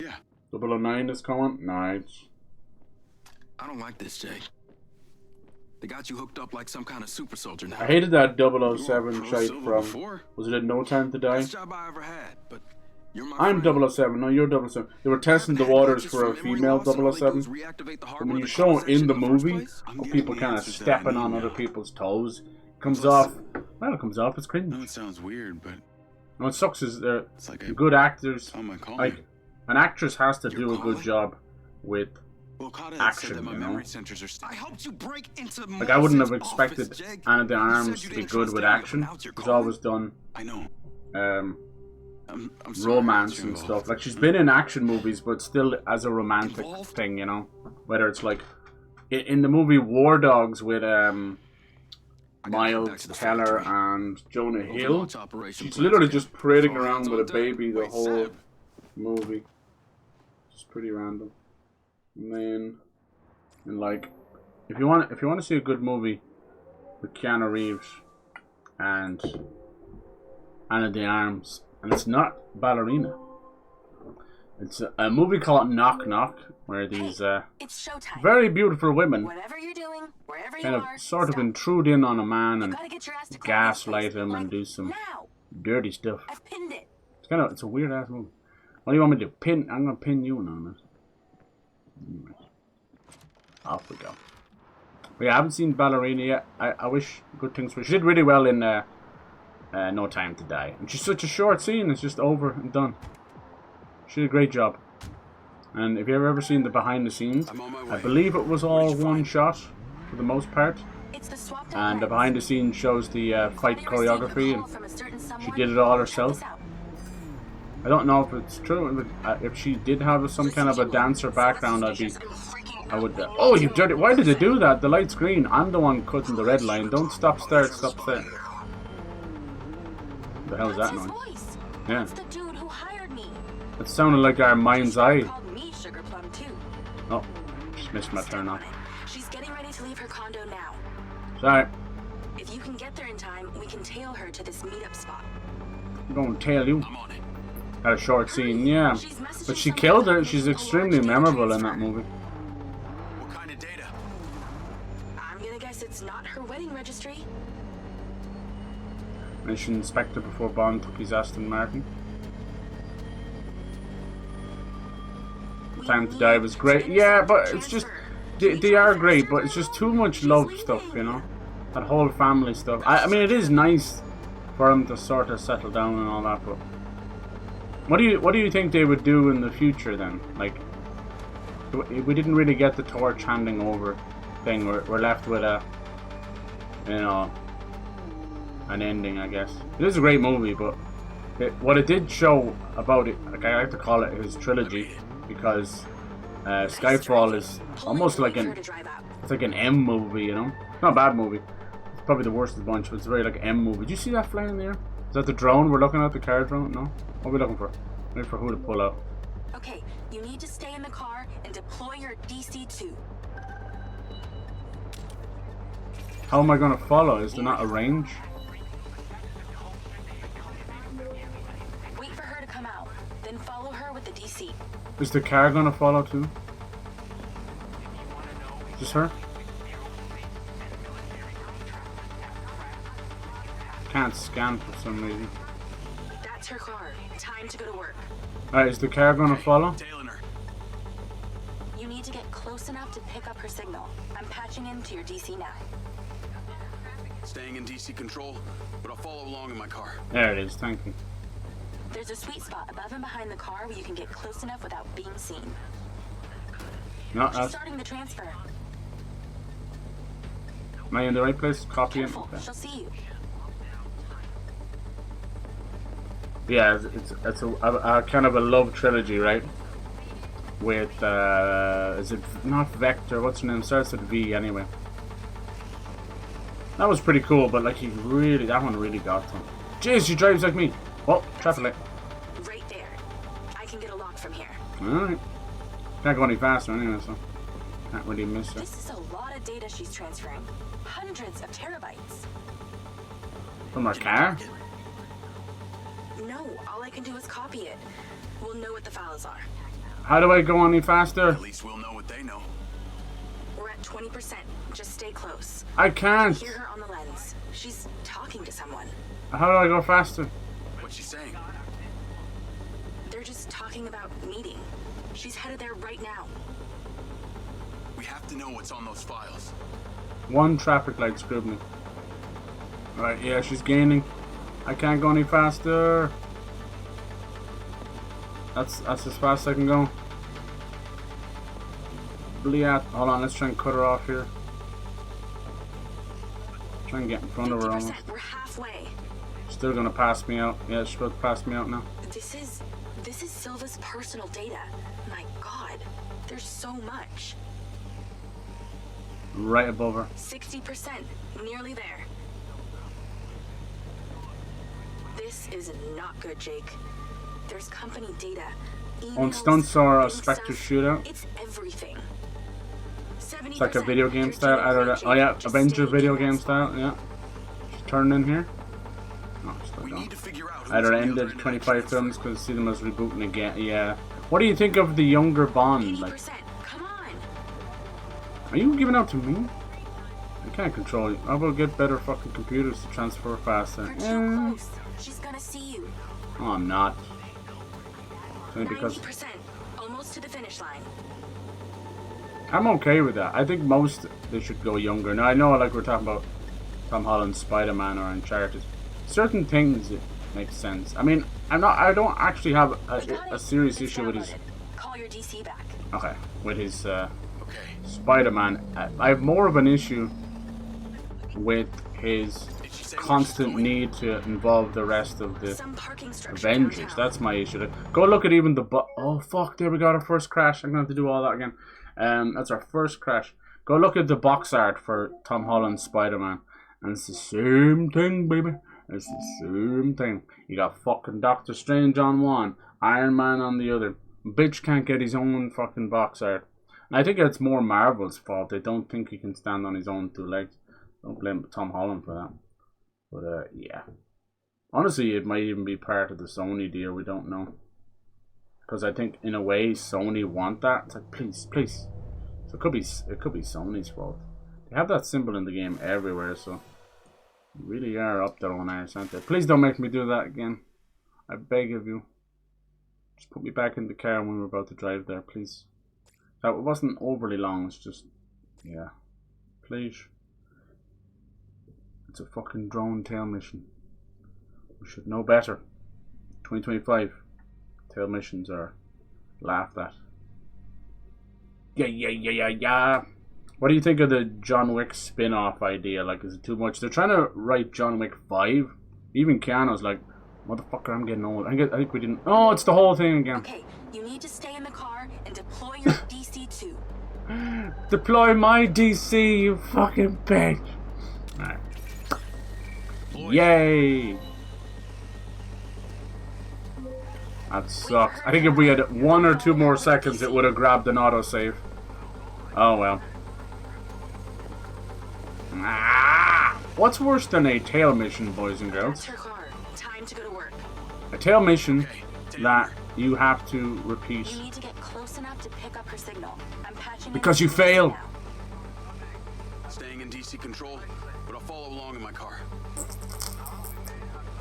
Yeah. 009 is coming? Nice. I don't like this, Jay. They got you hooked up like some kind of super soldier now. I hated that 007 shite from... Was it in No Time to Die? Best job I ever had, but I'm 007. No, you're 007. They were testing the waters for a female 007. And when you show it in the movie, of people kind of stepping on other people's toes, it comes off... Well, it comes off as cringe. No, it sounds weird, but... And what sucks is good actors... Like, an actress has to do a good job with action, you know? Like, I wouldn't have expected Anna de Armas to be good with action. She's always done... romance and stuff. Like, she's been in action movies, but still as a romantic thing, you know? Whether it's like... In the movie War Dogs with Miles Teller and Jonah Hill, she's literally just parading around with a baby the whole movie. It's pretty random. And then, like, if you want to see a good movie with Keanu Reeves and Anna de Armas, and it's not Ballerina, It's a movie called Knock Knock, where these It's showtime. very beautiful women Whatever you're doing, wherever kind you of are, sort of stop. intrude in on a man and Gotta get your ass to gaslight him and do some dirty stuff. I've pinned it. It's a weird ass movie. What do you want me to do? I'm gonna pin you in on it. Anyway. Off we go. But yeah, I haven't seen Ballerina yet. I wish good things for her. She did really well in No Time to Die. And she's such a short scene, it's just over and done. She did a great job. And if you've ever seen the behind the scenes, I believe it was all one shot for the most part. And the behind the scenes shows the fight choreography, and she did it all herself. I don't know if it's true. If she did have some kind of a dancer background, I would. Oh, you dirty! Why did they do that? The light's green. I'm the one cutting the red line. Don't stop, start, stop, start. What the hell is that noise? Yeah. It sounded like our mind's eye. Oh, just missed my turn off. She's getting ready to leave her condo now. Sorry. If you can get there in time, we can tail her to this meetup spot. I'm gonna tail you. Had a short scene, yeah. But she killed her. She's extremely memorable in that movie. What kind of data? I'm gonna guess it's not her wedding registry. Mission inspector before Bond took his Aston Martin. Time to Die was great. Yeah, but it's just... They are great, but it's just too much love stuff, you know? That whole family stuff. I mean, it is nice for them to sort of settle down and all that, but... What do you think they would do in the future then? Like, we didn't really get the torch handing over thing. We're left with a, you know, an ending, I guess. It is a great movie, but what it did show about it, like I like to call it his trilogy, because Skyfall is almost like it's like an M movie, you know? Not a bad movie. It's probably the worst of the bunch, but it's very like M movie. Did you see that flying there? Is that the drone we're looking at? The car drone? No? What are we looking for? Looking for who to pull out. Okay, you need to stay in the car and deploy your DC-2. How am I going to follow? Is there not a range? Wait for her to come out, then follow her with the DC. Is the car going to follow too? Just her? Can't scan for some reason. That's her car. Time to go to work. Alright, is the car gonna follow? You need to get close enough to pick up her signal. I'm patching into your DC now. Staying in DC control, but I'll follow along in my car. There it is, thank you. There's a sweet spot above and behind the car where you can get close enough without being seen. No, She's starting the transfer. Am I in the right place? Copying? Okay. She'll see you. Yeah, it's a kind of a love trilogy, right? With is it not Vector? What's her name? Starts with V anyway. That was pretty cool, but like that one really got to him. Jeez, she drives like me. Oh, traffic light. Right there. I can get a lock from here. Alright. Can't go any faster anyway, so can't really miss her. This is a lot of data she's transferring. Hundreds of terabytes. From our car? No, all I can do is copy it. We'll know what the files are. How do I go any faster? At least we'll know what they know. We're at 20%. Just stay close. I can't. Hear her on the lens. She's talking to someone. How do I go faster? What's she saying? They're just talking about meeting. She's headed there right now. We have to know what's on those files. One traffic light screwed me. Right, yeah, she's gaining. I can't go any faster. That's as fast as I can go. Bleat. Hold on, let's try and cut her off here. Try and get in front of her almost. We're halfway. Still gonna pass me out. Yeah, she's about to pass me out now. This is Silva's personal data. My God, there's so much. Right above her. 60%, nearly there. This is not good, Jake. There's company data. On stunts or a Spectre shootout. It's everything. It's like a video game style. I don't know. Oh yeah, Avenger video game style. Yeah. She's turning in here. No, still going. I don't know. Ended 25 films because see them as rebooting again. Yeah. What do you think of the younger Bond? Like, come on. are you giving out to me? I can't control you. I will get better fucking computers to transfer faster. You're too close. She's gonna see you. Oh, I'm not. Only because 90%. Almost to the finish line. I'm okay with that. I think most they should go younger. Now I know, like we're talking about Tom Holland's Spider-Man or Uncharted. Certain things it makes sense. I mean, I don't actually have a serious issue with his. Call your DC back. Okay, with his Spider-Man. I have more of an issue with his constant need to involve the rest of the Avengers. That's my issue. Go look at even the oh fuck, there we got our first crash. I'm gonna have to do all that again. That's our first crash. Go look at the box art for Tom Holland's Spider-Man, and it's the same thing, baby. It's the same thing. You got fucking Doctor Strange on one, Iron Man on the other. Bitch can't get his own fucking box art. And I think it's more Marvel's fault. They don't think he can stand on his own two legs. Don't blame Tom Holland for that. But yeah. Honestly, it might even be part of the Sony deal. We don't know. Because I think in a way Sony want that. It's like, please, please. So it could be Sony's fault. They have that symbol in the game everywhere, so you really are up their own arse, aren't they? Please don't make me do that again. I beg of you. Just put me back in the car when we're about to drive there, please. That wasn't overly long, it's just, yeah. Please. It's a fucking drone tail mission. We should know better. 2025. Tail missions are laughed at. Yeah. What do you think of the John Wick spin-off idea? Like, is it too much? They're trying to write John Wick 5. Even Keanu's like, motherfucker, I'm getting old. I think we didn't. Oh, it's the whole thing again. Okay, you need to stay in the car and deploy your DC-2. Deploy my DC, you fucking bitch. Alright. Yay! That sucks. I think if we had 1 or 2 more seconds, it would have grabbed an autosave. Oh well. Ah! What's worse than a tail mission, boys and girls? Time to go to work. A tail mission that you have to repeat. You need to get close enough to pick up her signal. I'm patching because you fail. Staying in DC control, but I'll follow along in my car.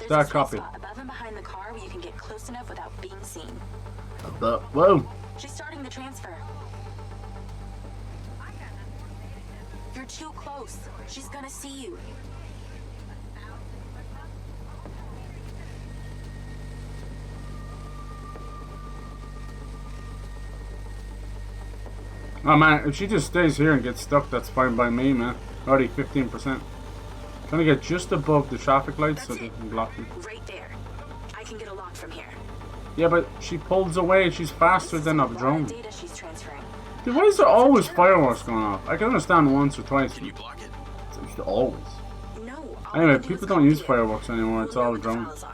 Start copy. Above and behind the car where you can get close enough without being seen. Whoa. She's starting the transfer. You're too close. She's gonna see you. Oh man, if she just stays here and gets stuck, that's fine by me, man. Already 15%. Trying to get just above the traffic lights so they can block me. Right there. I can get a lock from here. Yeah, but she pulls away. She's faster than a drone. Data she's transferring. Dude, why is there always fireworks going off? I can understand once or twice. Can you block it? It's always. No. Anyway, people don't use fireworks anymore. It's all drones.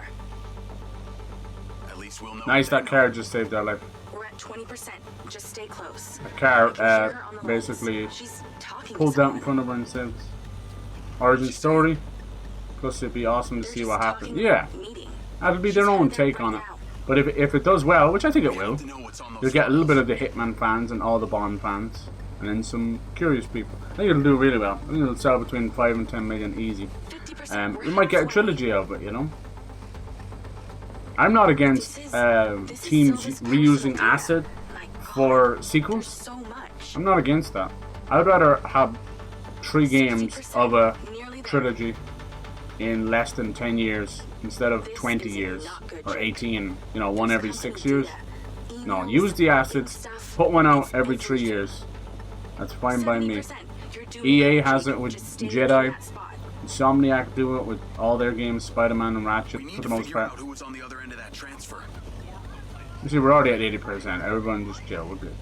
At least we'll know. Nice, that car just saved our life. We're at 20%. Just stay close. A car basically pulled out in front of her and said, origin story. Plus, it'd be awesome to see what happens. Yeah, that'll be their own take on it. But if it does well, which I think it will, you'll get a little bit of the Hitman fans and all the Bond fans, and then some curious people. I think it'll do really well. I think it'll sell between 5 and 10 million easy. We might get a trilogy of it, you know. I'm not against teams reusing asset for sequels. I'm not against that. I'd rather have 3 games of a trilogy in less than 10 years instead of 20 years or 18, you know, one every 6 years. No, use the assets, put one out every 3 years. That's fine by me. EA has it with Jedi. Insomniac do it with all their games, Spider-Man and Ratchet for the most part. You see, we're already at 80%. Everyone just chill, we're good.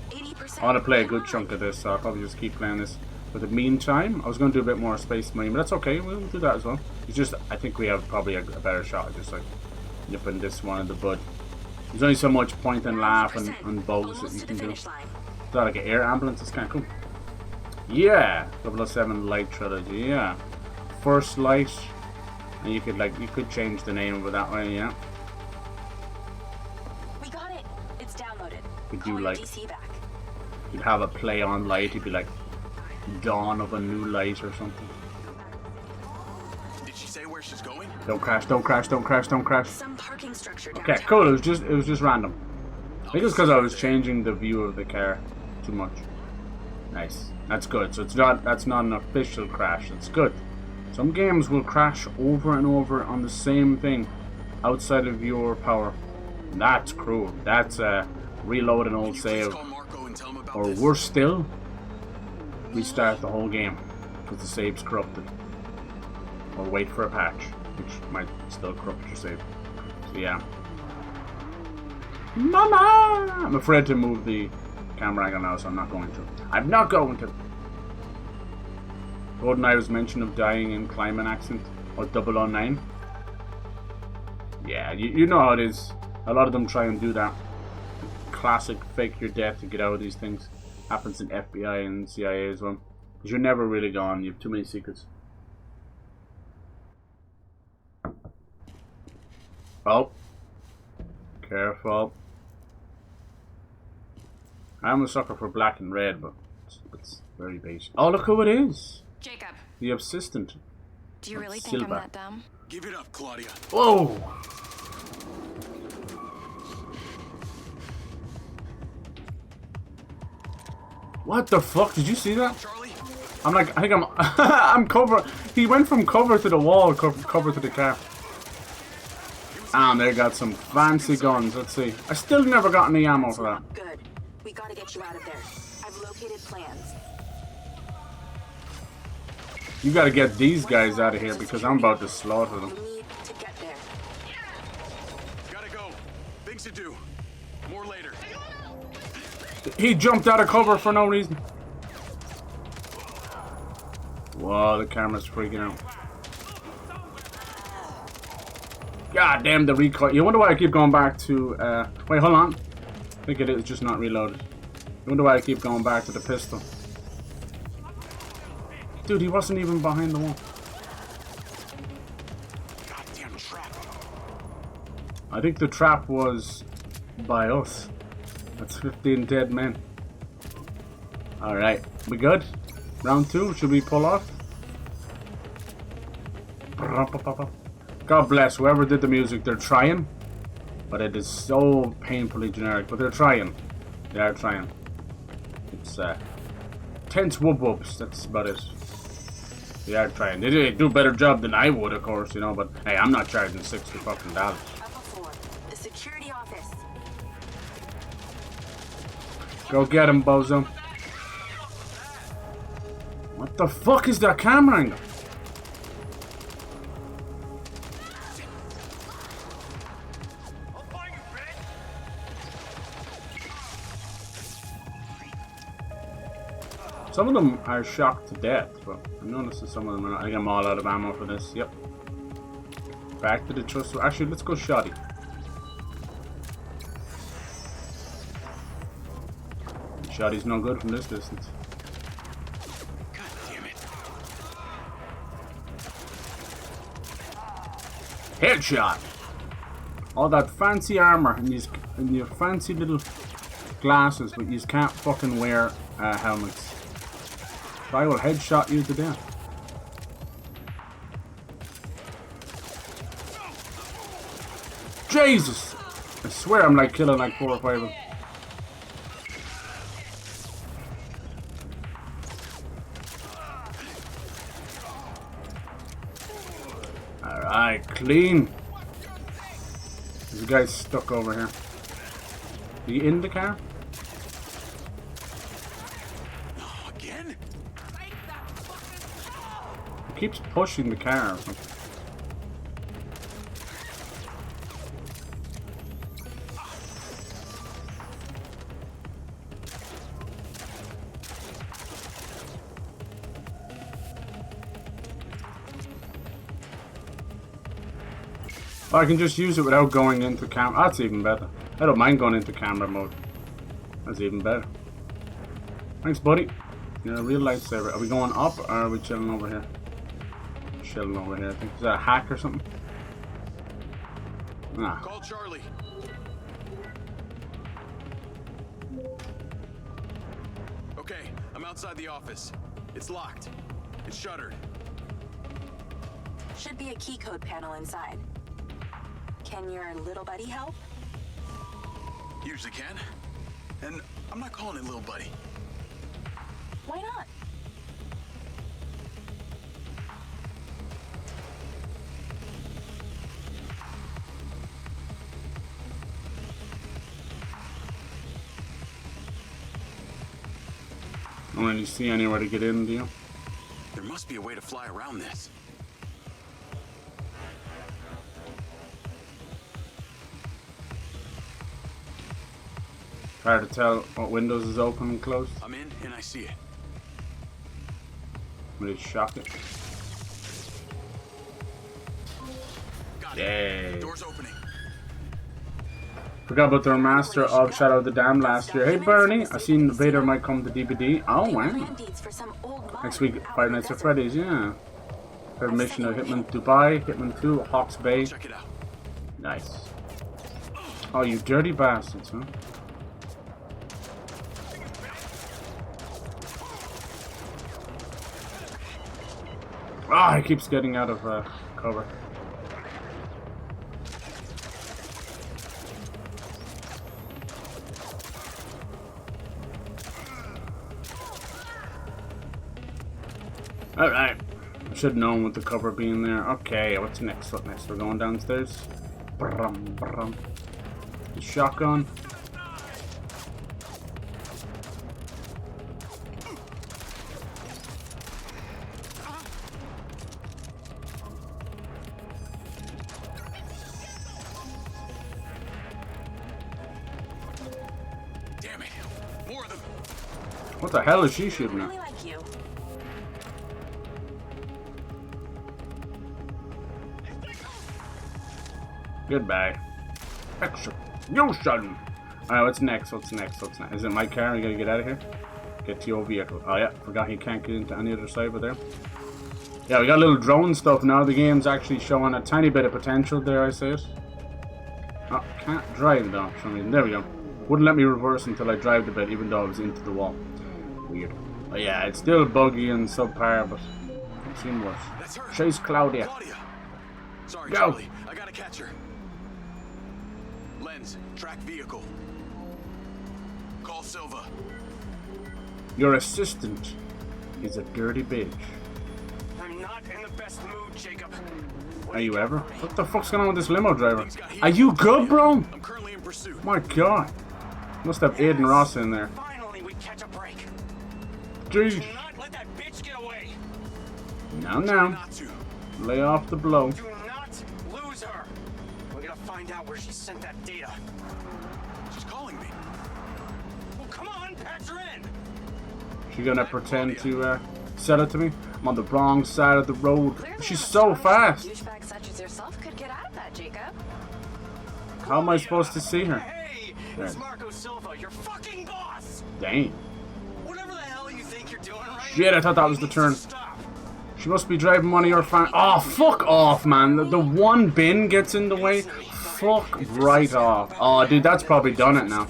I want to play a good chunk of this, so I'll probably just keep playing this. For the meantime, I was going to do a bit more Space Marine, but that's okay, we'll do that as well. It's just, I think we have probably a better shot at just like nipping this one in the bud. There's only so much point and laugh and bugs that you can do. Is that like an air ambulance? It's kind of cool. Yeah, 007 Light Trilogy, yeah. First Light, and you could change the name of it that way, yeah. We got it. It's downloaded. Could do like, you'd have a play on light, it'd be like dawn of a new light or something. Did she say where she's going? Don't crash, don't crash, don't crash, don't crash. Some parking structure Okay, cool, it was just random. I think it's because I was changing the view of the car too much. Nice. That's good. So that's not an official crash. It's good. Some games will crash over and over on the same thing outside of your power. That's cruel. That's reload an old save. Or worse still, restart the whole game because the save's corrupted. Or wait for a patch, which might still corrupt your save. So yeah. Mama! I'm afraid to move the camera angle now, so I'm not going to. I'm not going to. GoldenEye was mention of dying in climate accident or 009. Yeah, you know how it is. A lot of them try and do that. Classic fake your death to get out of these things. Happens in FBI and CIA as well. Because you're never really gone. You have too many secrets. Oh. Careful. I'm a sucker for black and red, but it's very basic. Oh, look who it is! Jacob. The assistant. Do you really think I'm that dumb? Give it up, Claudia. Whoa! What the fuck? Did you see that? Charlie? I'm like, I think I'm I'm cover. He went from cover to the wall, cover to the car. And they got some fancy guns. Let's see. I still never got any ammo for that. Good. We gotta get you out of there. I've located plans. You gotta get these guys out of here because I'm about to slaughter them. Need to get there. Gotta go. Things to do. More later. He jumped out of cover for no reason. Whoa, the camera's freaking out. God damn the recoil. You wonder why I keep going back to wait, hold on. I think it is just not reloaded. You wonder why I keep going back to the pistol. Dude, he wasn't even behind the wall. Goddamn trap. I think the trap was by us. That's 15 dead men. Alright, we good? Round 2, should we pull off? God bless whoever did the music, they're trying. But it is so painfully generic, but they're trying. They are trying. It's tense whoop whoops, that's about it. They are trying. They do a better job than I would, of course, you know, but hey, I'm not charging $60 fucking dollars. The security office. Go get him, bozo. What the fuck is that camera angle? Some of them are shocked to death, but I noticed that some of them are not. I think I'm all out of ammo for this. Yep. Back to the trust. Actually, let's go shoddy. Shoddy's no good from this distance. God damn it. Headshot! All that fancy armor and your fancy little glasses, but you can't fucking wear helmets. I will headshot you to death. Jesus! I swear I'm like killing like 4 or 5 of them. Alright, clean. There's a guy stuck over here. Are you in the car? Keeps pushing the car or something. Oh, I can just use it without going into camera. That's even better. I don't mind going into camera mode. That's even better. Thanks, buddy. You're a real lifesaver. Are we going up or are we chilling over here? Chilling over here. I think is that a hack or something? Nah. Call Charlie. Okay, I'm outside the office. It's locked. It's shuttered. Should be a key code panel inside. Can your little buddy help? Usually can. And I'm not calling it little buddy. Why not? I don't really see anywhere to get in, do you? There must be a way to fly around this. Hard to tell what windows is open and closed. I'm in and I see it. Will it shock it? Got Yay. it. Door's opening. Forgot about the remaster of Shadow of the Dam last year. Hey Bernie, I seen Vader might come to DVD. Oh wow. Next week, Five Nights at Freddy's, yeah. Third mission of Hitman Dubai, Hitman 2, Hawks Bay. Check it out. Nice. Oh, you dirty bastards, huh? Ah, he keeps getting out of cover. Alright. I should have known with the cover being there. Okay, what's next? What next? We're going downstairs. Brum, brum. The shotgun. Damn it. More of them. What the hell is she shooting at? Goodbye. Execution! Alright, what's next? What's next? What's next? Is it my car? We gotta get out of here? Get to your vehicle. Oh yeah, forgot you can't get into any other side but there. Yeah, we got a little drone stuff now. The game's actually showing a tiny bit of potential, dare I say it. Oh, can't drive though, for some reason. There we go. Wouldn't let me reverse until I drove a bit, even though I was into the wall. Weird. Oh yeah, it's still buggy and subpar, but I've seen worse. Chase Claudia. Sorry, Go. Charlie. I gotta catch her. Lens, track vehicle. Call Silva. Your assistant is a dirty bitch. I'm not in the best mood, Jacob. Are you ever? What the fuck's going on with this limo driver? Are you good, bro? I'm currently in pursuit. My god. Must have Aiden Ross in there. Finally, we catch a break. Jeez. Do not let that bitch get away. Now. Lay off the blow. Do not lose her. We're gonna find out where she sent that data. She's calling me. Well, come on, patch her in. She gonna pretend to sell it to me? I'm on the wrong side of the road. She's so fast. Douchebags such as yourself could get out of that, Jacob. How am I supposed to see her? Hey, it's Marco Silva, your fucking boss. Dang. Whatever the hell you think you're doing right Shit, I thought that was the turn. She must be driving one of your fan. Oh, fuck off, man. The one bin gets in the way. Fuck right off. Oh, dude, that's probably done it now.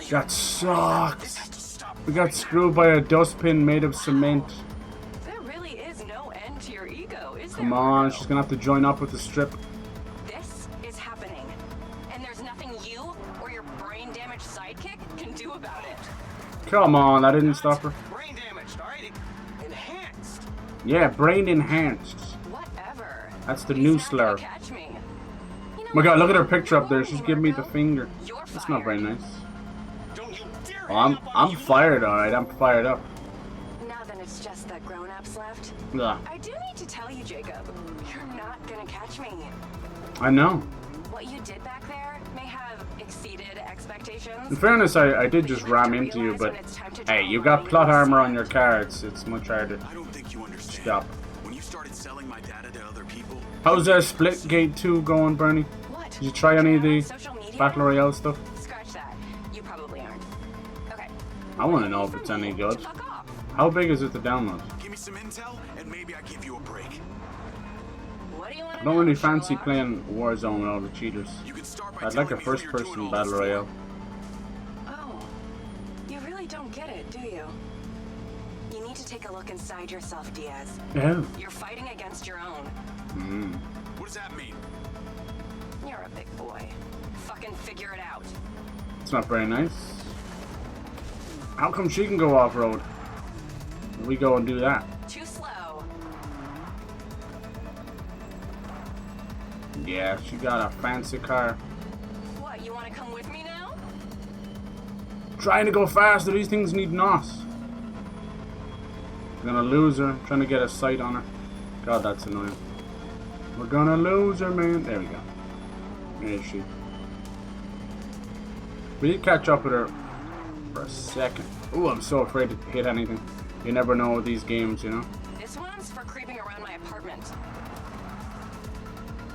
That sucks. We got screwed by a dustbin made of cement. There really is no end to your ego, is there? Come on, she's gonna have to join up with the strip. This is happening, and there's nothing you or your brain-damaged sidekick can do about it. Come on, that didn't stop her. Brain damaged, alright? Enhanced. Yeah, brain enhanced. Whatever. That's the new slur. Catch me. My god, look at her picture up there. She's giving me the finger. That's not very nice. Oh, I'm fired, alright. I'm fired up. Now then, it's just the grown-ups left. Yeah. I do need to tell you, Jacob, you're not gonna catch me. I know. What you did back there may have exceeded expectations. In fairness, I did just ram into you, but hey, you got plot armor on your car. It's much harder. I don't think you understand. Stop. When you started selling my data to other people. How's Splitgate 2 going, Bernie? What? Did you try any of the Battle Royale stuff? Scratch that. You probably aren't. Okay. I want to know if it's any good. How big is it to download? Give me some intel, and maybe I give you a break. What do you want I don't really fancy playing Warzone with all the cheaters. I'd like a first-person Battle Royale. Oh, you really really don't get it, do you? You need to take a look inside yourself, Diaz. Yeah. You're fighting against your own. What does that mean? You're a big boy. Fucking figure it out. It's not very nice. How come she can go off-road? We go and do that. Too slow. Yeah, she got a fancy car. What, you want to come with me now? Trying to go faster, these things need NOS. We're gonna lose her, trying to get a sight on her. God, that's annoying. We're gonna lose her, man. There we go. Where is she? We did catch up with her for a second. Ooh, I'm so afraid to hit anything. You never know with these games, you know. This one's for creeping around my apartment.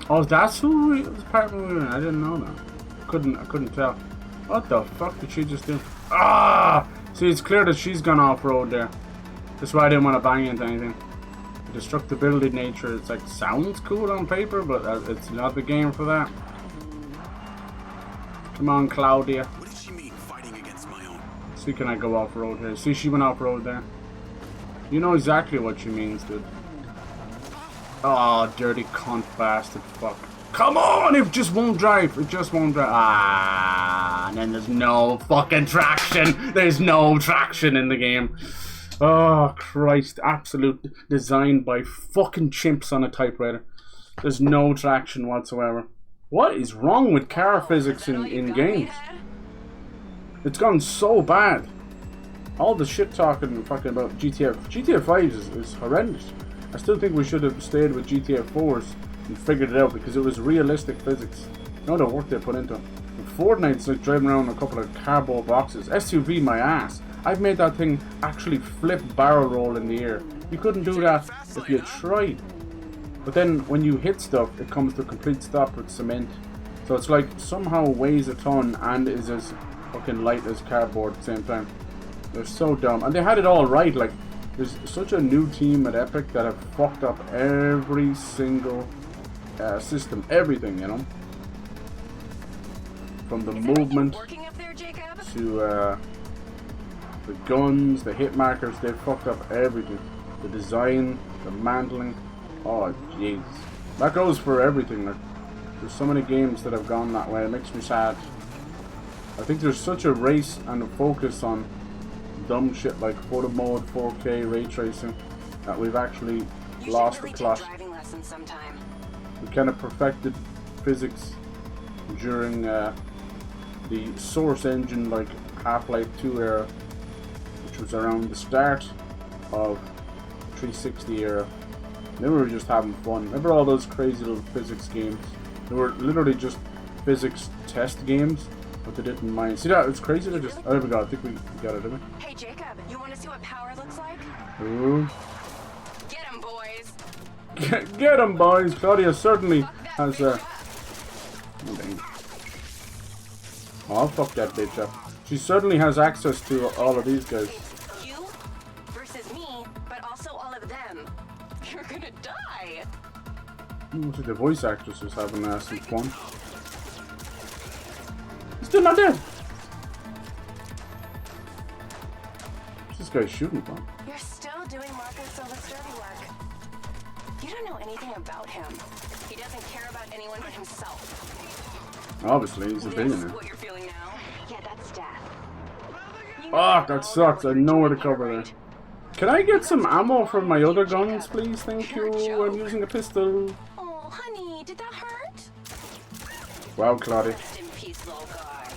Oh, that's whose apartment we were in. I didn't know that. I couldn't tell. What the fuck did she just do? Ah! See, it's clear that she's gone off-road there. That's why I didn't want to bang into anything. The destructibility nature, it's like, sounds cool on paper, but it's not the game for that. Come on, Claudia. What did she mean, fighting against my own? See, can I go off-road here? See, she went off-road there. You know exactly what she means, dude. Oh, dirty cunt bastard, fuck. Come on, it just won't drive. It just won't drive. Ah, and then there's no fucking traction. There's no traction in the game. Oh, Christ. Absolute design by fucking chimps on a typewriter. There's no traction whatsoever. What is wrong with car physics in games? It's gone so bad. All the shit talking fucking about GTA 5 is horrendous. I still think we should have stayed with GTA 4s and figured it out because it was realistic physics. You know the work they put into it. Fortnite's like driving around a couple of cardboard boxes. SUV my ass. I've made that thing actually flip barrel roll in the air. You couldn't do that if you tried. But then when you hit stuff, it comes to a complete stop with cement. So it's like somehow weighs a ton and is as fucking light as cardboard at the same time. They're so dumb. And they had it all right. Like, there's such a new team at Epic that have fucked up every single system. Everything, you know. From the movement to the guns, the hit markers, they've fucked up everything. The design, the mantling. Oh, jeez. That goes for everything. Like, there's so many games that have gone that way. It makes me sad. I think there's such a race and a focus on dumb shit like photo mode, 4K, ray tracing, that we've actually lost the plot. We kind of perfected physics during the Source engine, like Half-Life 2 era, which was around the start of 360 era. They were just having fun. Remember all those crazy little physics games? They were literally just physics test games, but they didn't mind. See that? It's crazy. They just. Oh, there we go. I think we got it, didn't we? Hey Jacob, you want to see what power looks like? Ooh. Get him, boys. Get him, boys. Claudia certainly has oh, fuck that bitch up. She certainly has access to all of these guys. You versus me, but also all of them. You're gonna die. Looks like the voice actress is having some fun. Still not dead. What's this guy shooting from? You're still doing Marco Silva's dirty work. You don't know anything about him. He doesn't care about anyone but himself. Obviously, he's a billionaire. What you're feeling now? Yeah, that's death. Fuck, that sucks. I know where to cover there. Can I get some ammo from my other guns, please? Thank you. I'm using a pistol. Oh, honey, did that hurt? Wow, Claudia. Rest in peace, little guy.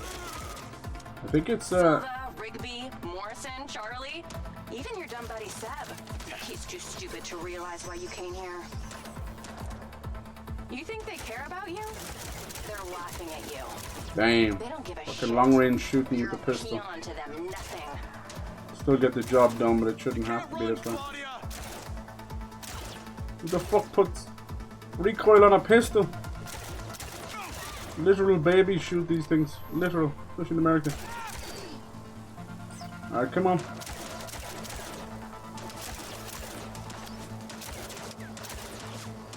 I think it's Silva, Rigby, Morrison, Charlie, even your dumb buddy Seb. He's too stupid to realize why you came here. You think they care about you? They're laughing at you. damn. They don't give a Fucking shit. long range shooting with the pistol. Peon to them, nothing. Still get the job done, but it shouldn't have to be this way. Who the fuck puts recoil on a pistol? Literal babies shoot these things. Literal, especially in America. Alright, come on.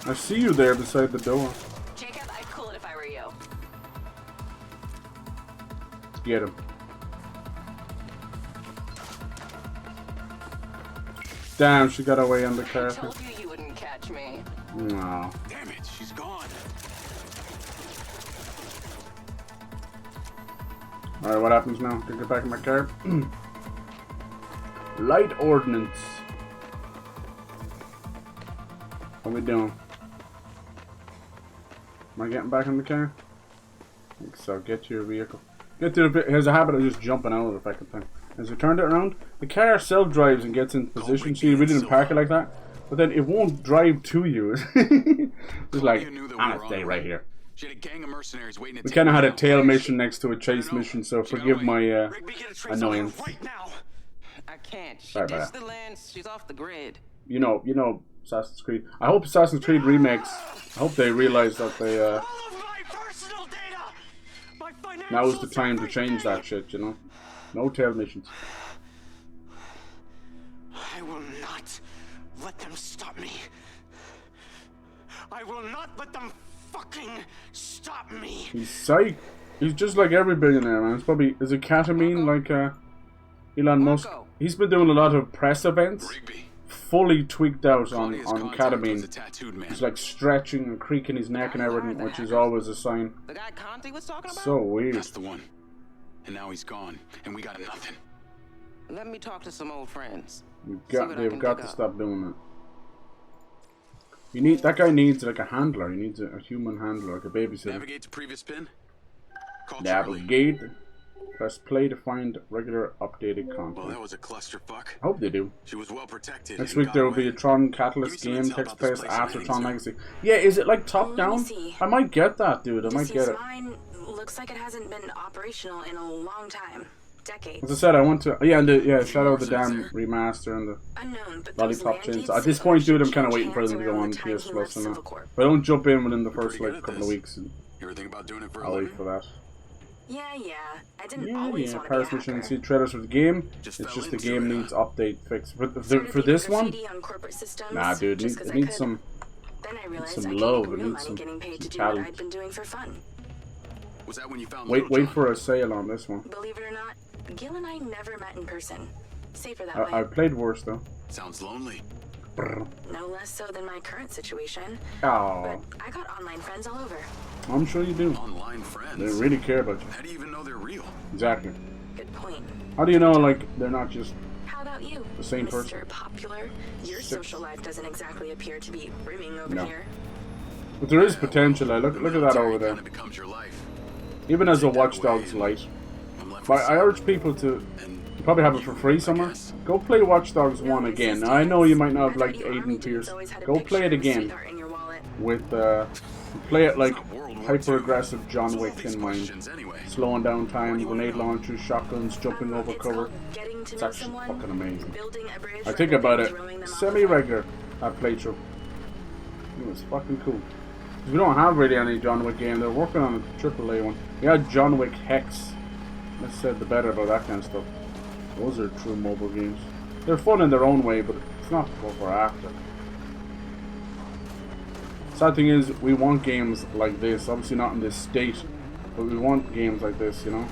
I see you there beside the door. Jacob, I'd cool it if I were you. Get him. Damn, she got away on the car. I told you wouldn't catch me. No. Damn it, she's gone. Alright, what happens now? Can I get back in my car? Light ordnance. What are we doing? Am I getting back in the car? I think so. Get to your vehicle. Get to the bit. He has a habit of just jumping out of the fucking thing. As we turned it around, the car self-drives and gets in position. So you really didn't park it like that. But then it won't drive to you. It's like, I'm gonna stay right here. She had a gang of mercenaries waiting to We kind of had a tail mission next to a chase mission, so forgive my annoyance. I can't. She Sorry about ditched that. the land. She's off the grid. You know, Assassin's Creed. I hope Assassin's Creed remakes. I hope they realize that they now is the time to change that shit. You know, no tail missions. I will not let them stop me. I will not let them fucking stop me. He's psych. He's just like every billionaire, man. It's probably, is it ketamine like Elon Musk? He's been doing a lot of press events, fully tweaked out on ketamine. He's like stretching and creaking his neck and everything, which is always a sign. The guy Conti was talking about? So weird. That's the one. And now he's gone, and we got nothing. Let me talk to some old friends. They've got to stop doing that. You need, that guy needs like a handler. He needs a human handler, like a babysitter. Navigate to previous pin. Call Navigate. Press play to find regular updated content. Well, that was a clusterfuck. I hope they do. She was well protected. Next week there will be a Tron Catalyst game, takes place after Tron Legacy. Yeah, is it like top down? I might get that, dude. I might get it. Mine looks like it hasn't been operational in a long time. Decades. As I said, I want to. Yeah, Shadow of the Dam remaster and the Lollipop Chains. At this point, dude, I'm kind of waiting for them to go on PS Plus and that. But I don't jump in within the first like couple of weeks. And you ever think about doing it for I'll wait for that. Yeah. I didn't always want to Paris be a Mission hacker. see trailers for the game. It's just the game needs update fix. For this one, nah, dude, it needs some love. It needs some talent. I'd been doing for fun. Was that when you found Wait for a sale on this one. Believe it or not, Gil and I never met in person. Safer that way. I played worse though. Sounds lonely. No less so than my current situation. Oh. But I got online friends all over. I'm sure you do. Online friends. They really care about you. How do you even know they're real? Exactly. Good point. How do you know like they're not just How about you, the same Mr. person? Popular? Your social life doesn't exactly appear to be brimming over here. But there is potential. Look at that over there. Even as a Watch Dogs light. But I urge people to probably have it for free somewhere. Go play Watch Dogs 1 again. Now, I know you might not have liked Aiden Pierce. Go play it again with play it like hyper aggressive John Wick in mind. Slowing down time, grenade launchers, shotguns, jumping over cover. It's actually fucking amazing. I think about it semi-regular at playthrough. It was fucking cool. Because we don't have really any John Wick game. They're working on a AAA one. We had John Wick Hex. Let's say the better about that kind of stuff. Those are true mobile games. They're fun in their own way, but it's not what we're after. Sad thing is, we want games like this. Obviously not in this state, but we want games like this, you know?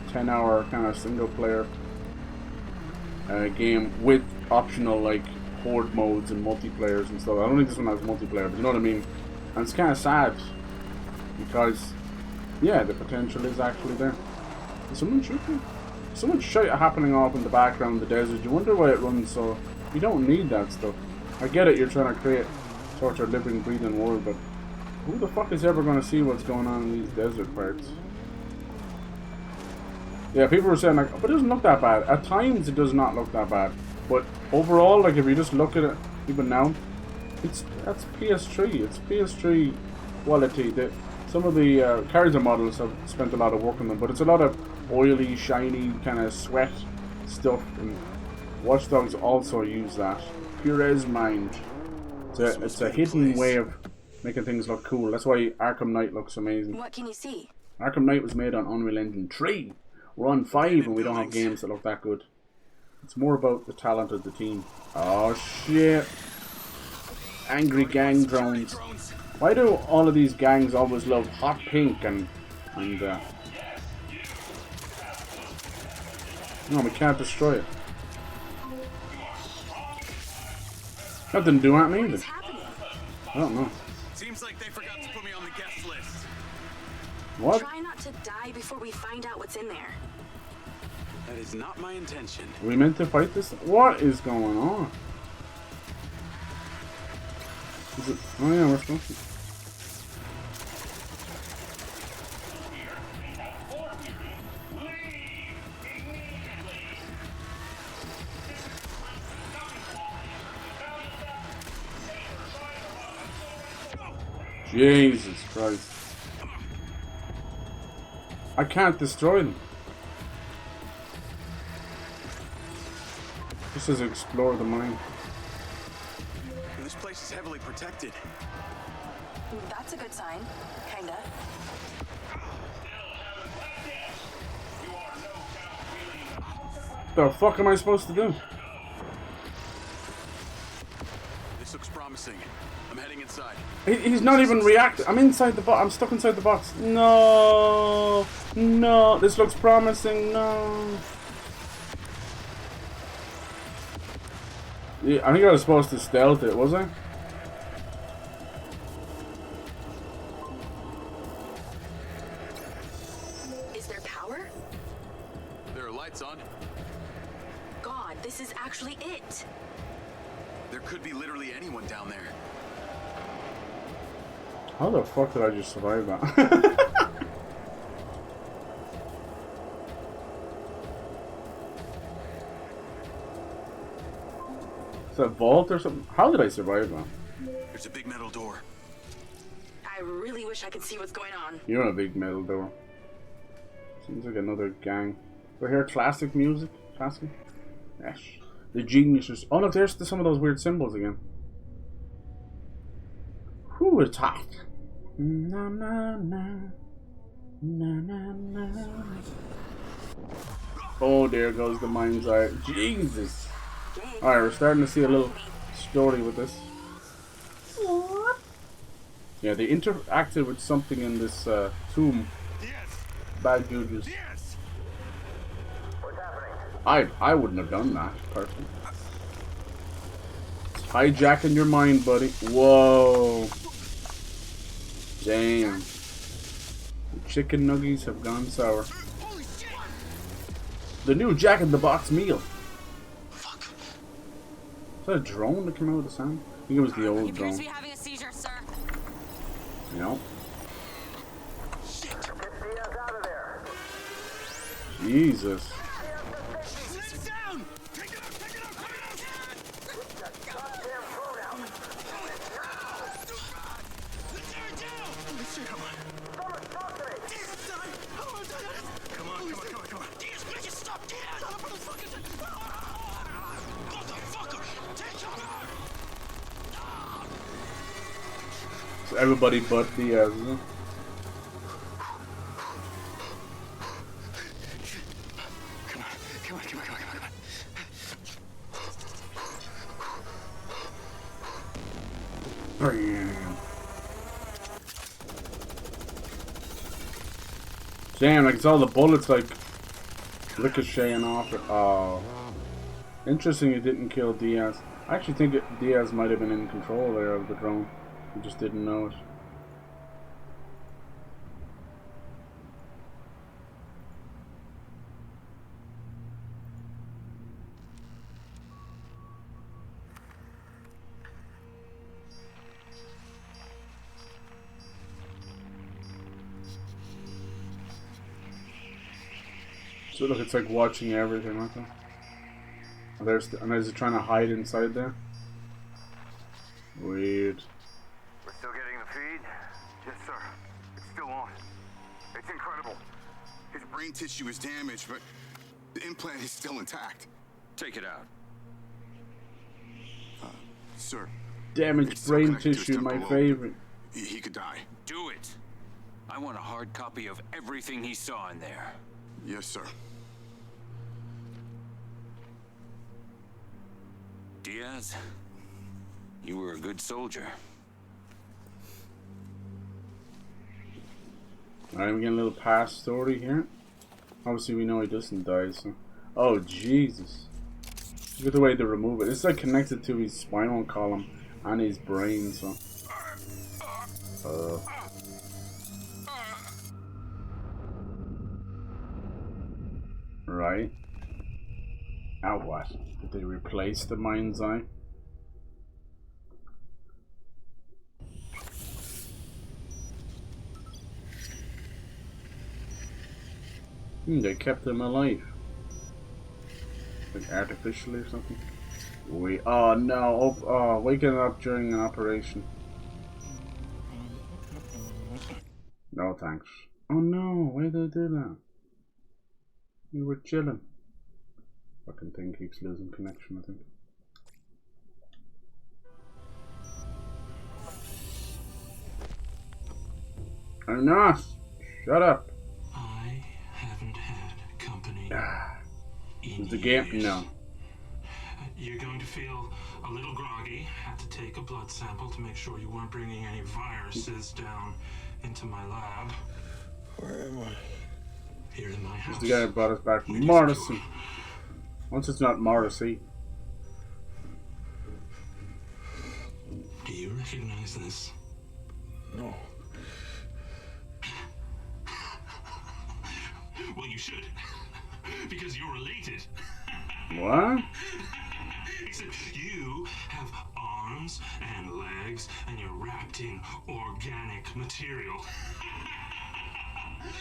A 10-hour kind of single-player game with optional, like, horde modes and multiplayers and stuff. I don't think this one has multiplayer, but you know what I mean? And it's kind of sad, because, yeah, the potential is actually there. Is someone shooting? So much shit happening off in the background in the desert. You wonder why it runs so. You don't need that stuff. I get it, you're trying to create sort of living, breathing world, but who the fuck is ever going to see what's going on in these desert parts? Yeah, people were saying like, oh, but it doesn't look that bad. At times it does not look that bad, but overall, like if you just look at it, even now, that's PS3. It's PS3 quality. Some of the character models have spent a lot of work on them, but it's a lot of oily, shiny, kind of sweat stuff, and Watch Dogs also use that. Pure as mind. It's a hidden way of making things look cool. That's why Arkham Knight looks amazing. What can you see? Arkham Knight was made on Unreal Engine 3. We're on 5 and we don't have games that look that good. It's more about the talent of the team. Oh shit. Angry gang drones. Why do all of these gangs always love hot pink and no, we can't destroy it. That didn't do anything either. I don't know. Seems like they forgot to put me on the guest list. What? Try not to die before we find out what's in there. That is not my intention. Are we meant to fight this? What is going on? Is it? Oh yeah, we're supposed to. Jesus Christ. I can't destroy them. This says explore the mine. This place is heavily protected. That's a good sign. Kinda. The fuck am I supposed to do? This looks promising. I'm heading inside. He's not even reacting. I'm inside the box. I'm stuck inside the box. No. No. This looks promising. No. Yeah, I think I was supposed to stealth it, was I? Is there power? There are lights on. God, this is actually it. There could be literally anyone down there. How the fuck did I just survive that? Is that a vault or something? How did I survive that? There's a big metal door. I really wish I could see what's going on. You're a big metal door. Seems like another gang. Do I hear classic music? Classic? Yes. The geniuses. Oh look, there's some of those weird symbols again. Who attacked? Na na na. Na na na. Oh, there goes the mind's eye. Jesus. Alright, we're starting to see a little story with this. Yeah, they interacted with something in this tomb. Bad judges. I wouldn't have done that, personally. It's hijacking your mind, buddy. Whoa. Damn. The chicken nuggies have gone sour. The new Jack in the Box meal. Is that a drone that came out of the sand? I think it was the old drone. Appears to be having a seizure, sir. You know? Jesus. So everybody but Diaz, isn't it? Damn, like it's all the bullets like ricocheting off it. Oh. Interesting you didn't kill Diaz. I actually think Diaz might have been in control there of the drone. He just didn't know it. So look, it's like watching everything, like that. And there's it trying to hide inside there. Weird. We're still getting the feed? Yes, sir. It's still on. It's incredible. His brain tissue is damaged, but the implant is still intact. Take it out. Sir. Damaged brain tissue, my favorite. He could die. Do it. I want a hard copy of everything he saw in there. Yes, sir. Diaz, you were a good soldier. Alright, we get a little past story here. Obviously we know he doesn't die, so... Oh, Jesus. Look at the way they remove it. It's like connected to his spinal column and his brain, so. Right. Now what? Did they replace the MINDSEYE? They kept him alive. Like artificially or something. Oh no! Oh, waking up during an operation. No thanks. Oh no! Why did they do that? We were chilling. Fucking thing keeps losing connection, I think. I'm not! Shut up! I haven't had company. Is the game? No. You're going to feel a little groggy. Had to take a blood sample to make sure you weren't bringing any viruses down into my lab. Where am I? Here in my house. This is the guy who brought us back from Morrissey. Once it's not Morrissey. Do you recognize this? No. Well, you should. Because you're related. What? Except you have arms and legs and you're wrapped in organic material.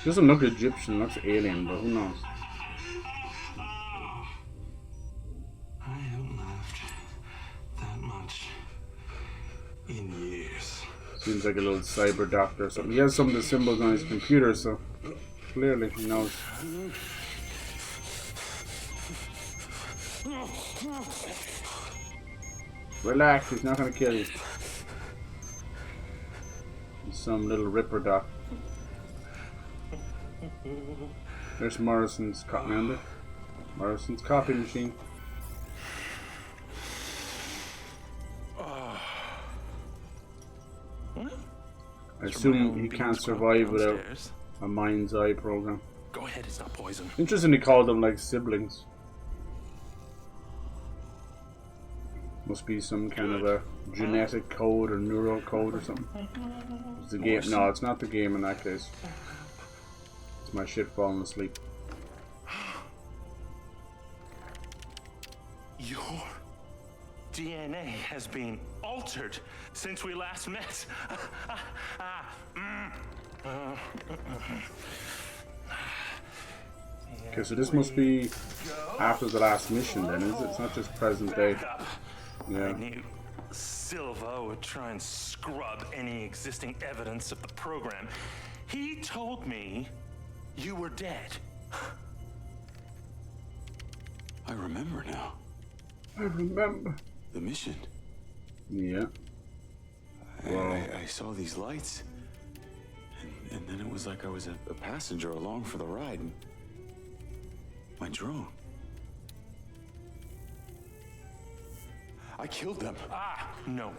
Doesn't look Egyptian, looks alien, but who knows? I haven't laughed that much in years. Seems like a little cyber doctor or something. He has some of the symbols on his computer, so clearly he knows. Relax, he's not gonna kill you. He's some little ripper doc. There's Morrison's remember? Morrison's copy machine. I assume he can't survive without a MINDSEYE program. Go ahead, it's not poison. Interesting to call them like siblings. Must be some kind of a genetic code or neural code or something. It's the game. No, it's not the game in that case. It's my shit falling asleep. Your DNA has been altered since we last met. Okay, so this must be after the last mission then, is it? It's not just present day. Yeah. I knew Silva would try and scrub any existing evidence of the program. He told me you were dead. I remember now. I remember. The mission. Yeah. I saw these lights. And then it was like I was a passenger along for the ride. And my drone. I killed them. No.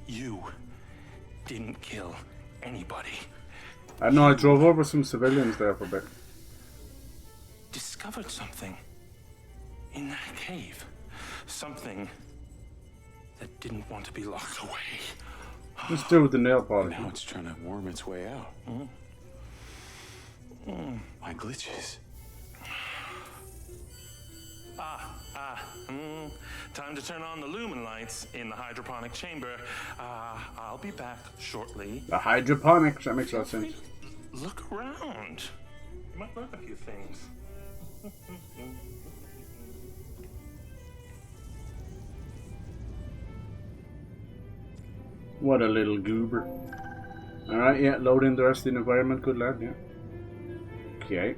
You didn't kill anybody. I know, I drove over some civilians there for a bit. Discovered something in that cave. Something that didn't want to be locked away. Let's do with the nail polish. Now it's trying to worm its way out. My glitches. Time to turn on the lumen lights in the hydroponic chamber. I'll be back shortly. The hydroponics, that makes a lot of sense. Look around. You might learn a few things. What a little goober. Alright, yeah, load in the rest of the environment. Good lad, yeah. Okay.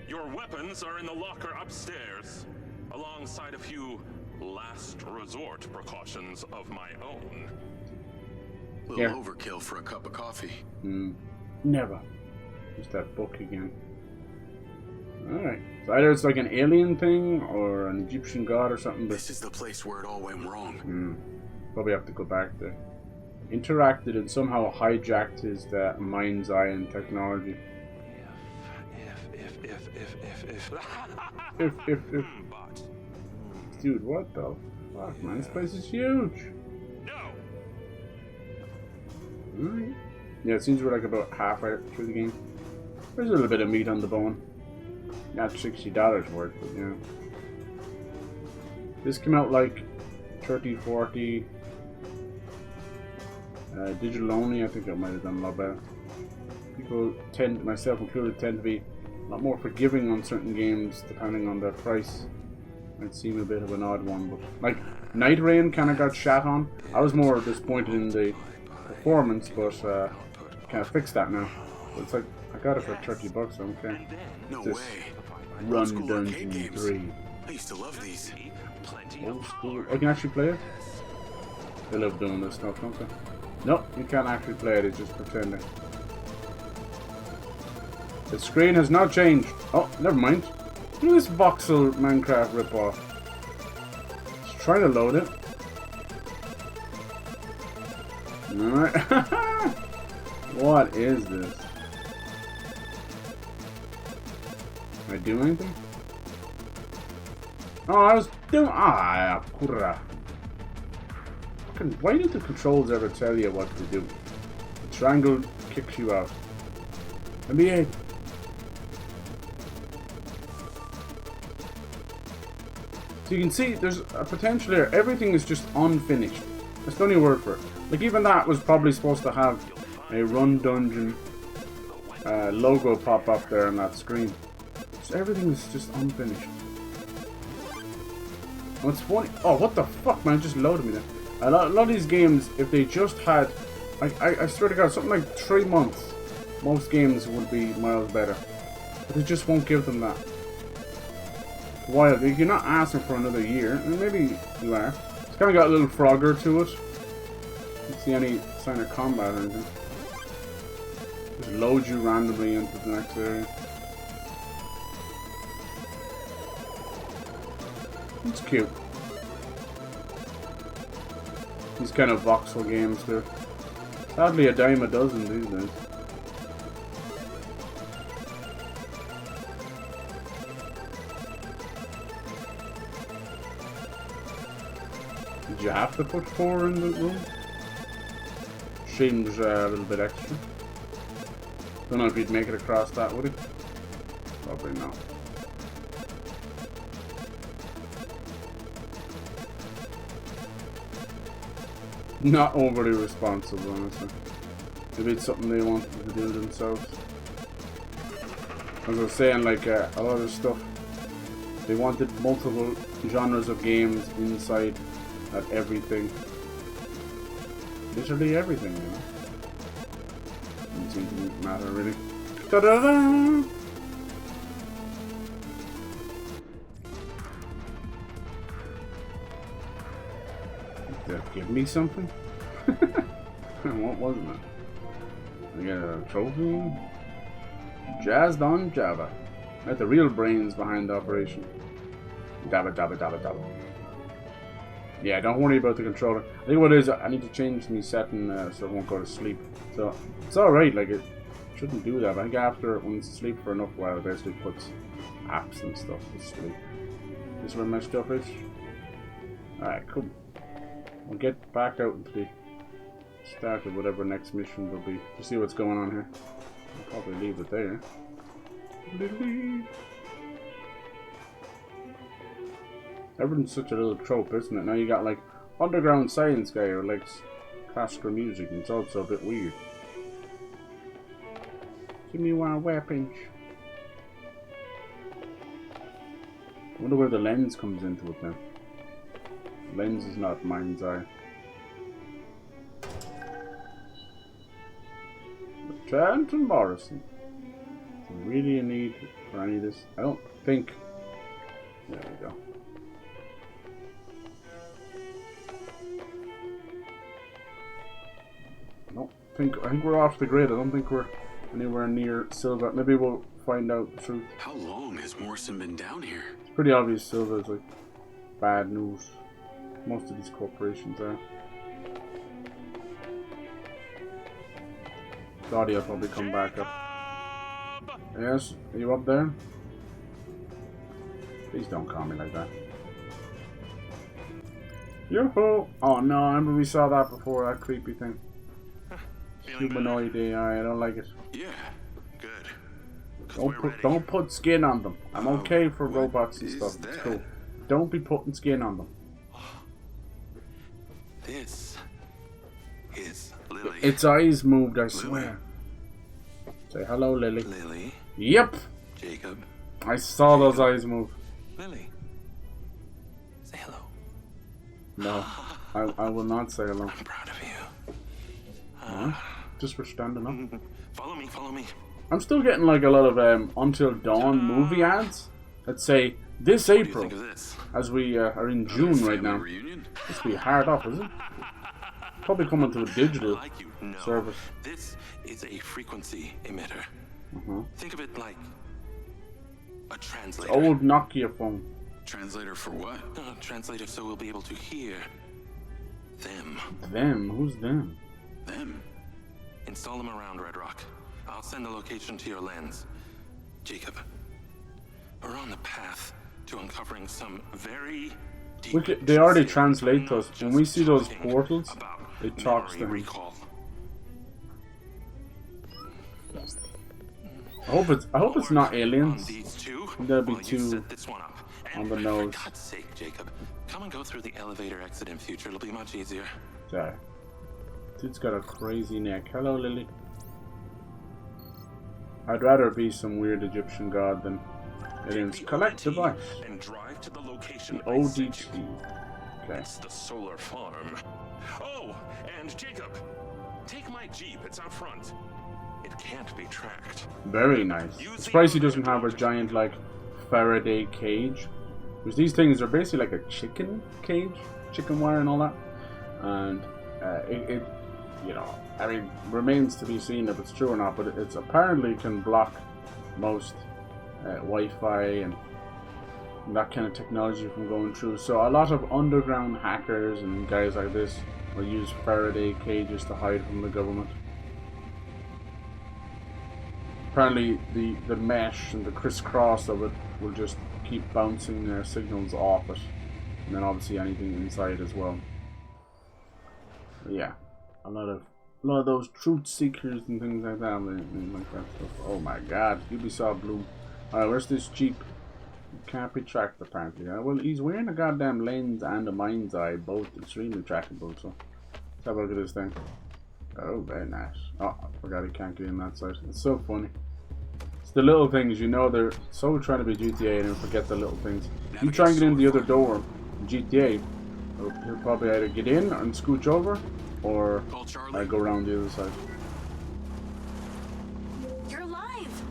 Your weapons are in the locker upstairs, alongside a few last resort precautions of my own. Little overkill for a cup of coffee. Never. Just that book again. Alright. So either it's like an alien thing or an Egyptian god or something. But this is the place where it all went wrong. Probably have to go back there. Interacted and somehow hijacked his MINDSEYE and technology. If But Dude, what the fuck, man? This place is huge. no. Alright. Yeah, it seems we're like about halfway through the game. There's a little bit of meat on the bone. Not $60 worth, but yeah. This came out like 30, 40. Digital only, I think I might have done a lot better. People tend, myself included, tend to be a lot more forgiving on certain games depending on their price. Might seem a bit of an odd one, but like Night Rain kind of got shat on. I was more disappointed in the performance, but kind of fixed that now. But it's like I got it for $30. Okay. No This way. Run Old school Dungeon arcade games. 3. I used to love these. Old school. I can actually play it. They love doing this stuff, don't they? Nope, you can't actually play it. It's just pretending. The screen has not changed. Oh, never mind. Look at this voxel Minecraft ripoff. Let's try to load it. Alright. What is this? Can I do anything? Oh, I was doing. Ah, kurra. Fucking, why do the controls ever tell you what to do? The triangle kicks you out. NBA. So you can see there's a potential here. Everything is just unfinished. That's the only word for it. Like even that was probably supposed to have a Run Dungeon logo pop up there on that screen. So everything is just unfinished. What's funny? Oh, what the fuck, man! It just loaded me there. A lot of these games, if they just had, I swear to God, something like 3 months, most games would be miles better. But they just won't give them that. Why? You're not asking for another year, and maybe you are. It's kind of got a little Frogger to it. Don't see any sign of combat or anything. Just load you randomly into the next area. It's cute. These kind of voxel games, they're sadly a dime a dozen these days. Did you have to put 4 in the room? Seems a little bit extra. Don't know if you'd make it across that, would it? Probably not. Not overly responsible, honestly. Maybe it's something they wanted to do themselves. As I was saying, like a lot of stuff, they wanted multiple genres of games inside that everything. Literally everything, you know. Doesn't seem to matter really. Ta-da-da! Did that give me something? What was it? I got a trophy? Jazzed on Java. That's the real brains behind the operation. Dabba dabba dabba dabba. Yeah, don't worry about the controller. I think what it is, I need to change my setting so it won't go to sleep. So it's alright, like it shouldn't do that. I think after when it's asleep for enough while, it basically puts apps and stuff to sleep. This is where my stuff is. Alright, cool. We'll get back out into the start of whatever next mission will be to see what's going on here. I'll probably leave it there. Everything's such a little trope, isn't it? Now you got like underground science guy who likes classical music, and it's also a bit weird. Give me one weapon. I wonder where the lens comes into it now. The lens is not Mindseye. Chanton Morrison. Is there really a need for any of this? I don't think. There we go. I think we're off the grid. I don't think we're anywhere near Silva. Maybe we'll find out the truth. How long has Morrison been down here? It's pretty obvious Silva is like bad news. Most of these corporations are. The audio will probably come back up Yes, are you up there? Please don't call me like that. Yoo-hoo! Oh no, I remember we saw that before, that creepy thing. Humanoid AI, I don't like it. Yeah, good. Don't put skin on them. I'm okay for robots and stuff. It's cool. Don't be putting skin on them. This is Lily. Its eyes moved, I swear. Say hello, Lily. Lily. Yep. Jacob. I saw those eyes move. Lily. Say hello. No, I will not say hello. I'm proud of you. Just for standing up. Follow me, follow me. I'm still getting like a lot of Until Dawn movie ads that say this April, as we are in June right now. This will be hard up, isn't it? Probably coming to a digital service. This is a frequency emitter. Think of it like a translator. Old Nokia phone. Translator for what? Translator so we'll be able to hear them. Them? Who's them? Them. Install them around Redrock. I'll send a location to your lens. Jacob, we're on the path to uncovering some very deep... They already translate to us. When we see those portals, it talks to me. I hope it's not aliens. That'd be too on the nose. For God's sake, Jacob, come and go through the elevator exit in future. It'll be much easier. Sorry. Dude's got a crazy neck. Hello, Lily. I'd rather be some weird Egyptian god than aliens. Collect device. And drive to the location. The ODT. Okay. It's the solar farm. Oh, and Jacob, take my Jeep. It's out front. It can't be tracked. Very nice. Surprised he doesn't have a giant like Faraday cage. Because these things are basically like a chicken cage, chicken wire and all that. And it you know, I mean, remains to be seen if it's true or not, but it's apparently can block most Wi-Fi and that kind of technology from going through. So a lot of underground hackers and guys like this will use Faraday cages to hide from the government. Apparently the mesh and the crisscross of it will just keep bouncing signals off it, and then obviously anything inside as well. But yeah, a lot of those truth seekers and things like that, and like that stuff. Oh my God, Ubisoft Blue. Alright, where's this Jeep? Can't be tracked apparently. Well, he's wearing a goddamn lens and a mind's eye, both extremely trackable. So let's have a look at this thing. Oh, very nice. Oh, I forgot he can't get in that side. It's so funny. It's the little things, you know, they're so trying to be GTA and forget the little things. You try and get in the other door, GTA, he'll probably either get in and scooch over, or go around the other side. You're alive!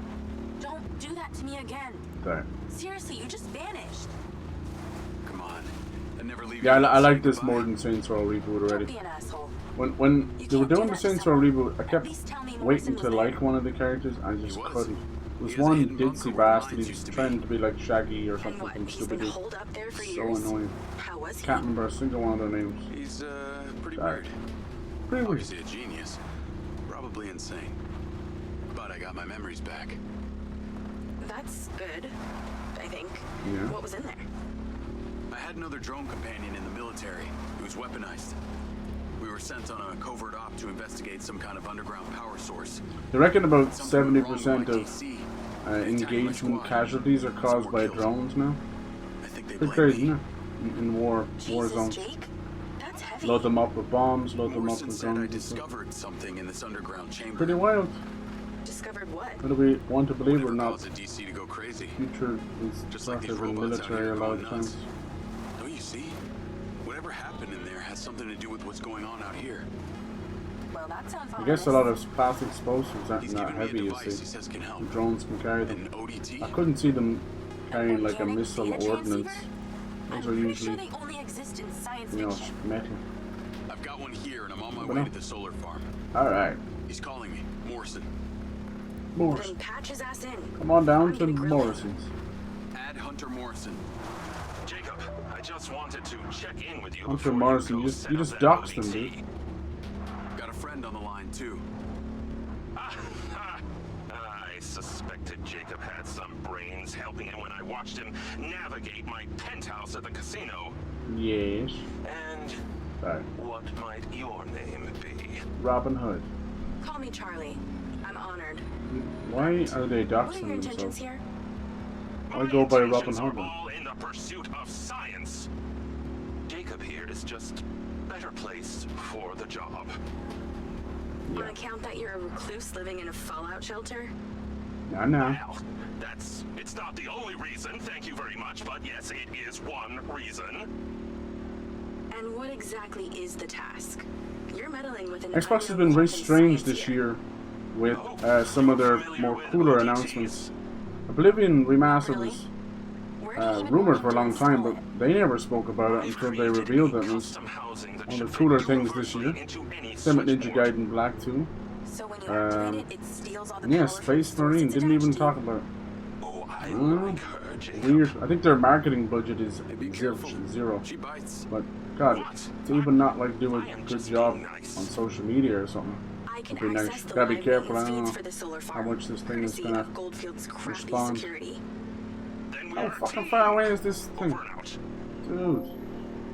Don't do that to me again. Sorry. Seriously, you just vanished. Come on. I never leave. Yeah, I like this more than Saints Row reboot already. Don't be an asshole. When they were doing the Saints Row reboot, I kept waiting to like one of the characters, and I just couldn't. There was one ditzy bastard, he was trying to be like Shaggy or something from Scooby-Doo. So annoying. Can't remember a single one of their names. He's pretty weird. Pretty weird. Obviously a genius. Probably insane. But I got my memories back. That's good, I think. Yeah. What was in there? I had another drone companion in the military. It was weaponized. We were sent on a covert op to investigate some kind of underground power source. They reckon about 70% of engagement casualties are caused by drones now. Pretty crazy, isn't it? In war zones. Load them up with bombs, load them up with drones. I discovered something in this underground chamber. Pretty wild. Discovered what? Whether we want to believe or not, DC to go crazy. future is sort of in military a lot of times. Don't you see? Whatever happened in there has something to do with what's going on out here. Well, that sounds I guess a lot of plastic explosives aren't that heavy, you see. The drones can carry them. I couldn't see them carrying like a missile ordnance. Those are usually, you know, metal. I've got one here and I'm on my way to the solar farm. Alright. He's calling me. Morrison. Morrison. Patch his ass in. Come on down to Morrison's. Add Hunter Morrison. Jacob, I just wanted to check in with you. Hunter Morrison, you just doxed him, dude. Got a friend on the line too. I I suspected Jacob had some brains helping him when I watched him navigate my penthouse at the casino. Yes. And what might your name be? Robin Hood. Call me Charlie. I'm honored. Why are they What are doxing your intentions themselves? here? I go by Robin Intentions Hood. are all in the pursuit of science. Jacob here is just better placed for the job. On account that you're a recluse living in a fallout shelter? I know. Well, it's not the only reason, thank you very much, but yes, it is one reason. And what exactly is the task? You're meddling with an Xbox has been very strange this year with some of their more cooler announcements. Oblivion Remastered was rumored for a long time, but they never spoke about it until they revealed it. And it was one of the cooler things this year. Same with Ninja Gaiden Black 2. Yeah, Space Marine didn't even talk about it. Weird. I think their marketing budget is zero. But God, to even not like do a good job on social media or something. Would be nice. Gotta be careful. I don't know how much this thing is gonna respond. How fucking far away is this thing? Dude,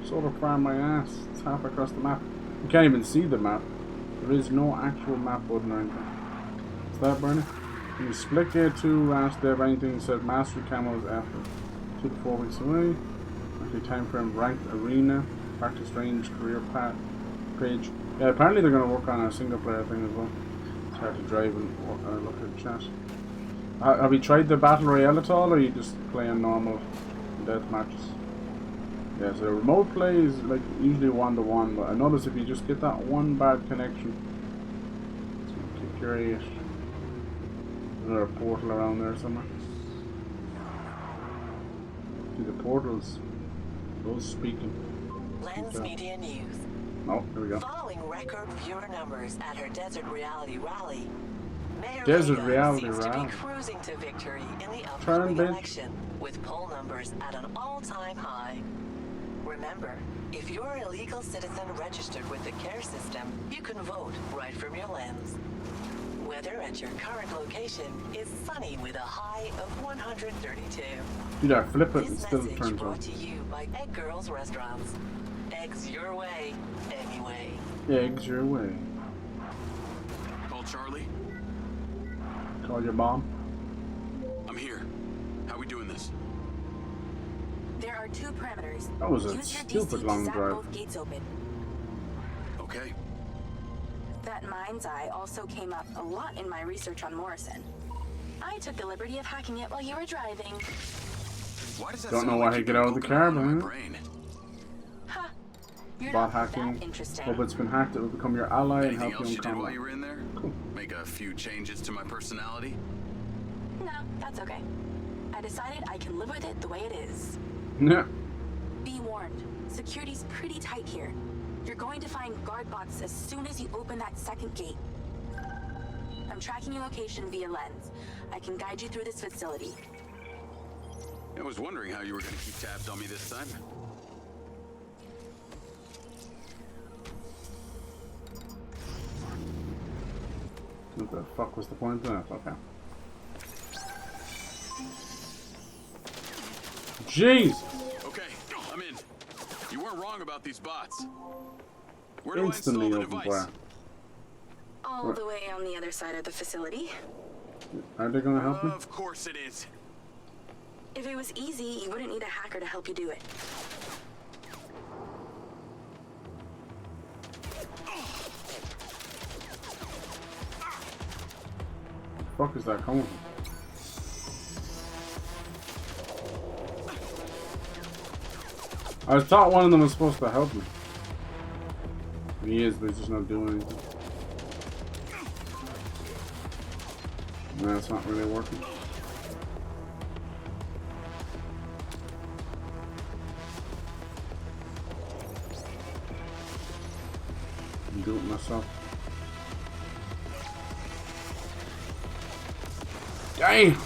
solar farm my ass. It's half across the map. You can't even see the map. There is no actual map button or anything. Is that burning? You split gear 2, last day of anything said mastery camos after 2 to 4 weeks away. Actually time frame ranked arena, practice range, career path, page. Yeah, apparently they're going to work on a single player thing as well. It's hard to drive and look at chat. Have you tried the battle royale at all, or are you just playing normal death matches? Yeah, so remote play is like usually 1-to-1, but I notice if you just get that one bad connection, it's going to kick your ass. Is there a portal around there somewhere? See the portals, those speaking. Lens Media News. Oh, here we go. Following record viewer numbers at her Desert Reality Rally, Mayor Desert Reagan Reality seems Rally. to be cruising to victory in the upcoming election, with poll numbers at an all-time high. Remember, if you're a legal citizen registered with the CARE system, you can vote right from your lens. Weather at your current location is sunny with a high of 132. Dude, I flip it and This still message turns brought on. to you by Egg Girls Restaurants. Eggs your way, anyway. Eggs your way. Call Charlie. Call your mom. I'm here. How we doing this? There are 2 parameters. That was a Use your stupid DC long to zap drive. both gates open. Okay. That Mindseye also came up a lot in my research on Morrison. I took the liberty of hacking it while you were driving. Why does that Don't know sound why like he you've get been out of the poking car, around in my man. brain? Ha! You're Bot not hacking. that interesting. Hope it's been hacked. It will become your ally and Anything help you else in you did while combat. you were in there? Make a few changes to my personality? No, that's okay. I decided I can live with it the way it is. Yeah. Be warned, security's pretty tight here. You're going to find guard bots as soon as you open that second gate. I'm tracking your location via lens. I can guide you through this facility. I was wondering how you were going to keep tabs on me this time. What the fuck was the point of that? Okay. Jeez! Okay, I'm in. You weren't wrong about these bots. Where do Instantly I install the open device? fire. All What? the way on the other side of the facility. Are they gonna help me? Of course it is. If it was easy, you wouldn't need a hacker to help you do it. The fuck is that coming from? I was thought one of them was supposed to help me. He is, but he's just not doing anything. No, it's not really working. I'm doing it myself. Dang!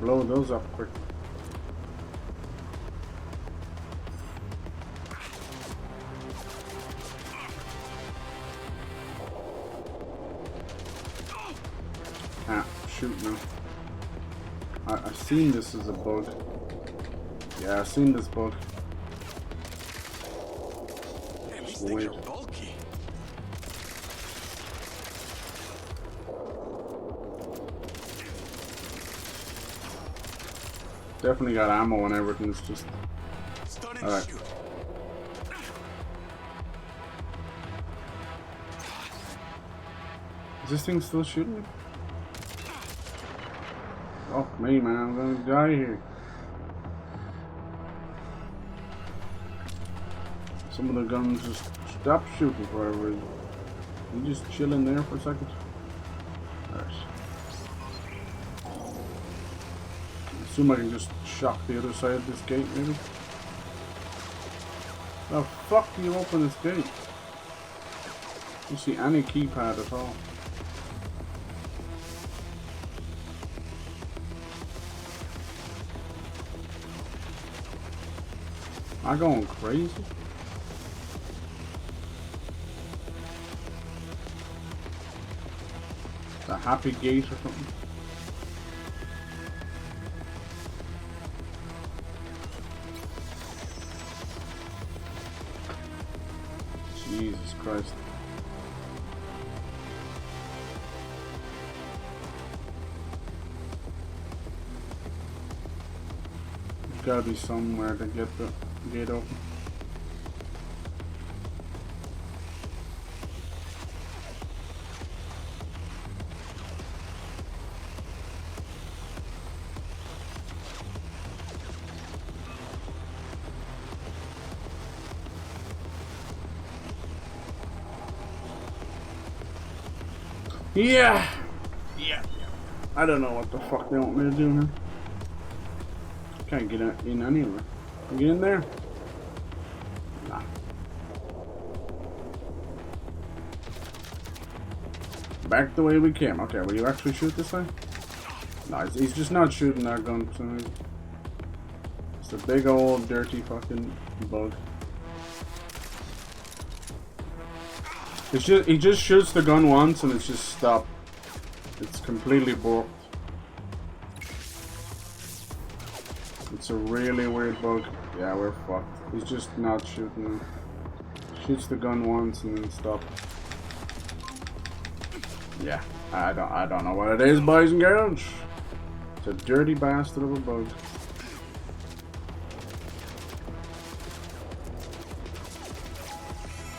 Blow those up quick. Ah, shoot. seen this as a bug. Yeah, I've seen this bug. Damn, these things are bulky. Definitely got ammo and everything. It's just. Alright. Is this thing still shooting me? Fuck me, man. I'm gonna die here. Some of the guns just stop shooting for whatever reason. You just chill in there for a second. Alright. I assume I can just shock the other side of this gate, maybe? How the fuck do you open this gate? I don't see any keypad at all. Am I going crazy? A happy gate or something? Jesus Christ. There's gotta be somewhere to get the gate open. Yeah! Yeah. I don't know what the fuck they want me to do now. Can't get in anywhere. Get in there? Nah. Back the way we came. Okay, will you actually shoot this thing? No, he's just not shooting that gun for some reason. It's a big old dirty fucking bug. It's just, he just shoots the gun once and it's just stopped. It's completely broke. It's a really weird bug. Yeah, we're fucked. He's just not shooting. Shoots the gun once and then stops. Yeah, I don't know what it is, boys and girls. It's a dirty bastard of a bug.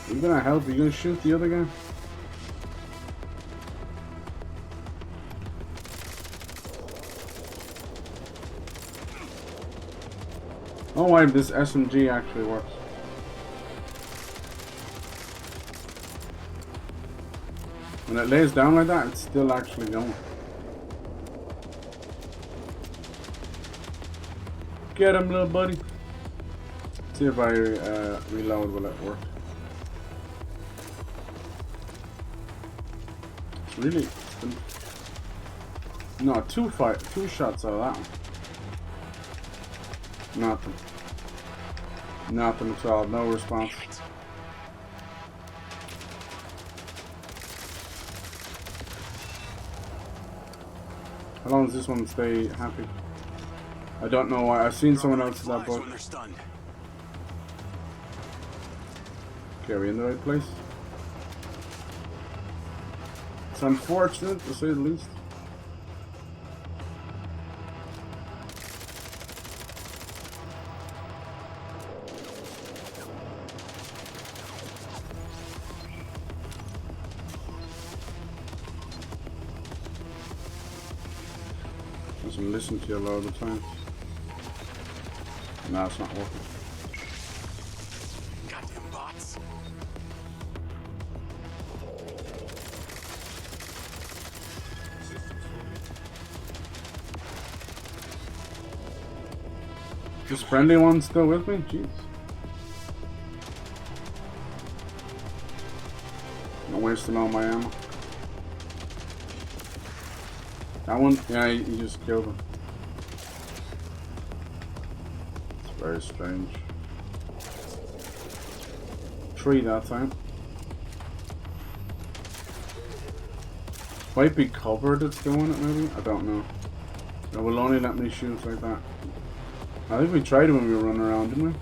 Are you gonna help? Are you gonna shoot the other guy? Oh, why this SMG actually works. When it lays down like that, it's still actually going. Get him, little buddy. See if I reload, will it work? It's really... No, two shots out of that one. Nothing. Nothing at all. No response. How long does this one stay happy? I don't know why. I've seen someone else in that boat. Okay, are we in the right place? It's unfortunate, to say the least. Doesn't listen to you a lot of the time. No, it's not working. Goddamn bots. This friendly one still with me? Jeez. I'm wasting all my ammo. That one? Yeah, he just killed him. It's very strange. 3 that time. Might be cover that's doing it, maybe? I don't know. It will only let me shoot like that. I think we tried it when we were running around, didn't we?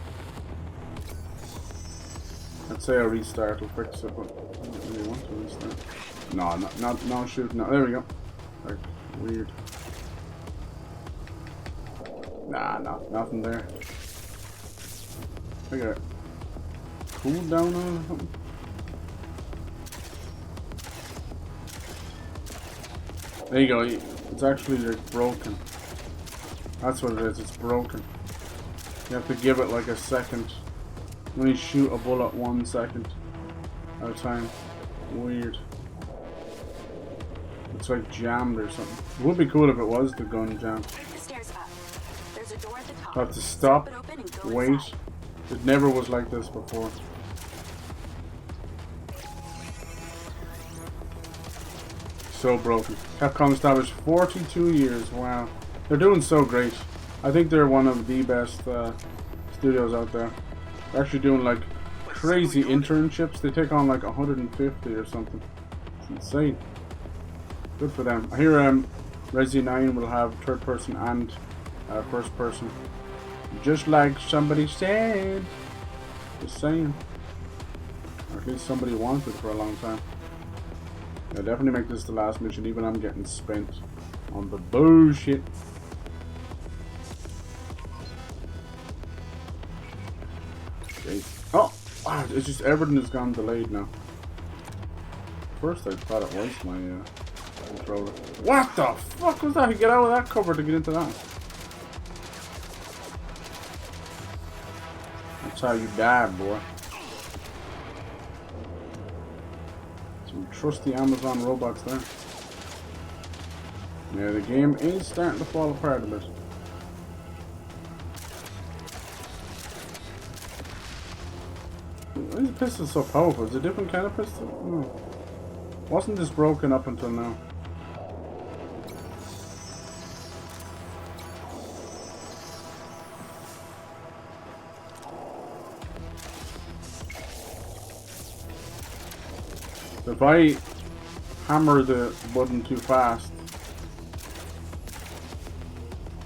I'd say I restart, will fix it, but I don't really want to restart. No, no shooting. No, there we go. Like, weird. Nah, no, nothing there. I got cool down on or something. There you go. It's actually like broken. That's what it is. It's broken. You have to give it like a second. Only shoot a bullet 1 second at a time. Weird. It's like jammed or something. It would be cool if it was the gun jammed. I have to stop, wait. It never was like this before. So broken. Capcom established 42 years. Wow. They're doing so great. I think they're one of the best studios out there. They're actually doing like crazy internships. They take on like 150 or something. It's insane. Good for them. I hear Resi 9 will have third person and first person. Just like somebody said. Just saying. Or at least somebody wanted for a long time. Yeah, definitely make this the last mission, even I'm getting spent on the bullshit. Okay. Oh! Wow, it's just everything has gone delayed now. First I thought it was my controller. What the fuck was that? Get out of that cover to get into that. That's how you die, boy. Some trusty Amazon robots there. Yeah, the game is starting to fall apart a bit. Why is the pistol so powerful? Is it a different kind of pistol? No. Wasn't this broken up until now? So if I hammer the button too fast,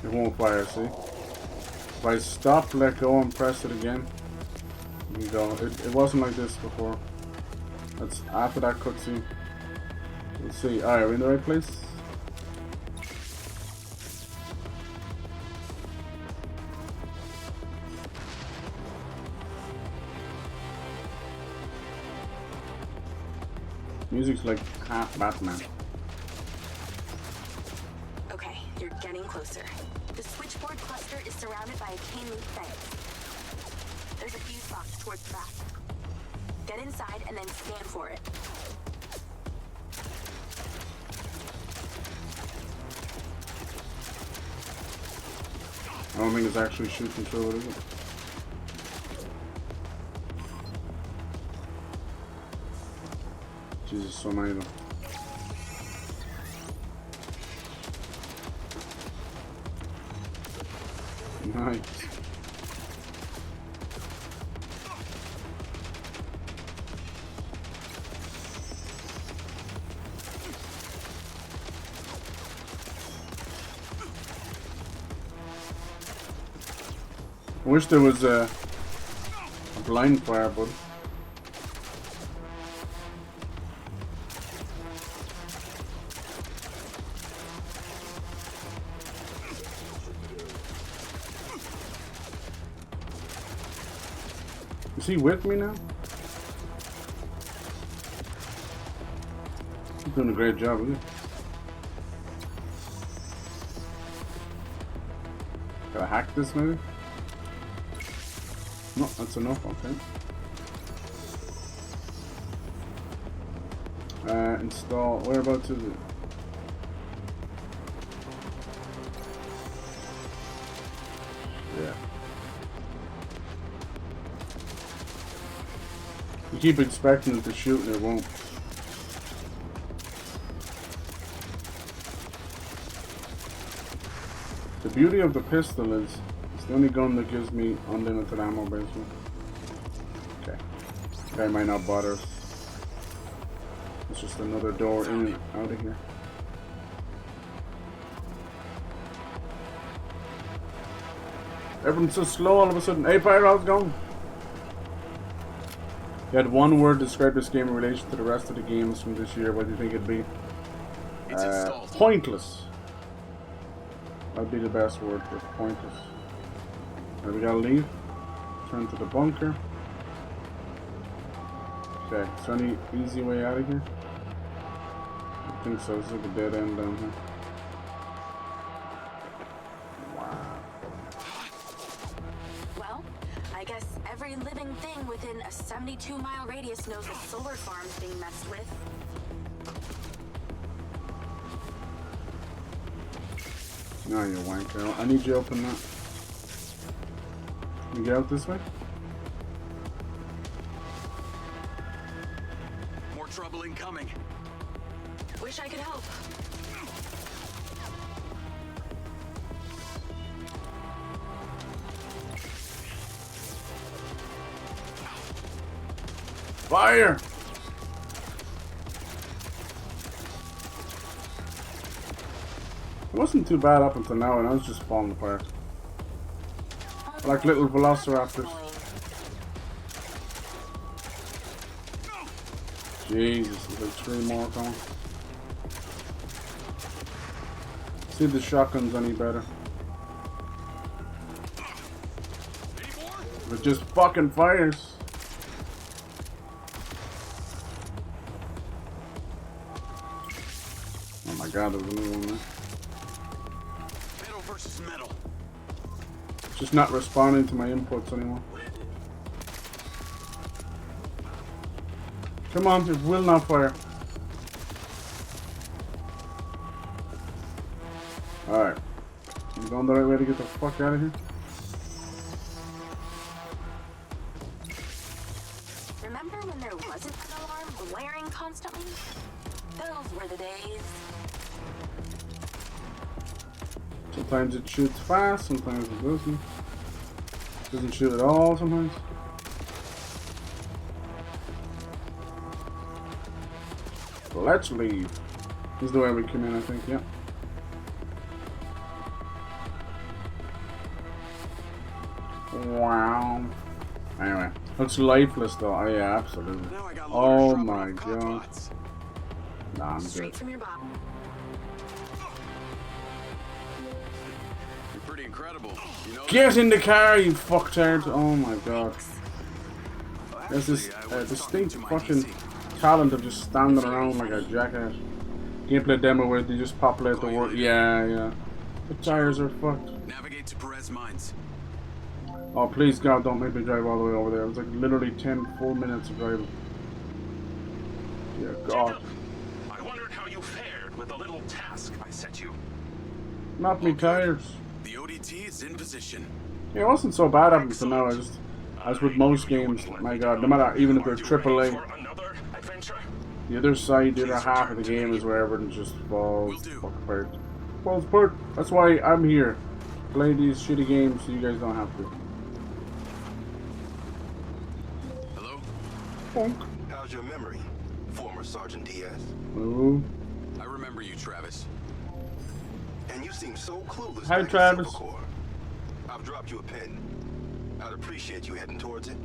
it won't fire, see? If I stop, let go and press it again, you can go. It wasn't like this before. That's after that cutscene. Let's see. Alright, are we in the right place? Music's like half Batman. Okay, you're getting closer. The switchboard cluster is surrounded by a chain link fence. There's a fuse box towards the back. Get inside and then scan for it. I don't think it's actually shooting through it, is it? Jesus, so many of them. Nice. I wish there was a blind fire button. Is he with me now? He's doing a great job, isn't he? Gotta hack this maybe? No, that's enough, okay. Install, whereabouts is it? Yeah. You keep expecting it to shoot and it won't. The beauty of the pistol is it's the only gun that gives me unlimited ammo basically. Okay. Guy might not bother us. It's just another door in and out of here. Everyone's so slow all of a sudden. Hey, Pyro, how's it going? You had one word to describe this game in relation to the rest of the games from this year. What do you think it'd be? Pointless. That'd be the best word for pointless. Right, we gotta leave. Turn to the bunker. Okay, is there any easy way out of here? I think so. This is like a dead end down here. Well, I guess every living thing within a 72-mile radius knows a solar farm's being messed with. No, you wanker. I need you to open that. Can you get out this way? More trouble incoming. Wish I could help. Fire! It wasn't too bad up until now, and I was just falling apart. Like little velociraptors. Jesus, there's like 3 more coming. See if the shotgun's any better. It just fucking fires. Oh my god, there's another one there. Metal versus metal. Just not responding to my inputs anymore. Come on, it will not fire. Alright. You going the right way to get the fuck out of here? Remember when there wasn't an alarm blaring constantly? Those were the days. Sometimes it shoots fast, sometimes it doesn't. Doesn't shoot at all sometimes. Let's leave. This is the way we came in, I think, yeah. Wow. Anyway, looks lifeless though. Oh yeah, absolutely. Oh my god. Nah, I'm good. From your bottom. You're pretty incredible. You know Get in the car, you fucktard! Oh my god. There's this distinct fucking talent of just standing around like a jackass. Gameplay demo where they just populate the world. Yeah, yeah. The tires are fucked. Navigate to Perez Mines. Oh, please God, don't make me drive all the way over there. It was like literally 4 minutes of driving. Dear God. I wondered how you fared with the little task I set you. Not me tires. The ODT is in position. Yeah, it wasn't so bad up until now. As with most games, my God, no matter, even if they're AAA, the other side, the other half of the game is where everything just falls apart. Falls apart. That's why I'm here. Play these shitty games so you guys don't have to. Hello? Funk. How's your memory, former Sergeant Diaz? Ooh. I remember you, Travis. And you seem so clueless. Hi, back Travis. in Silvercore. I've dropped you a pin. I'd appreciate you heading towards it.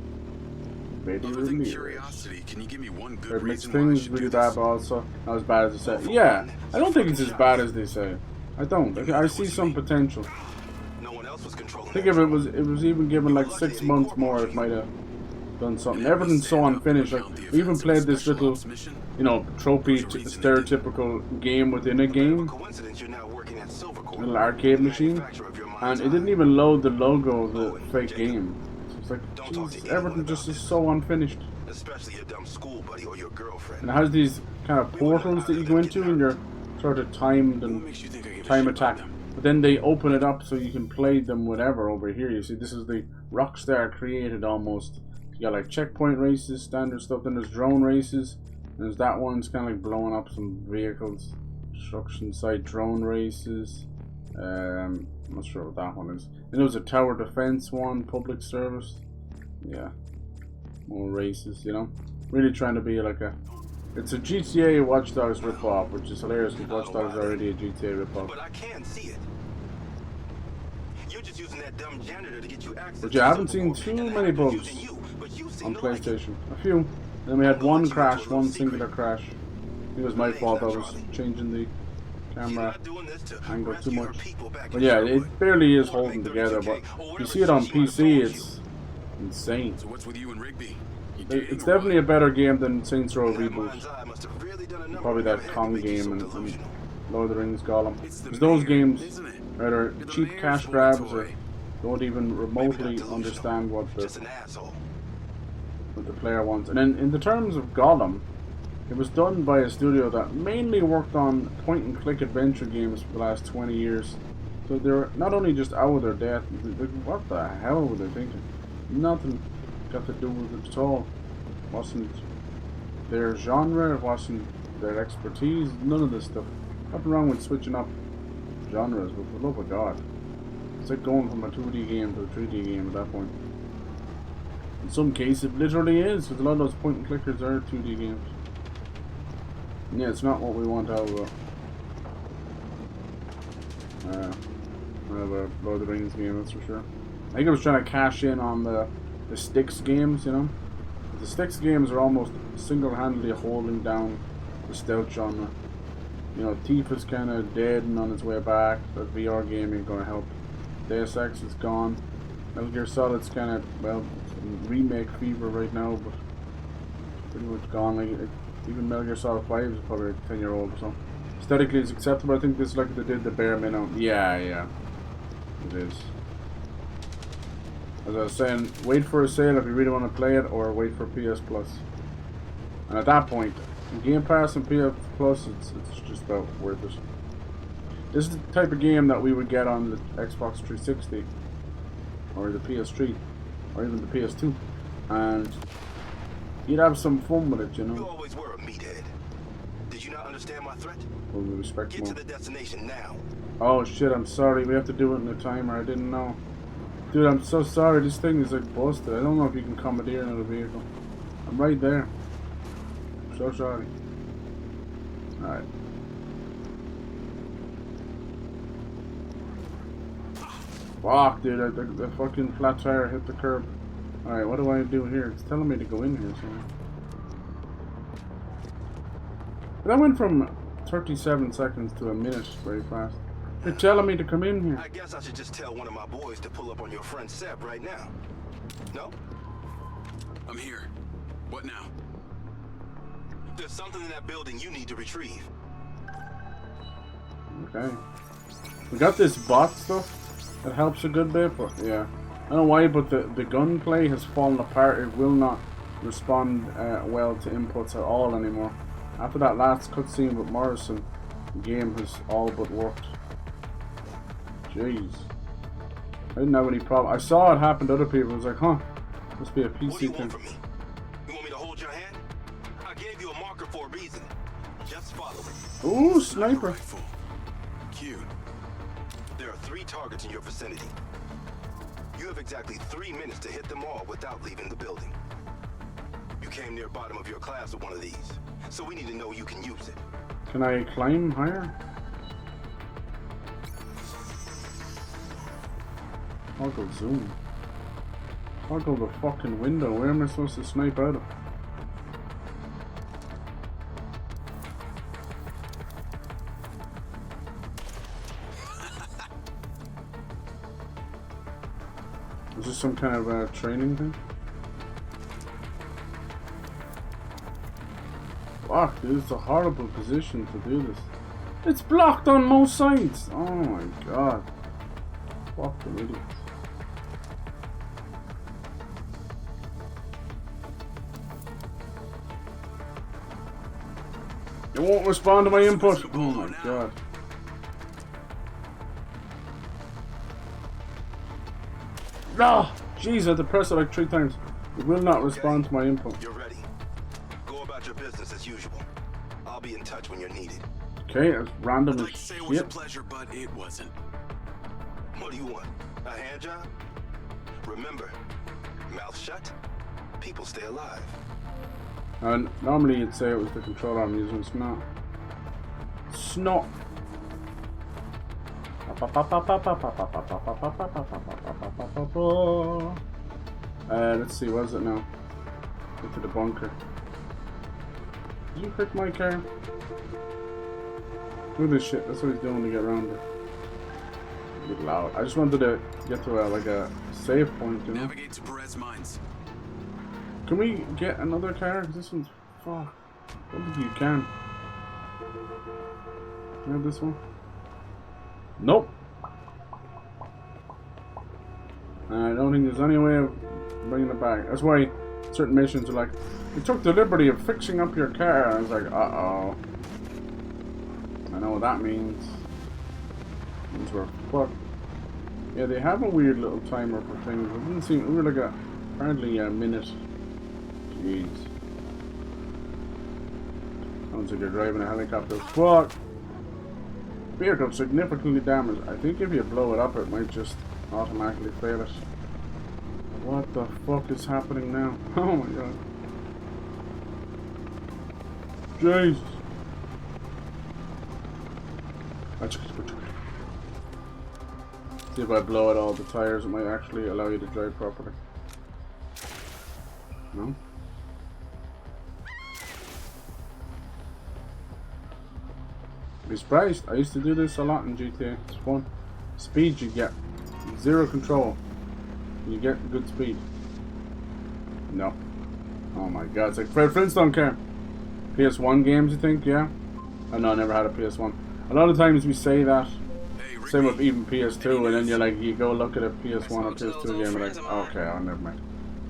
Other than curiosity, can you give me one good mixed reason why I things should really do bad, this? but also not as bad as they say. Yeah, I don't think it's as bad as they say. I don't. I see some potential. No one else was controlling. I think if it was even given like 6 months more, it might have done something. Everything's so unfinished. Like we even played this little, you know, trophy stereotypical game within a game, little arcade machine, and it didn't even load the logo of the fake game. So it's like, geez, everything just is so unfinished. Especially your dumb school buddy or your girlfriend. And it has these kind of portals that you go into, and you're sort of timed and time attack. But then they open it up so you can play them whatever over here. You see, this is the Rockstar created almost. You got like checkpoint races, standard stuff. Then there's drone races. And there's that one. It's kind of like blowing up some vehicles. Construction site drone races. I'm not sure what that one is. Then there was a tower defense one, public service. Yeah, more races. You know, really trying to be like a. It's a GTA Watch Dogs ripoff, which is hilarious because Watch Dogs is already a GTA ripoff. But I can see it. You're just using that dumb janitor to get you access. But yeah, I haven't seen too many bugs on PlayStation. A few. Then we had one crash, one singular crash. It was my fault. I was changing the camera angle too much. But yeah, it barely is holding together. But you see it on PC, it's insane. So what's with you and Rigby? It's definitely a better game than Saints Row Reboot. Probably that Kong game and Lord of the Rings Gollum. Because those games are cheap cash grabs or don't even remotely understand what the player wants. And then in the terms of Gollum, it was done by a studio that mainly worked on point-and-click adventure games for the last 20 years. So they're not only just out of their depth, what the hell were they thinking? Nothing got to do with it at all. Wasn't their genre, it wasn't their expertise, none of this stuff. Nothing wrong with switching up genres, but for the love of God. It's like going from a 2D game to a 3D game at that point. In some cases it literally is, because a lot of those point and clickers are 2D games. And yeah, it's not what we want out of a Lord of the Rings game, that's for sure. I think I was trying to cash in on the Styx games, you know. The Styx games are almost single-handedly holding down the stealth genre. You know, Thief is kind of dead and on its way back. That VR game ain't gonna help. Deus Ex is gone. Metal Gear Solid's kind of, well, remake fever right now, but pretty much gone. Like even Metal Gear Solid 5 is probably a 10-year-old or so. Aesthetically, it's acceptable. I think this is like they did the bare minimum. Yeah, it is. As I was saying, wait for a sale if you really want to play it, or wait for PS Plus. And at that point, Game Pass and PS Plus, it's just about worth it. This is the type of game that we would get on the Xbox 360, or the PS3, or even the PS2, and you'd have some fun with it, you know. You always were a meathead. Did you not understand my threat? Well, we respect Get to the destination now. Oh shit! I'm sorry. We have to do it in a timer. I didn't know. Dude, I'm so sorry. This thing is like busted. I don't know if you can commandeer another vehicle. I'm right there. I'm so sorry. Alright. Fuck, dude. The fucking flat tire hit the curb. Alright, what do I do here? It's telling me to go in here somewhere. But that went from 37 seconds to a minute very fast. They're telling me to come in here. I guess I should just tell one of my boys to pull up on your friend Seb right now. No? I'm here. What now? There's something in that building you need to retrieve. Okay. We got this bot stuff that helps a good bit, but yeah. I don't know why, but the gunplay has fallen apart. It will not respond well to inputs at all anymore. After that last cutscene with Morrison, the game has all but worked. Jeez. I didn't have any problem. I saw it happen to other people. I was like, huh, must be a PC thing. You want me to hold your hand? I gave you a marker for a reason. Just follow it. Ooh, sniper. Cute. There are 3 targets in your vicinity. You have exactly 3 minutes to hit them all without leaving the building. You came near bottom of your class with one of these, so we need to know you can use it. Can I climb higher? I'll go zoom. I'll go the fucking window. Where am I supposed to snipe out of? Is this some kind of training thing? Fuck, dude, it's a horrible position to do this. It's blocked on most sides! Oh my god. Fucking idiots. It won't respond to my input. Oh my god. No! Jeez, I had to press it like 3 times. It will not respond to my input. You're ready. Go about your business as usual. I'll be in touch when you're needed. Okay, it's random as I'd like to say it was a pleasure, but it wasn't. What do you want? A hand job? Remember, mouth shut, people stay alive. And normally you'd say it was the controller I'm using. It's not. It's not. Let's see, what is it now? Get to the bunker. Did you pick my car? Look at this shit, that's what he's doing to get around it. A bit loud. I just wanted to get to like a save point, you know? Navigate to Perez Mines. Can we get another car? This one's fuck. I don't think you can. Can I have this one? Nope. I don't think there's any way of bringing it back. That's why certain missions are like, you took the liberty of fixing up your car. And I was like, uh-oh. I know what that means. Means we're fucked. Yeah, they have a weird little timer for things. It didn't seem, we were like apparently a minute. Jeez. Sounds like you're driving a helicopter. Fuck! Vehicle significantly damaged. I think if you blow it up, it might just automatically fail it. What the fuck is happening now? Oh my god. Jesus. See if I blow out all the tires, it might actually allow you to drive properly. No? Be surprised. I used to do this a lot in GTA. It's fun. Speed you get. Zero control. You get good speed. No. Oh my god, it's like Fred Flintstone car. PS1 games, you think? Yeah? Oh no, I never had a PS1. A lot of times we say that. Same with even PS2, and then you're like, you go look at a PS1 or PS2 game, and like, okay, oh, never mind.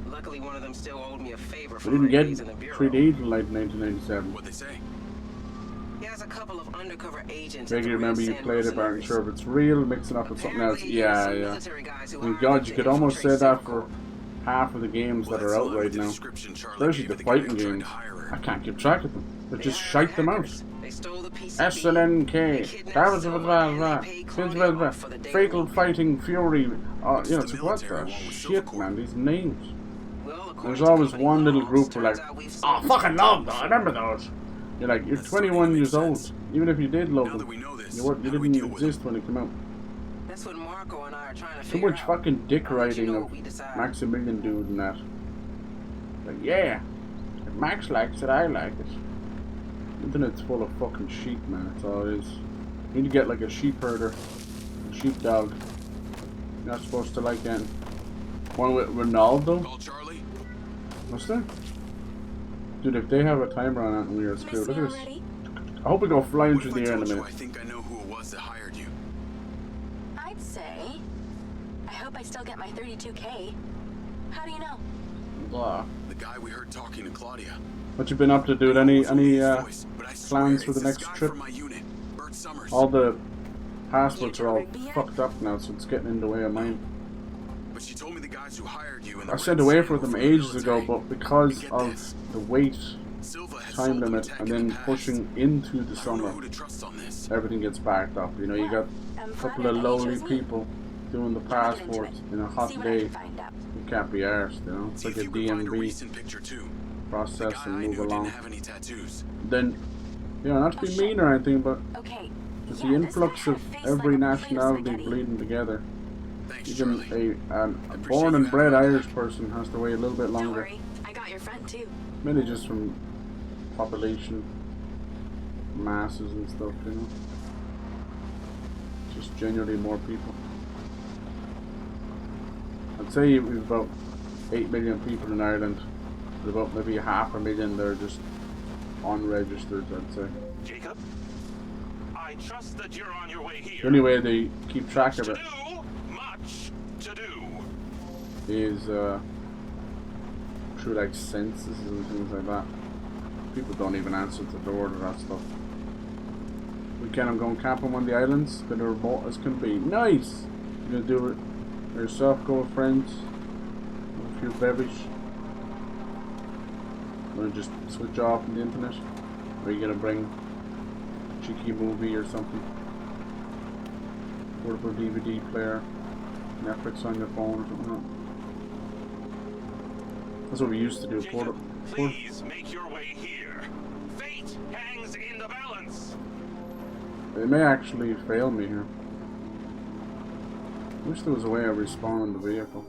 Luckily, one of them still owed me a favor. We didn't get 3D till like 1997. What'd they say? He has a couple of undercover agents. Vaguely remember you played it, but aren't sure if it's real, mixing up with something else. Yeah, yeah. I mean, God, you could almost say that for half of the games that are out right now. Especially the fighting games. I can't keep track of them. They just shite them out. SLNK, Fatal Fighting Fury. You know, it's like, what the shit, man, these names. There's always one little group who are like, oh, fucking love those, I remember those. You're like, you're 21 years old. Even if you did love them, you didn't exist when it came out. That's what Marco and I are trying to Too much fucking dick riding of Maximilian dude and that. Like, yeah, if Max likes it, I like it. Internet's full of fucking sheep, man. That's all it is. You need to get like a sheep herder, a sheepdog. You're not supposed to like that. One with Ronaldo. What's that? Dude, if they have a timer on it and we are screwed, look at this. I hope we go flying through the air in a minute. I think I know who it was that hired you. I'd say. I hope I still get my 32K. How do you know? Blah. The guy we heard talking to Claudia. What you been up to, dude? Any plans for the next trip? All the passwords are all fucked up now, so it's getting in the way of mine. But she told me the guys who hired you. I sent away for them ages ago, but because of the wait time limit and then pushing into the summer, everything gets backed up. You know, you got a couple of lowly people doing the passports in a hot day. You can't be arsed, you know. It's like a DMV process and move along. Then, you know, not to be mean or anything, but just the influx of every nationality bleeding together. Even a born and bred Irish person has to wait a little bit longer. I got your friend too. Maybe just from population masses and stuff, you know. Just generally more people. I'd say we've about 8 million people in Ireland. There's about maybe 500,000 that are just unregistered, I'd say. Jacob, I trust that you're on your way here. The only way they keep track of it to do is through like censuses and things like that. People don't even answer the door to that stuff. Weekend I'm going camping on the islands, been as remote as can be. Nice! You're gonna do it yourself, go with friends, a few bevies. Gonna just switch off from the internet? Or are you gonna bring a cheeky movie or something? Portable DVD player, Netflix on your phone or something like that. That's what we used to do. Please make your way here. Fate hangs in the balance. They may actually fail me here. Wish there was a way of respawning the vehicle.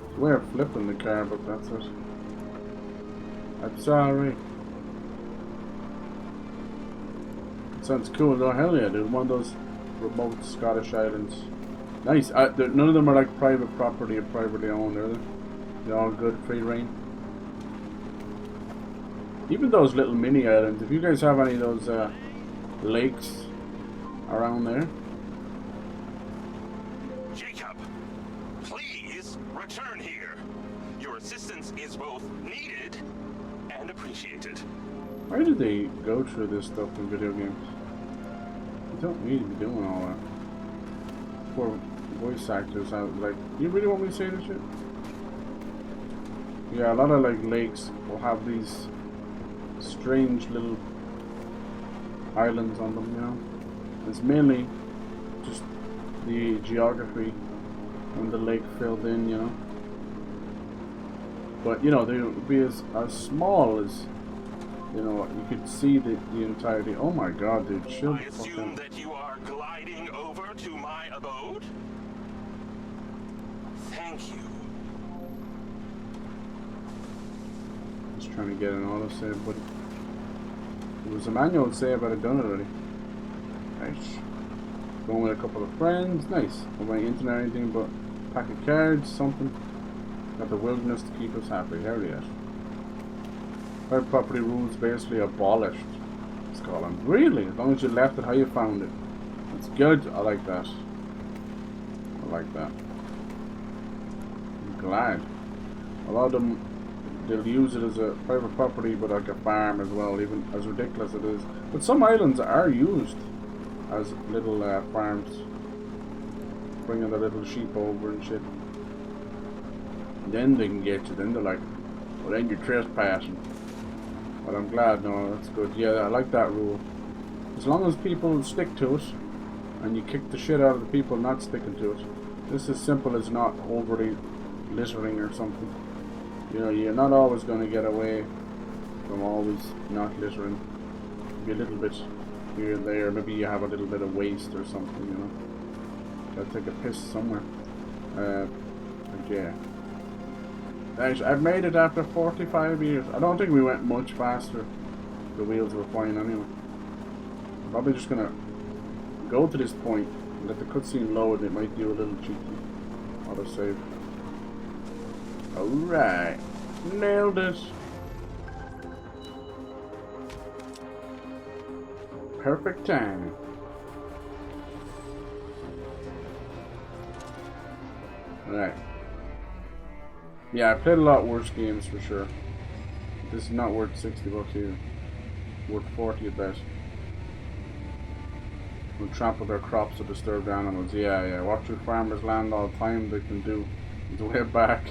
There's a way of flipping the car, but that's it. I'm sorry. Sounds cool though. Hell yeah, dude. One of those remote Scottish islands. Nice. None of them are like private property or privately owned, are they? They're all good, free reign. Even those little mini islands. If you guys have any of those lakes around there. Jacob, please return here. Your assistance is both needed and appreciated. Why do they go through this stuff in video games? You don't need to be doing all that. Poor voice actors out like, you really want me to say this shit? Yeah, a lot of like lakes will have these strange little islands on them, you know. It's mainly just the geography when the lake filled in, you know. But you know, they would be as small as, you know, you could see the entirety. Oh my god, dude, chill. I assume that you are gliding over to my abode? Thank you. Just trying to get an autosave, but there was a manual save, I'd have done it already. Nice. Going with a couple of friends, nice. No way internet or anything, but a pack of cards, something. Got the wilderness to keep us happy. Hell yes. Private property rules basically abolished. It's called them. Really? As long as you left it how you found it. That's good. I like that. I like that. I'm glad. A lot of them, they'll use it as a private property, but like a farm as well, even as ridiculous it is. But some islands are used as little farms. Bringing the little sheep over and shit. And then they can get you. Then they're like, well, then you're trespassing. But I'm glad, no, that's good. Yeah, I like that rule. As long as people stick to it, and you kick the shit out of the people not sticking to it. Just as simple as not overly littering or something. You know, you're not always going to get away from always not littering. Maybe a little bit here and there. Maybe you have a little bit of waste or something, you know. Gotta take a piss somewhere. But yeah. Nice. I've made it after 45 years. I don't think we went much faster. The wheels were fine anyway. I'm probably just gonna go to this point and let the cutscene load. It might do a little cheeky. Autosave. Alright. Nailed it. Perfect time. Alright. Yeah, I played a lot worse games for sure. This is not worth $60 either. Worth 40 at best. We'll trample their crops to disturb animals. Yeah, yeah. Watch your farmers land all the time. They can do the way back.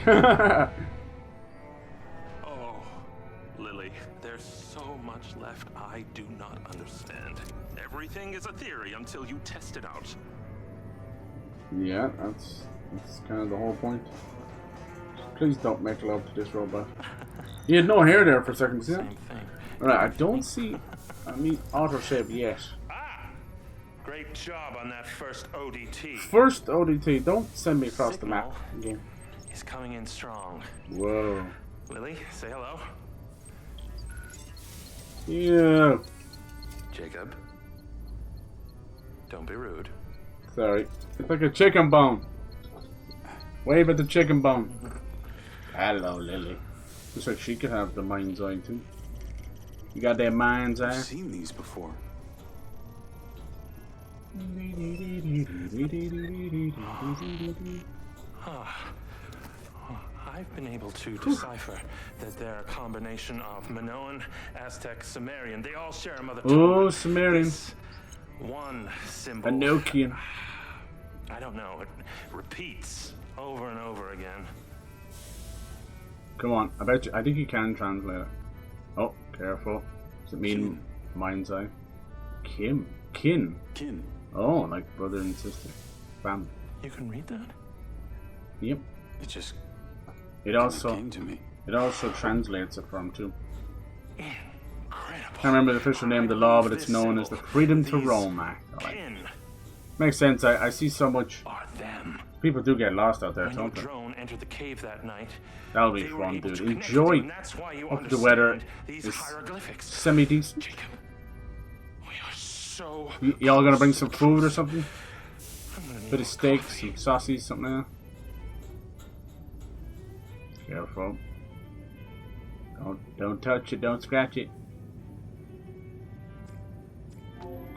Oh, Lily, there's so much left I do not understand. Everything is a theory until you test it out. Yeah, that's kind of the whole point. Please don't make love to this robot. He had no hair there for a second, see that? Alright, I don't see any autosave yet. Great job on that first ODT. First ODT, don't send me across the map again. He's coming in strong. Whoa. Lily, say hello. Yeah. Jacob. Don't be rude. Sorry. It's like a chicken bone. Wave at the chicken bone. Hello, Lily. Looks like she could have the mind's eye too. You got that mind's eye? I've seen these before. I've been able to decipher that they're a combination of Minoan, Aztec, Sumerian. They all share a mother tongue. Oh, Sumerian. One symbol. Enochian. I don't know. It repeats over and over again. Come on, I bet you. I think you can translate it. Oh, careful. Does it mean mind's eye? Kin. Kin. Oh, like brother and sister. Family. You can read that? Yep. It just It also translates it for him too. I can't remember the official name of the law, but it's known as the Freedom to Roam Act. Makes sense. I see so much. People do get lost out there, don't they? That'll be fun, dude. Enjoy. Hope the weather is semi-decent. Y'all gonna bring some food or something? Bit of steak, some sausage, something like that. Careful. Don't touch it, don't scratch it.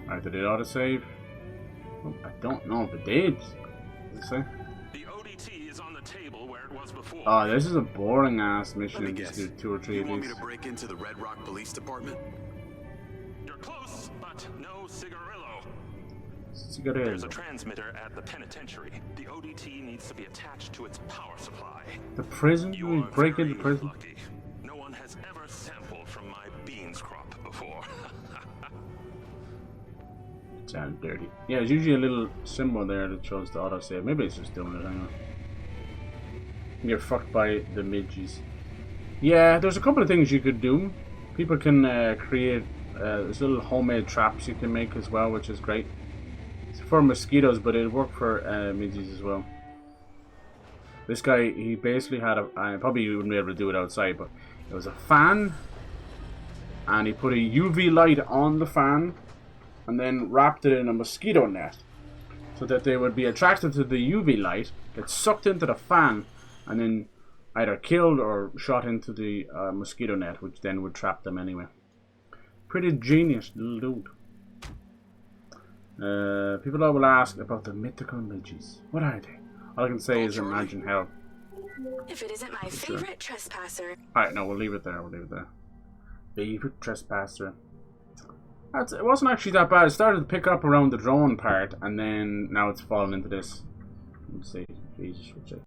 Alright, did it autosave? Oh, I don't know if it did. What does it say? The ODT is on the table where it was before. Oh, this is a boring ass mission. Just do 2 or 3 of you want these. me to break into the Redrock Police Department? You're close, but no cigarillo. Cigarillo. There's a transmitter at the penitentiary. The ODT needs to be attached to its power supply. The prison? We break into prison? Lucky. No one has ever sampled from my beans crop before. Sounds dirty. Yeah, there's usually a little symbol there that shows the autosave. Maybe it's just doing it, hang on. You get fucked by the midges. Yeah, there's a couple of things you could do. People can create there's little homemade traps you can make as well, which is great. It's for mosquitoes, but it'll work for midges as well. This guy, he basically had I probably wouldn't be able to do it outside, but it was a fan, and he put a UV light on the fan, and then wrapped it in a mosquito net, so that they would be attracted to the UV light, get sucked into the fan, and then either killed or shot into the mosquito net, which then would trap them anyway. Pretty genius little dude. People will ask about the mythical midges. What are they? All I can say is imagine how. If it isn't my favorite trespasser. Alright, no, we'll leave it there. We'll leave it there. Favorite trespasser. It wasn't actually that bad. It started to pick up around the drone part, and then now it's fallen into this. Let's see. Jesus,